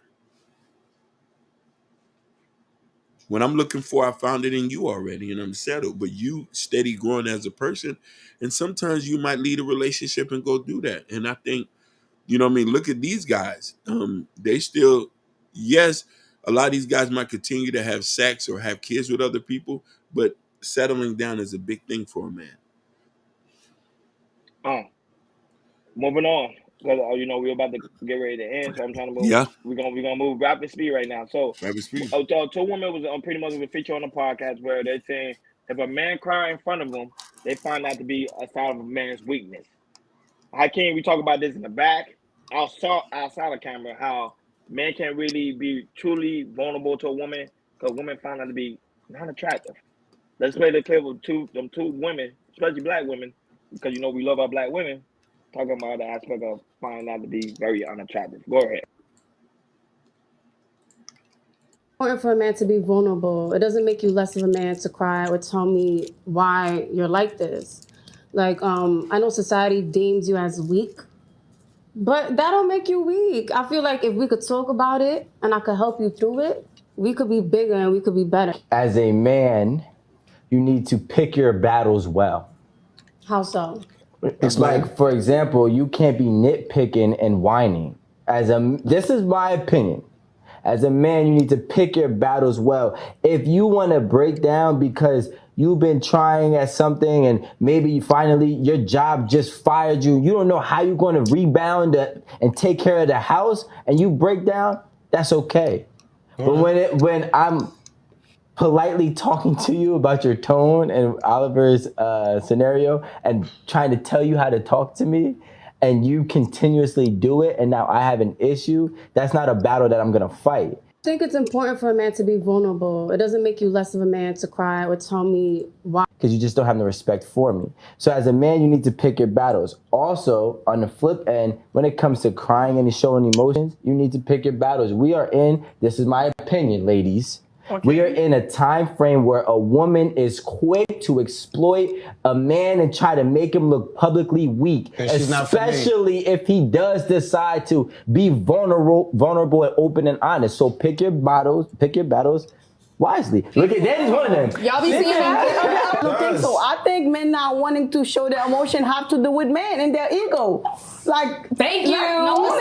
What I'm looking for, I found it in you already, and I'm settled. But you steady growing as a person, and sometimes you might lead a relationship and go do that. And I think, what I mean, look at these guys. They still, yes, a lot of these guys might continue to have sex or have kids with other people, but settling down is a big thing for a man.
Moving on, because we're about to get ready to end, so I'm trying to move.
Yeah,
We're gonna move rapid speed right now. So,
rapid speed.
two women was pretty much a feature on the podcast where they're saying if a man cry in front of them, they find that to be a sign of a man's weakness. Hakeem, we talk about this in the back, outside of camera, how men can't really be truly vulnerable to a woman because women find that to be not attractive. Let's play the clip of them two women, especially black women, because we love our black women, talking about the aspect of finding that to be very unattractive. Go ahead.
important for a man to be vulnerable. It doesn't make you less of a man to cry or tell me why you're like this. Like, I know society deems you as weak, but that don't make you weak. I feel like if we could talk about it and I could help you through it, we could be bigger and we could be better.
As a man, you need to pick your battles well.
How so?
Like, for example, you can't be nitpicking and whining. This is my opinion. As a man, you need to pick your battles well. If you want to break down because you've been trying at something and maybe finally your job just fired you, you don't know how you're going to rebound and take care of the house, and you break down, that's okay. But when I'm politely talking to you about your tone and Oliver's scenario and trying to tell you how to talk to me, and you continuously do it, and now I have an issue, that's not a battle that I'm gonna fight.
I think it's important for a man to be vulnerable. It doesn't make you less of a man to cry or tell me why.
Because you just don't have no respect for me. So as a man, you need to pick your battles. Also, on the flip end, when it comes to crying and showing emotions, you need to pick your battles. This is my opinion, ladies. Okay. We are in a time frame where a woman is quick to exploit a man and try to make him look publicly weak, especially if he does decide to be vulnerable and open and honest. So pick your battles wisely. Look at Danny's one of them.
Y'all be seeing I don't think so. I think men not wanting to show their emotion have to do with men and their ego. Like,
thank you.
No,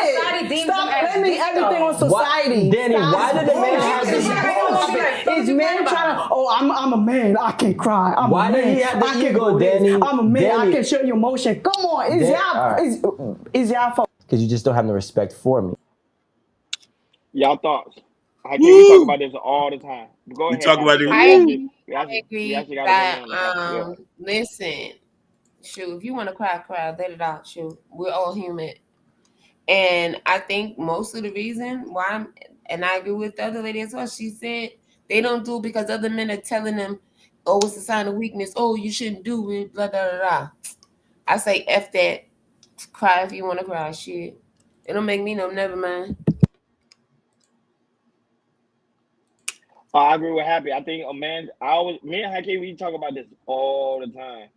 stop blaming everything on society.
Danny, why did the men have this?
Is men trying to? Oh, I'm a man. I can cry.
Why did he have the ego, Danny?
I'm a man. I can show you emotion. Come on, is y'all fault?
Because you just don't have no respect for me.
Y'all thoughts? We talk about this all the time. Go ahead.
Talk about it.
I agree that, listen, shoot, if you want to cry, let it out. Shoot, we're all human. And I think most of the reason why, and I agree with the other lady as well, she said they don't do it because other men are telling them, oh, it's a sign of weakness. Oh, you shouldn't do it, blah, blah, blah, blah. I say, F that. Cry if you want to cry, shit. It don't make me no, never mind.
I agree with Happy. I think a man, me and Hakeem, we talk about this all the time.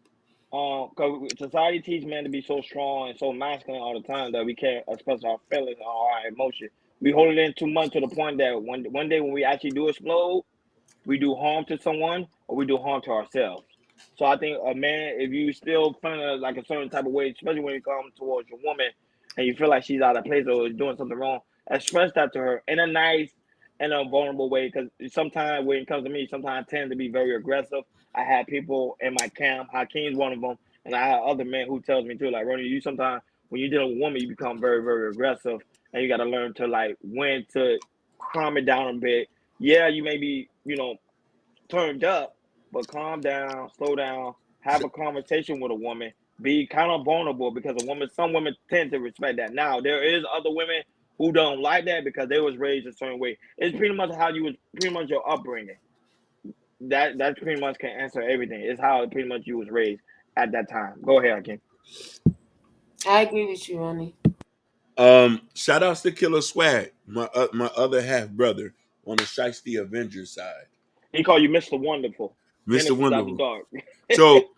Because society teaches men to be so strong and so masculine all the time that we can't express our feelings or our emotions. We hold it in too much to the point that one day when we actually do explode, we do harm to someone or we do harm to ourselves. So I think a man, if you still feeling like a certain type of way, especially when you come towards your woman and you feel like she's out of place or is doing something wrong, express that to her in a nice and a vulnerable way. Because sometimes when it comes to me, sometimes I tend to be very aggressive. I have people in my camp, Hakeem's one of them, and I have other men who tells me too, like, Ronnie, you sometimes, when you're dealing with a woman, you become very, very aggressive, and you got to learn to, like, when to calm it down a bit. Yeah, you may be, turned up, but calm down, slow down, have a conversation with a woman, be kind of vulnerable, because some women tend to respect that. Now, there is other women who don't like that because they was raised a certain way. It's pretty much pretty much your upbringing. That pretty much can answer everything. It's how pretty much you was raised at that time. Go ahead, Hakeem.
I agree with you, Ronnie.
Shout outs to Killer Swag, my other half brother on the Shiesty Avengers side.
He called you Mr. Wonderful.
Mr. Wonderful. So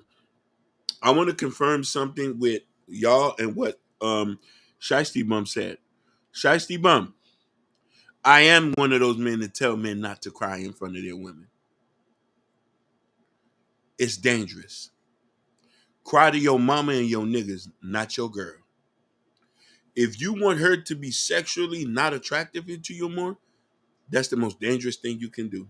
I want to confirm something with y'all and what Shiesty Bum said. Shiesty Bum, I am one of those men that tell men not to cry in front of their women. It's dangerous. Cry to your mama and your niggas, not your girl. If you want her to be sexually not attractive to you more, that's the most dangerous thing you can do.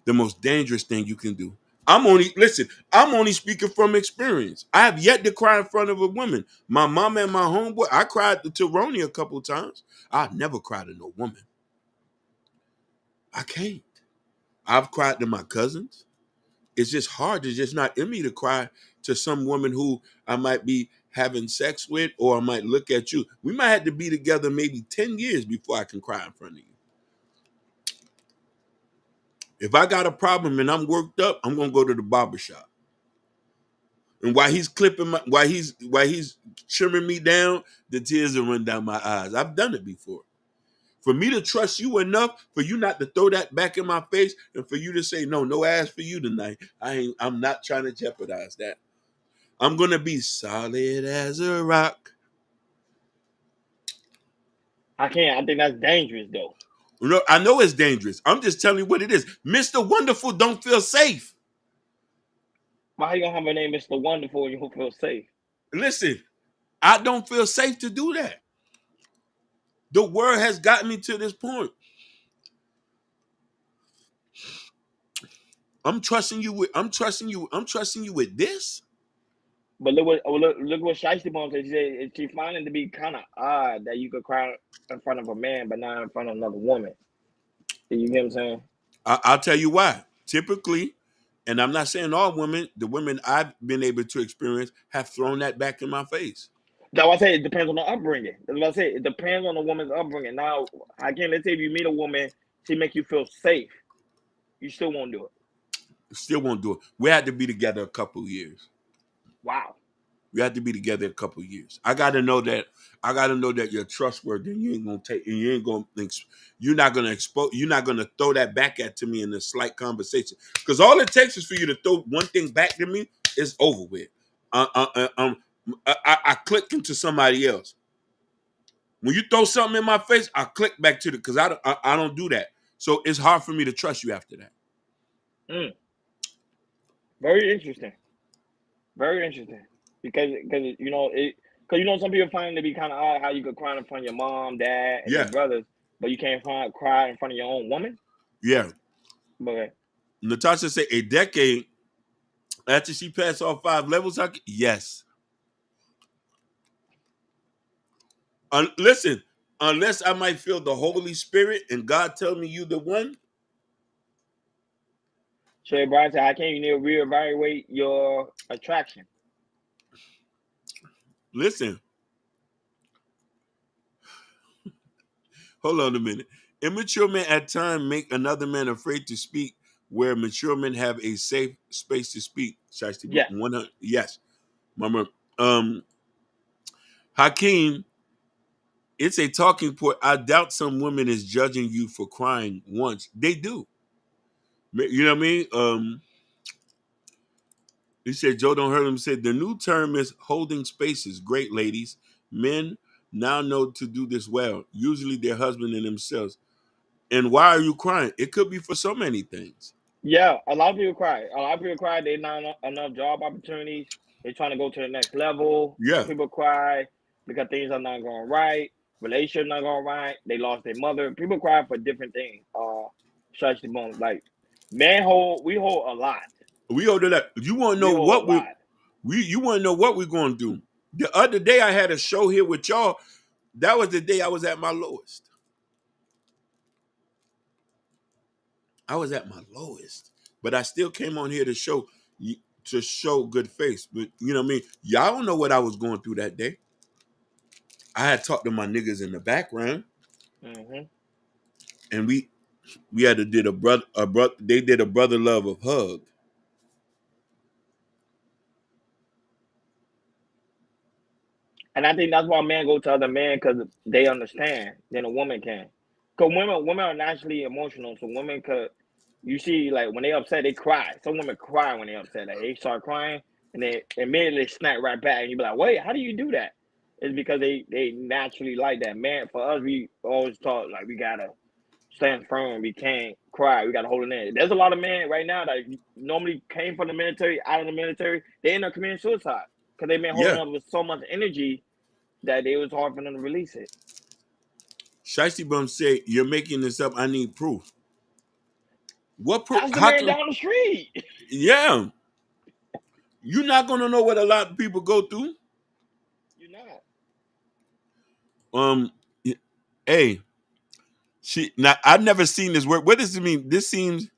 The most dangerous thing you can do. I'm only speaking from experience. I have yet to cry in front of a woman. My mama and my homeboy, I cried to Ronnie a couple of times. I've never cried to no woman. I can't. I've cried to my cousins. It's just hard. It's just not in me to cry to some woman who I might be having sex with, or I might look at you. We might have to be together maybe 10 years before I can cry in front of you. If I got a problem and I'm worked up, I'm gonna go to the barbershop. And while he's while he's trimming me down, the tears will run down my eyes. I've done it before. For me to trust you enough for you not to throw that back in my face and for you to say, no ass for you tonight. I'm not trying to jeopardize that. I'm going to be solid as a rock.
I can't. I think that's dangerous, though.
No, I know it's dangerous. I'm just telling you what it is. Mr. Wonderful don't feel safe.
Why you gonna have a name Mr. Wonderful and you don't feel safe?
Listen, I don't feel safe to do that. The word has gotten me to this point. I'm trusting you with this.
But look what Shiesty Bone said. She said she found it to be kind of odd that you could cry in front of a man, but not in front of another woman. You get what I'm saying?
I'll tell you why. Typically, and I'm not saying all women, the women I've been able to experience have thrown that back in my face.
That's why I say it depends on the upbringing. That's what I say. It depends on the woman's upbringing. Now, again, let's say if you meet a woman, she make you feel safe, you still won't do it.
Still won't do it. We had to be together a couple of years.
Wow.
We had to be together a couple of years. I got to know that you're trustworthy. And you ain't gonna take. And you ain't gonna. You're not gonna expose. You're not gonna throw that back to me in a slight conversation. Because all it takes is for you to throw one thing back to me. It's over with. I click into somebody else. When you throw something in my face, I click back to because I don't do that. So it's hard for me to trust you after that.
Very interesting. Very interesting. Because some people find it to be kind of odd how you could cry in front of your mom, dad, and your brothers, but you can't cry in front of your own woman.
Yeah.
Okay.
Natasha said a decade after she passed all 5 levels. Yes. Listen, unless I might feel the Holy Spirit and God tell me you the one.
Shay Brian said, "I can't even reevaluate your attraction."
Listen. Hold on a minute. Immature men at times make another man afraid to speak, where mature men have a safe space to speak.
Yes.
100. Yes. Mama. Hakeem, it's a talking point. I doubt some women is judging you for crying once. They do. You know what I mean? He said, Joe don't hurt him. Said the new term is holding spaces. Great, ladies. Men now know to do this well. Usually their husband and themselves. And why are you crying? It could be for so many things.
Yeah, a lot of people cry. A lot of people cry. They not enough job opportunities. They're trying to go to the next level.
Yeah.
People cry because things are not going right. Relationship not going right. They lost their mother. People cry for different things. Stretch the bones. Like we hold a lot.
We hold a lot. You want to know what you want to know what we're going to do. The other day I had a show here with y'all. That was the day I was at my lowest. I was at my lowest, but I still came on here to show good face. But you know what I mean? Y'all don't know what I was going through that day. I had talked to my niggas in the background, and we had to did a brother. They did a brother love of hug.
And I think that's why men go to other men because they understand than a woman can. Because women are naturally emotional, so women could. You see, like when they upset, they cry. Some women cry when they upset. Like they start crying and they immediately snap right back. And you be like, "Wait, how do you do that?" It's because they naturally like that. Man, for us, we always talk like we gotta stand firm. We can't cry. We gotta hold it in. There's a lot of men right now that normally came from the military, out of the military. They end up committing suicide because they've been holding up with so much energy that it was hard for them to release it.
Shiesty Bum said, "You're making this up. I need proof." What proof?
That's the man down the street.
Yeah. You're not gonna know what a lot of people go through.
You're not.
Hey, I've never seen this word. What does it mean? This seems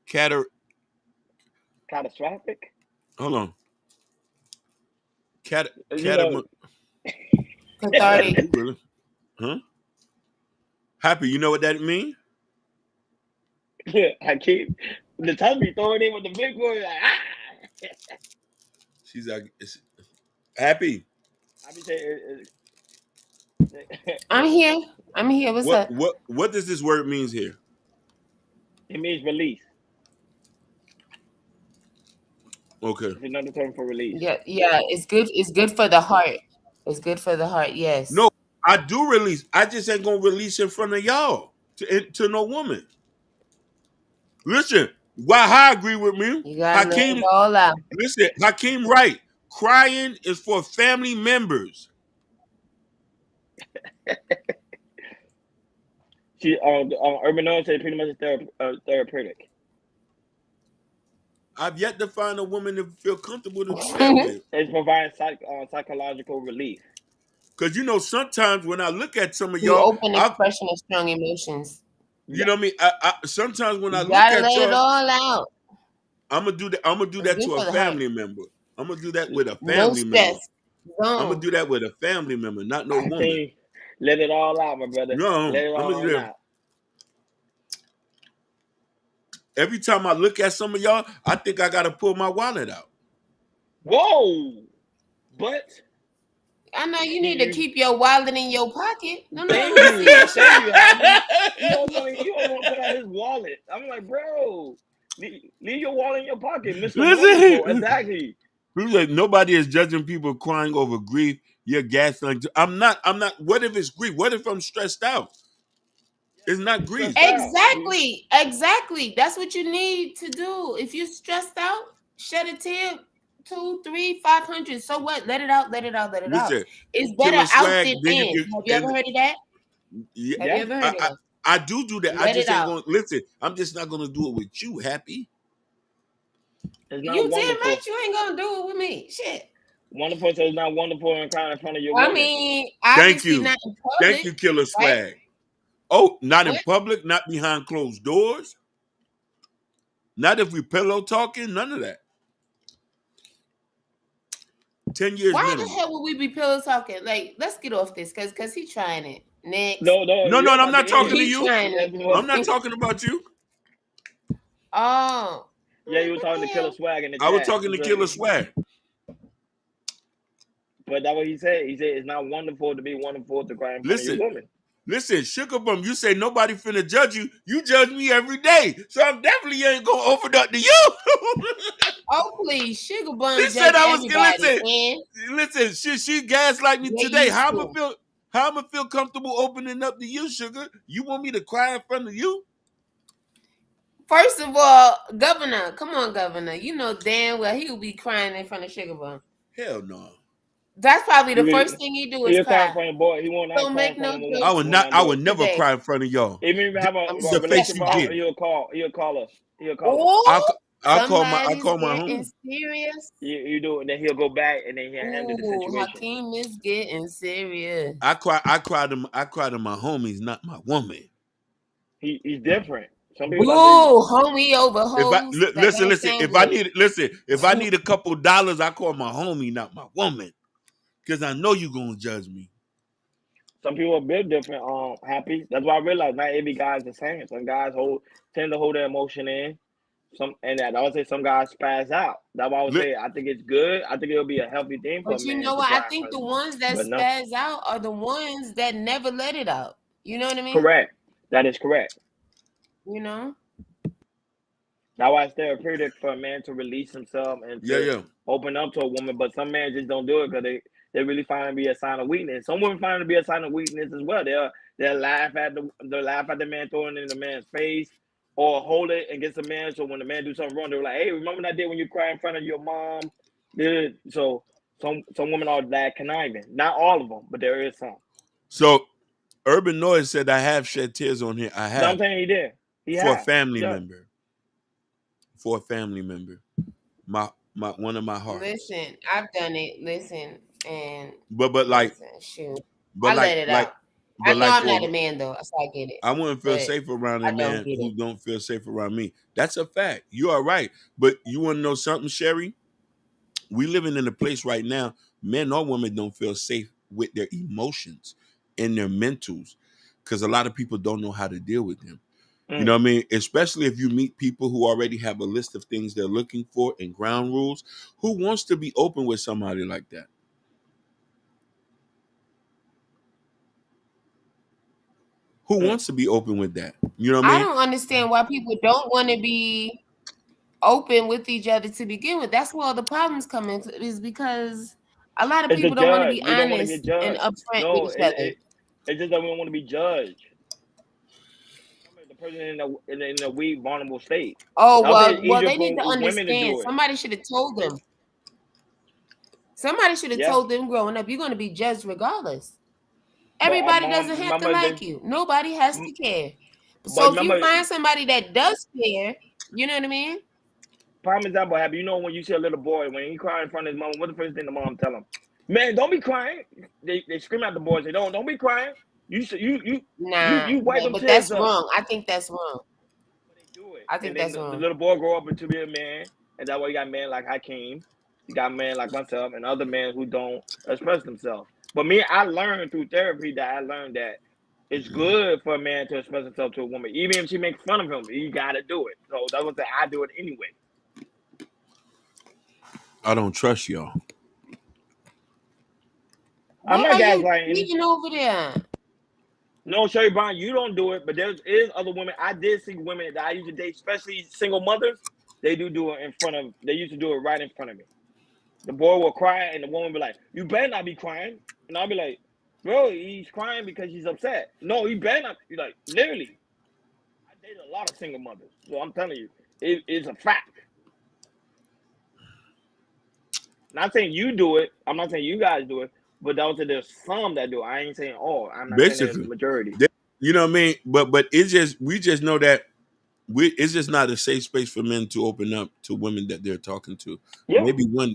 catastrophic.
Hold on.
Cathartic.
Huh? Happy, you know what that means?
I keep the time be throwing in with the big boy. Like,
She's like, Happy.
I be saying,
I'm here. I'm here. What's up?
What does this word means here?
It means release.
Okay.
It's another term for release.
Yeah, yeah. It's good. It's good for the heart. It's good for the heart. Yes.
No, I do release. I just ain't gonna release in front of y'all to no woman. Listen, why I agree with me?
You gotta let
Hakeem,
it all out.
listen, Hakeem, right? Crying is for family members.
She Urban Noise said pretty much therapeutic.
I've yet to find a woman to feel comfortable to do that with.
It's providing psychological relief.
Cause sometimes when I look at some of
Through
y'all,
open expression of strong emotions.
you know what I mean. I sometimes when I
You
look
gotta
at
let it
y'all,
all out.
I'm gonna do that. I'm gonna do
It's
that
good
to a
for the heart.
family member. I'm gonna do that with a
No
family member.
stress.
I'm gonna
Zone.
do that with a family member, not no
I
woman.
think let it all out, my brother.
No,
Let it
I'm gonna do
all
that.
out.
Every time I look at some of y'all, I think I gotta pull my wallet out.
Whoa! But
I know you need to keep your wallet in your pocket. No,
thank
see that shit.
you, Happy. He always want to put out his wallet. I'm like, bro, leave your wallet in your pocket, Mr. Wonderful.
Listen,
Exactly.
nobody is judging people crying over grief. You're gaslighting. I'm not. What if it's grief? What if I'm stressed out? It's not grief.
Exactly. That's what you need to do. If you're stressed out, shed a tear. 2, 3, 500. So what? Let it out. Let it out. Let it out.
Listen,
It's better
killer
out
swag.
than
Then you
in.
can.
Have you ever
And
heard of that?
yeah,
Have you ever heard of that?
I do that. I
Let it
just ain't
out.
gonna listen. I'm just not gonna do it with you, Happy.
It's
You
not
damn
wonderful.
right you ain't gonna do it with me. Shit.
Wonderful says it's not wonderful and crying in front of your
I
woman.
mean,
Thank
obviously
you.
not in
Thank
public,
you, killer
right?
swag. Oh, not in
What?
public, not behind closed doors, not if we pillow talking, none of that. 10 years
Why the
minimum.
hell would we be pillow talking? Like, let's get off this because he trying it. Next.
No,
No,
you're
I'm
about
not
to end
talking to
it.
He
you.
trying
I'm not
it.
talking about you.
Oh.
Yeah, you were
What
talking
the
to Killer
hell?
Swag in the
I was
chat.
talking to killer swag.
But that's what he said. He said it's not wonderful to be wonderful to cry in front of your woman.
Listen, Sugar Bum, you say nobody finna judge you. You judge me every day. So I'm definitely ain't gonna open up to you.
Oh, please. Sugar Bum
He said
judge
I was
everybody.
listen, she gaslight me
Get
today.
used
How
to it.
I'ma feel comfortable opening up to you, Sugar? You want me to cry in front of you?
First of all, Governor, come on, Governor. You know damn well he will be crying in front of Sugar Bum.
Hell no.
That's probably the first thing he do is
He'll cry in
cry.
front of boy. He won't not
Don't
cry
make
in front
no
of a
jokes
woman.
I would never
today.
cry in front of y'all.
Even if you have
I'm
a
The face
relationship
you
partner,
get.
he'll call her. He'll call her.
Oh,
I call
somebody's
my
getting
home.
serious.
You do it, and then he'll go back and then he'll handle the
Ooh,
situation.
Hakeem is getting serious.
I cry to my homies, not my woman.
He's different. Some people like to.
Ooh, homie over
If I
hoes. That
listen,
don't sound
if I need a couple dollars, I call my homie, not my woman, because I know you gonna judge me.
Some people are built different. Happy. That's why I realized not every guy's the same. Some guys tend to hold their emotion in. I would say some guys spaz out. That's why I would say I think it's good. I think it'll be a healthy thing for a
But you
man
know
to
what? I
cry in
think
front of
the
you.
ones that
But no,
spaz out are the ones that never let it out. You know what I mean?
correct. That is correct.
You know?
That's why it's therapeutic for a man to release himself and to open up to a woman. But some men just don't do it because they really find it to be a sign of weakness. Some women find it to be a sign of weakness as well. They'll laugh at the man throwing it in the man's face or hold it against the man. So when the man do something wrong, they're like, "Hey, remember that day when you cried in front of your mom?" So some women are that conniving. Not all of them, but there is some.
So Urban Noise said I have shed tears on here. I have.
No, I'm saying he did.
For a family member. For a family member. My one of my hearts.
Listen, I've done it. Listen, and shoot.
But
I let it out. I know I'm not a man though, so I get it.
I wouldn't feel safe around a man who don't feel safe around me. That's a fact. You are right. But you want to know something, Sherry? We living in a place right now, men or women don't feel safe with their emotions and their mentals because a lot of people don't know how to deal with them. You know what I mean? Especially if you meet people who already have a list of things they're looking for and ground rules. Who wants to be open with somebody like that? Who wants to be open with that? You know what I
I
mean?
don't understand why people don't want to be open with each other to begin with. That's where all the problems come in, is because a lot of
It's a
people don't want to
judge.
be
We don't want to get
honest and
judged.
upfront with
No,
each other.
it's just that we don't want to be judged. Remember, the person in a weak, vulnerable state.
Oh,
I would say it's
well,
easier
they need
for
to
women to
understand.
do it.
Somebody should have told them. Somebody should have
Yeah.
told them growing up, you're going to be judged regardless.
But our
Everybody
mom,
doesn't have to
remember
like
they,
you. Nobody has to care.
but
So if you
remember,
find somebody that does care, you know what I mean?
prime example, Happy, you know when you see a little boy, when he cry in front of his mom, what's the first thing the mom tell him? Man, don't be crying. They scream at the boy, say, don't be crying.
Nah,
You wipe them
but
tears
that's
up.
wrong. I think that's wrong.
But they do it.
I
And
think
then
that's
the
wrong.
little boy grow up to be a man. And that's why you got men like Hakeem. You got men like myself and other men who don't express themselves. But me, I learned through therapy that it's good for a man to express himself to a woman. Even if she makes fun of him, you got to do it. So that's what I do it anyway.
I don't trust y'all.
I'm
What
not
are you
gaslighting.
eating over there?
No, Sherry Brown, you don't do it, but there is other women. I did see women that I used to date, especially single mothers. They do it in front of. They used to do it right in front of me. The boy will cry, and the woman be like, "You better not be crying." And I'll be like, "Bro, he's crying because he's upset." No, he better not. You're like, literally. I dated a lot of single mothers, so I'm telling you, it's a fact. Not saying you do it. I'm not saying you guys do it, but that was there's some that do it. I ain't saying all. I'm not saying there's
Basically,
majority.
you know what I mean. But it's just we just know that it's just not a safe space for men to open up to women that they're talking to.
Yeah.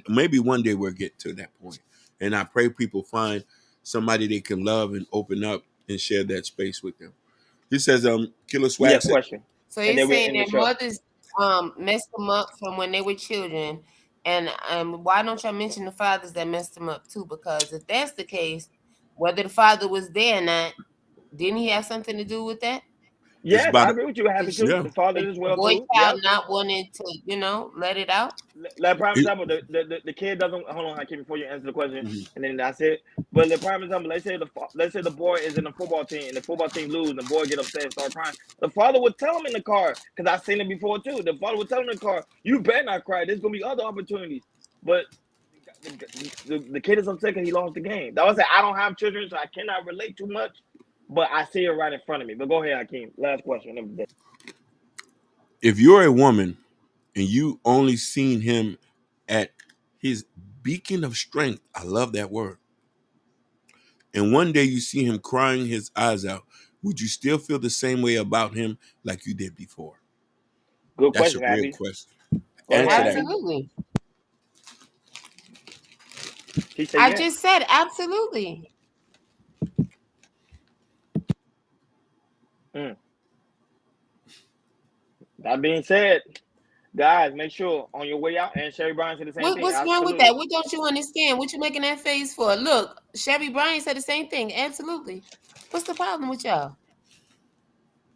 Maybe one day we'll get to that point, and I pray people find somebody they can love and open up and share that space with them. He says, Killer
Yeah.
Swag said,
Question.
So
And
you're
then we
saying
end the
their
show.
mothers messed them up from when they were children, and why don't y'all mention the fathers that messed them up too? Because if that's the case, whether the father was there or not, didn't he have something to do with that?
it's
Yes,
about
I agree with you. Happy too.
yeah.
The father
The,
as
the
well
boy
too.
child
Yep.
not wanting to, let it out.
Like prime
It-
example, the kid doesn't hold on, Hakeem, before you answer the question,
mhm.
and then that's it. But the prime example, let's say the boy is in a football team and the football team lose, and the boy get upset and start crying. The father would tell him in the car, because I've seen it before too. The father would tell him in the car, "You better not cry. There's gonna be other opportunities." But the kid is upset because he lost the game. That was it. I don't have children, so I cannot relate too much. But I see it right in front of me. But go ahead, Hakeem. Last question of the day.
If you're a woman and you only seen him at his beacon of strength, I love that word, and one day you see him crying his eyes out, would you still feel the same way about him like you did before?
Good
That's a
question,
real
Happy.
question.
Go ahead,
Answer that.
Happy.
Absolutely.
He said
I
yes.
just said absolutely.
Mm. That being said, guys, make sure on your way out, and Sherry Bryan said the same thing.
What's wrong with that?
Absolutely.
What don't you understand? What you making that face for? Look, Sherry Bryan said the same thing. Absolutely. What's the problem with y'all?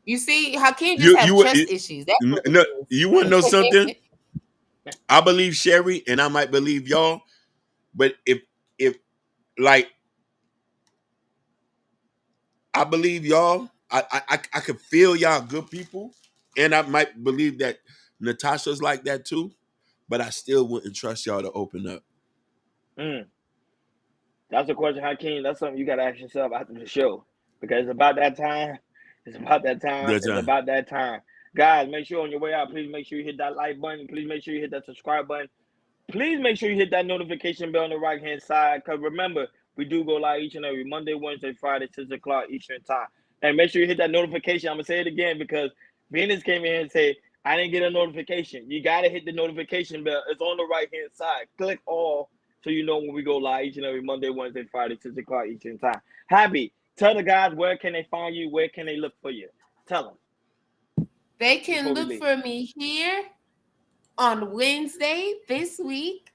You see, Hakeem just
You
have
you would
trust issues. That's what
no,
it
you want to know something?
is.
I believe Sherry, and I might believe y'all, but if like I believe y'all, I could feel y'all good people, and I might believe that Natasha's like that too, but I still wouldn't trust y'all to open up.
Mm. That's a question, Hakeem. That's something you got to ask yourself after the show, because it's about that time. It's about that time.
That's
It's about that time. Guys, make sure on your way out, please make sure you hit that like button. Please make sure you hit that subscribe button. Please make sure you hit that notification bell on the right hand side. Because remember, we do go live each and every Monday, Wednesday, Friday, 6 o'clock Eastern time. And make sure you hit that notification. I'm going to say it again because Venus came in here and said, I didn't get a notification. You got to hit the notification bell. It's on the right hand side. Click all so you know when we go live each and every Monday, Wednesday, Friday, 6 o'clock Eastern time. Happy, tell the guys where can they find you? Where can they look for you? Tell them.
They can
Before we
look
leave.
for me here on Wednesday this week,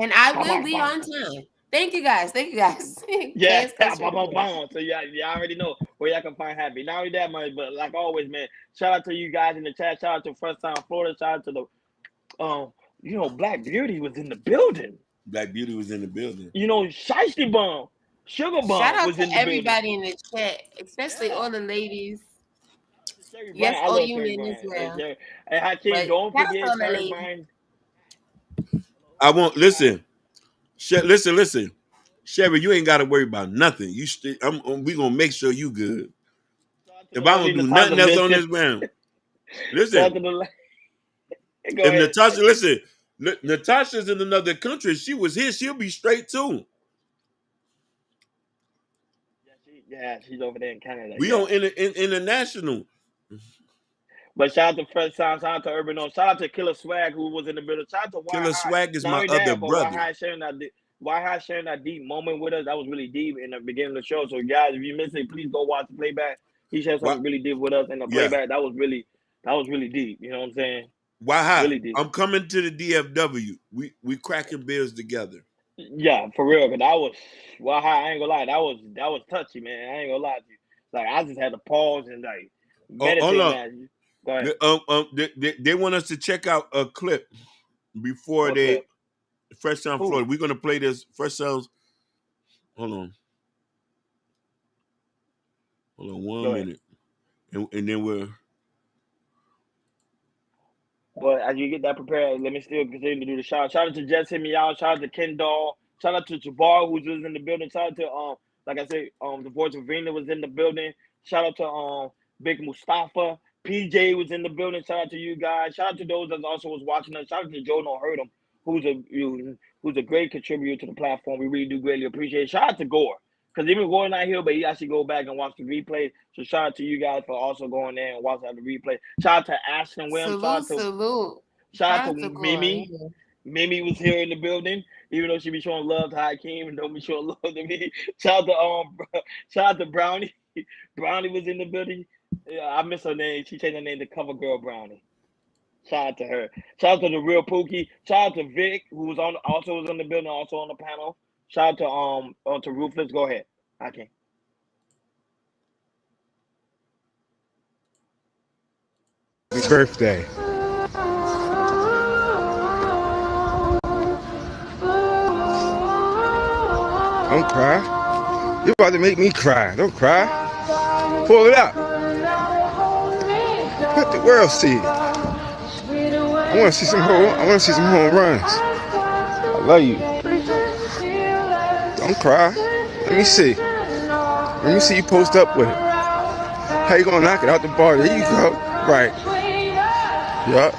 and I will be on time. Thank you guys. Thank you guys.
Yeah,
Thanks,
so yeah, you already know where y'all can find Happy. Not only that, man, but like always, man, shout out to you guys in the chat. Shout out to First Time Florida. Shout out to the Black Beauty was in the building.
Black Beauty was in the building.
Shiesty Bum. Sugar
Shout
Bomb
out
was
to
in the building.
everybody in the chat, especially all the ladies.
Sherry
Yes,
Bryan, I
all
love
you
Sherry
men as
Bryan.
well.
And Hakeem,
But
don't
shout out to
forget
all the
Sherry
ladies.
Bryan.
I won't listen. Listen. Sherry, you ain't got to worry about nothing. We gonna make sure you good.
Shout out to
If
the
I don't
lovely
do
Natasha
nothing else on
Mitchell.
this ground,
Shout out
listen.
to the. Go
If
ahead.
Natasha, listen, Natasha's in another country. If she was here, she'll be straight too.
Yeah, she's over there in Canada.
We
Yeah.
on international.
But shout out to Fresh Sound, shout out to Urban On, shout out to Killer Swag who was in the building. Shout out to Why
Killer
High.
Swag is
Not
my
only
other
that, but
brother.
Why High sharing that deep moment with us. That was really deep in the beginning of the show. So guys, if you missed it, please go watch the playback. He shared something really deep with us in the
Yeah.
playback. That was really deep. You know what I'm saying?
Why High?
Really deep.
I'm coming to the DFW. We cracking beers together.
Yeah, for real. Cause that was Why High. I ain't gonna lie. That was touchy, man. I ain't gonna lie to you. Like I just had to pause and like meditate on that. Go ahead.
They want us to check out a clip before
What clip?
Fresh Sound
Who?
Florida. We're gonna play this Fresh Sounds. Hold on 1 minute, and then we're.
But as you get that prepared, let me still continue to do the shout. Shout out to Jess hit me out. Shout out to Ken Doll. Shout out to Jabbar who's in the building. Shout out to like I said, the voice of Vina was in the building. Shout out to Big Mustafa. PJ was in the building. Shout out to you guys. Shout out to those that also was watching us. Shout out to Joe No Hurt Him, who's a great contributor to the platform. We really do greatly appreciate it. Shout out to Gore. Because even Gore not here, but he actually go back and watch the replay. So shout out to you guys for also going there and watching the replay. Shout out to Ashton Williams.
Salute.
Shout out to Mimi.
Gore.
Mimi was here in the building, even though she be showing love to Hakeem and don't be showing love to me. Shout out to Brownie. Brownie was in the building. Yeah, I miss her name. She changed her name to Cover Girl Brownie. Shout out to her. Shout out to the real Pookie. Shout out to Vic, who was also was in the building, also on the panel. Shout out to Ruthless. Go ahead. Hakeem.
Happy birthday. Don't cry. You're about to make me cry. Don't cry. Pull it out. Let the world see it. I want to see some home runs. I love you. Don't cry. Let me see. Let me see you post up with it. How you gonna knock it out the ball? There you go. Right. Yup.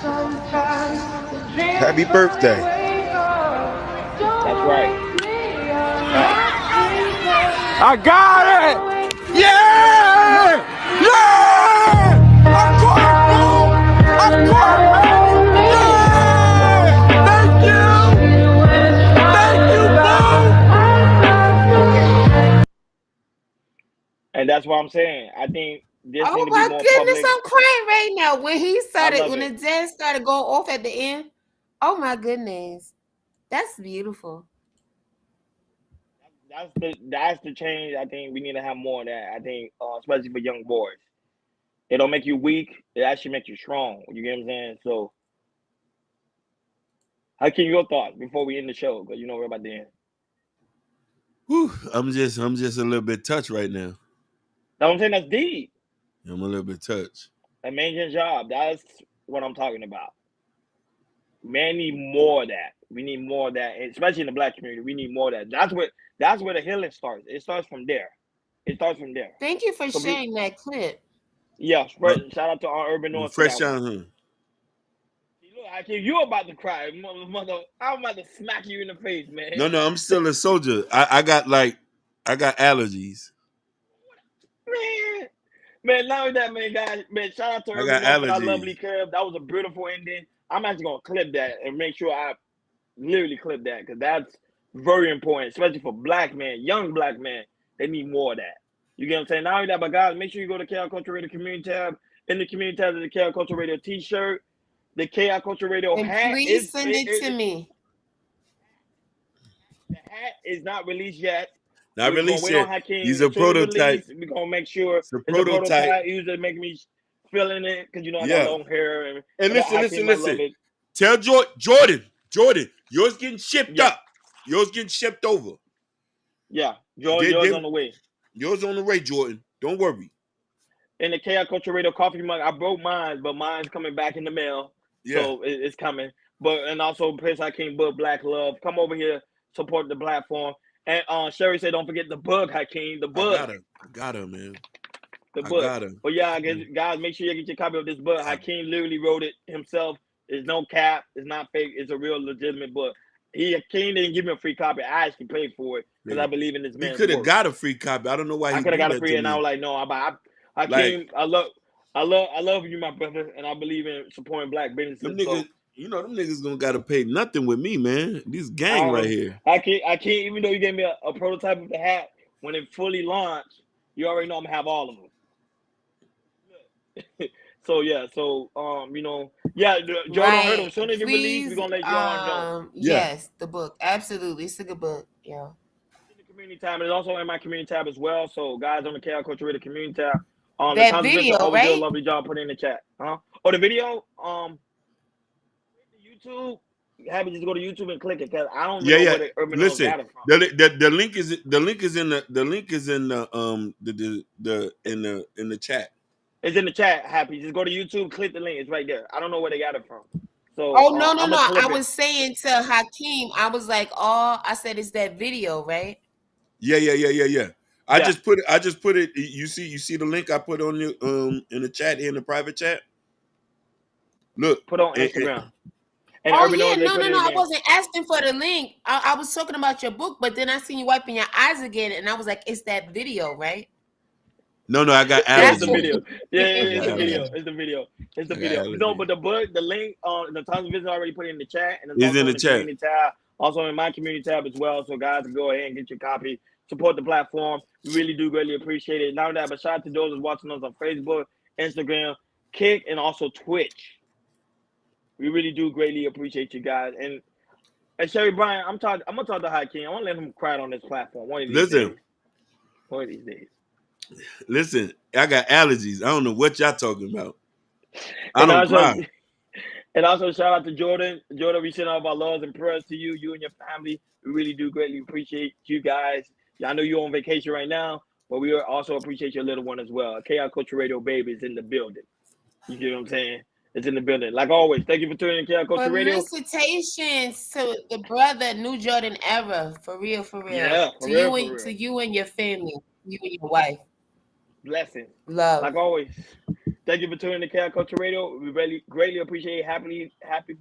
Happy birthday.
That's right.
I got it! Yeah! Yeah! I'm caught, bro! I'm caught, man! Yeah! Thank you! Thank you, bro!
And that's what I'm saying. I think this
Oh
need to be
my
more
goodness,
public.
I'm crying right now. When
it.
the jazz started going off at the end, oh my goodness. That's beautiful.
That's the change. I think we need to have more of that. I think, especially for young boys, it don't make you weak. It actually makes you strong. You get what I'm saying? So, Hakeem, your thoughts before we end the show? Because we're about to end.
Whew, I'm just a little bit touched right now.
I'm saying that's deep.
I'm a little bit touched.
Amazing job. That's what I'm talking about. Man, need more of that. We need more of that, especially in the Black community. We need more of that. That's where the healing starts. It starts from there.
Thank you for sharing that clip.
Yeah, shout out to our Urban North.
Fresh Sound.
Hakeem, you about to cry, mother. I'm about to smack you in the face, man.
No, I'm still a soldier. I got allergies.
Man, not only that, man, guys. Man, shout out to Urban North for that lovely curve. That was a beautiful ending. I'm actually gonna clip that and make sure I literally clip that because that's very important, especially for Black men, young Black men. They need more of that. You get what I'm saying? Not only that, but guys, make sure you go to KL Culture Radio Community tab. In the community tab is the KL Culture Radio T-shirt. The KL Culture Radio hat.
Please send it to me.
The hat is not released yet.
Not released yet.
He's
a prototype.
We're gonna make sure
it's a prototype.
Usually make me feeling it because I got long hair.
And listen. Tell Jordan, yours getting shipped up. Yours getting shipped over.
Yeah, yours on the way.
Yours on the way, Jordan. Don't worry.
In the Chaos Culture Radio coffee mug, I broke mine, but mine's coming back in the mail.
Yeah.
So it's coming. But and also Prince Hakeem book, Black Love. Come over here, support the platform. And Sherry said, don't forget the book, Hakeem. The book.
I got her, man.
The
I
book.
got her.
But yeah, guys, make sure you get your copy of this book. Hakeem literally wrote it himself. There's no cap. It's not fake. It's a real legitimate book. Hakeem didn't give me a free copy. I actually paid for it because I believe in this man's
He could have
work.
got a free copy. I don't know why he
I could have got a
that
free,
to
and
me.
I was like, no, Hakeem, I love you, my brother, and I believe in supporting black businesses.
Them niggas, them niggas gonna gotta pay nothing with me, man. This gang right here.
I can't. Even though you gave me a prototype of the hat, when it fully launched, you already know I'm gonna have all of them. So yeah, Jordan heard them. As soon as it released, we're gonna let y'all know.
Yes, the book, absolutely, it's a good book. Yeah.
In the community tab, it's also in my community tab as well. So guys on the Chaos Culture Radio community tab,
that video,
always
right?
do a lovely job putting in the chat. Oh, the video, YouTube. Happy just go to YouTube and click it because I don't know where the Urban Knows got it from.
The link is in the chat.
It's in the chat. Happy, just go to YouTube, click the link. It's right there. I don't know where they got it from. So
no. I was saying to Hakeem, I was like, I said it's that video, right?
Yeah. I just put it. You see the link I put on your in the chat in the private chat. Look,
put on Instagram.
No. I wasn't asking for the link. I was talking about your book, but then I seen you wiping your eyes again, and I was like, it's that video, right?
No, I got allergies.
It's the video. Yeah, it's the video. It's the video. No, but the book, the link on the Tons of Vision already put it in the chat, and it's also
in the chat.
Community tab, also in my community tab as well. So guys, go ahead and get your copy. Support the platform. We really do greatly appreciate it. Not only that, but shout out to those who's watching us on Facebook, Instagram, Kick, and also Twitch. We really do greatly appreciate you guys. And Sherry Bryan, I'm gonna talk to Hakeem. I want to let him cry on this platform one of these days. One of these days.
Listen, I got allergies. I don't know what y'all talking about. I don't cry.
And also shout out to Jordan. Jordan, we send all of our loves and prayers to you and your family. We really do greatly appreciate you guys. I know you're on vacation right now, but we also appreciate your little one as well. Chaos Culture Radio baby is in the building. You get what I'm saying? It's in the building. Like always, thank you for tuning in Chaos Culture Radio.
Felicitations to the brother, New Jordan Era. For real.
Yeah,
to you and your family, you and your wife.
Blessings.
Love.
Like always. Thank you for tuning in to Chaos Culture Radio. We really greatly appreciate it. Happy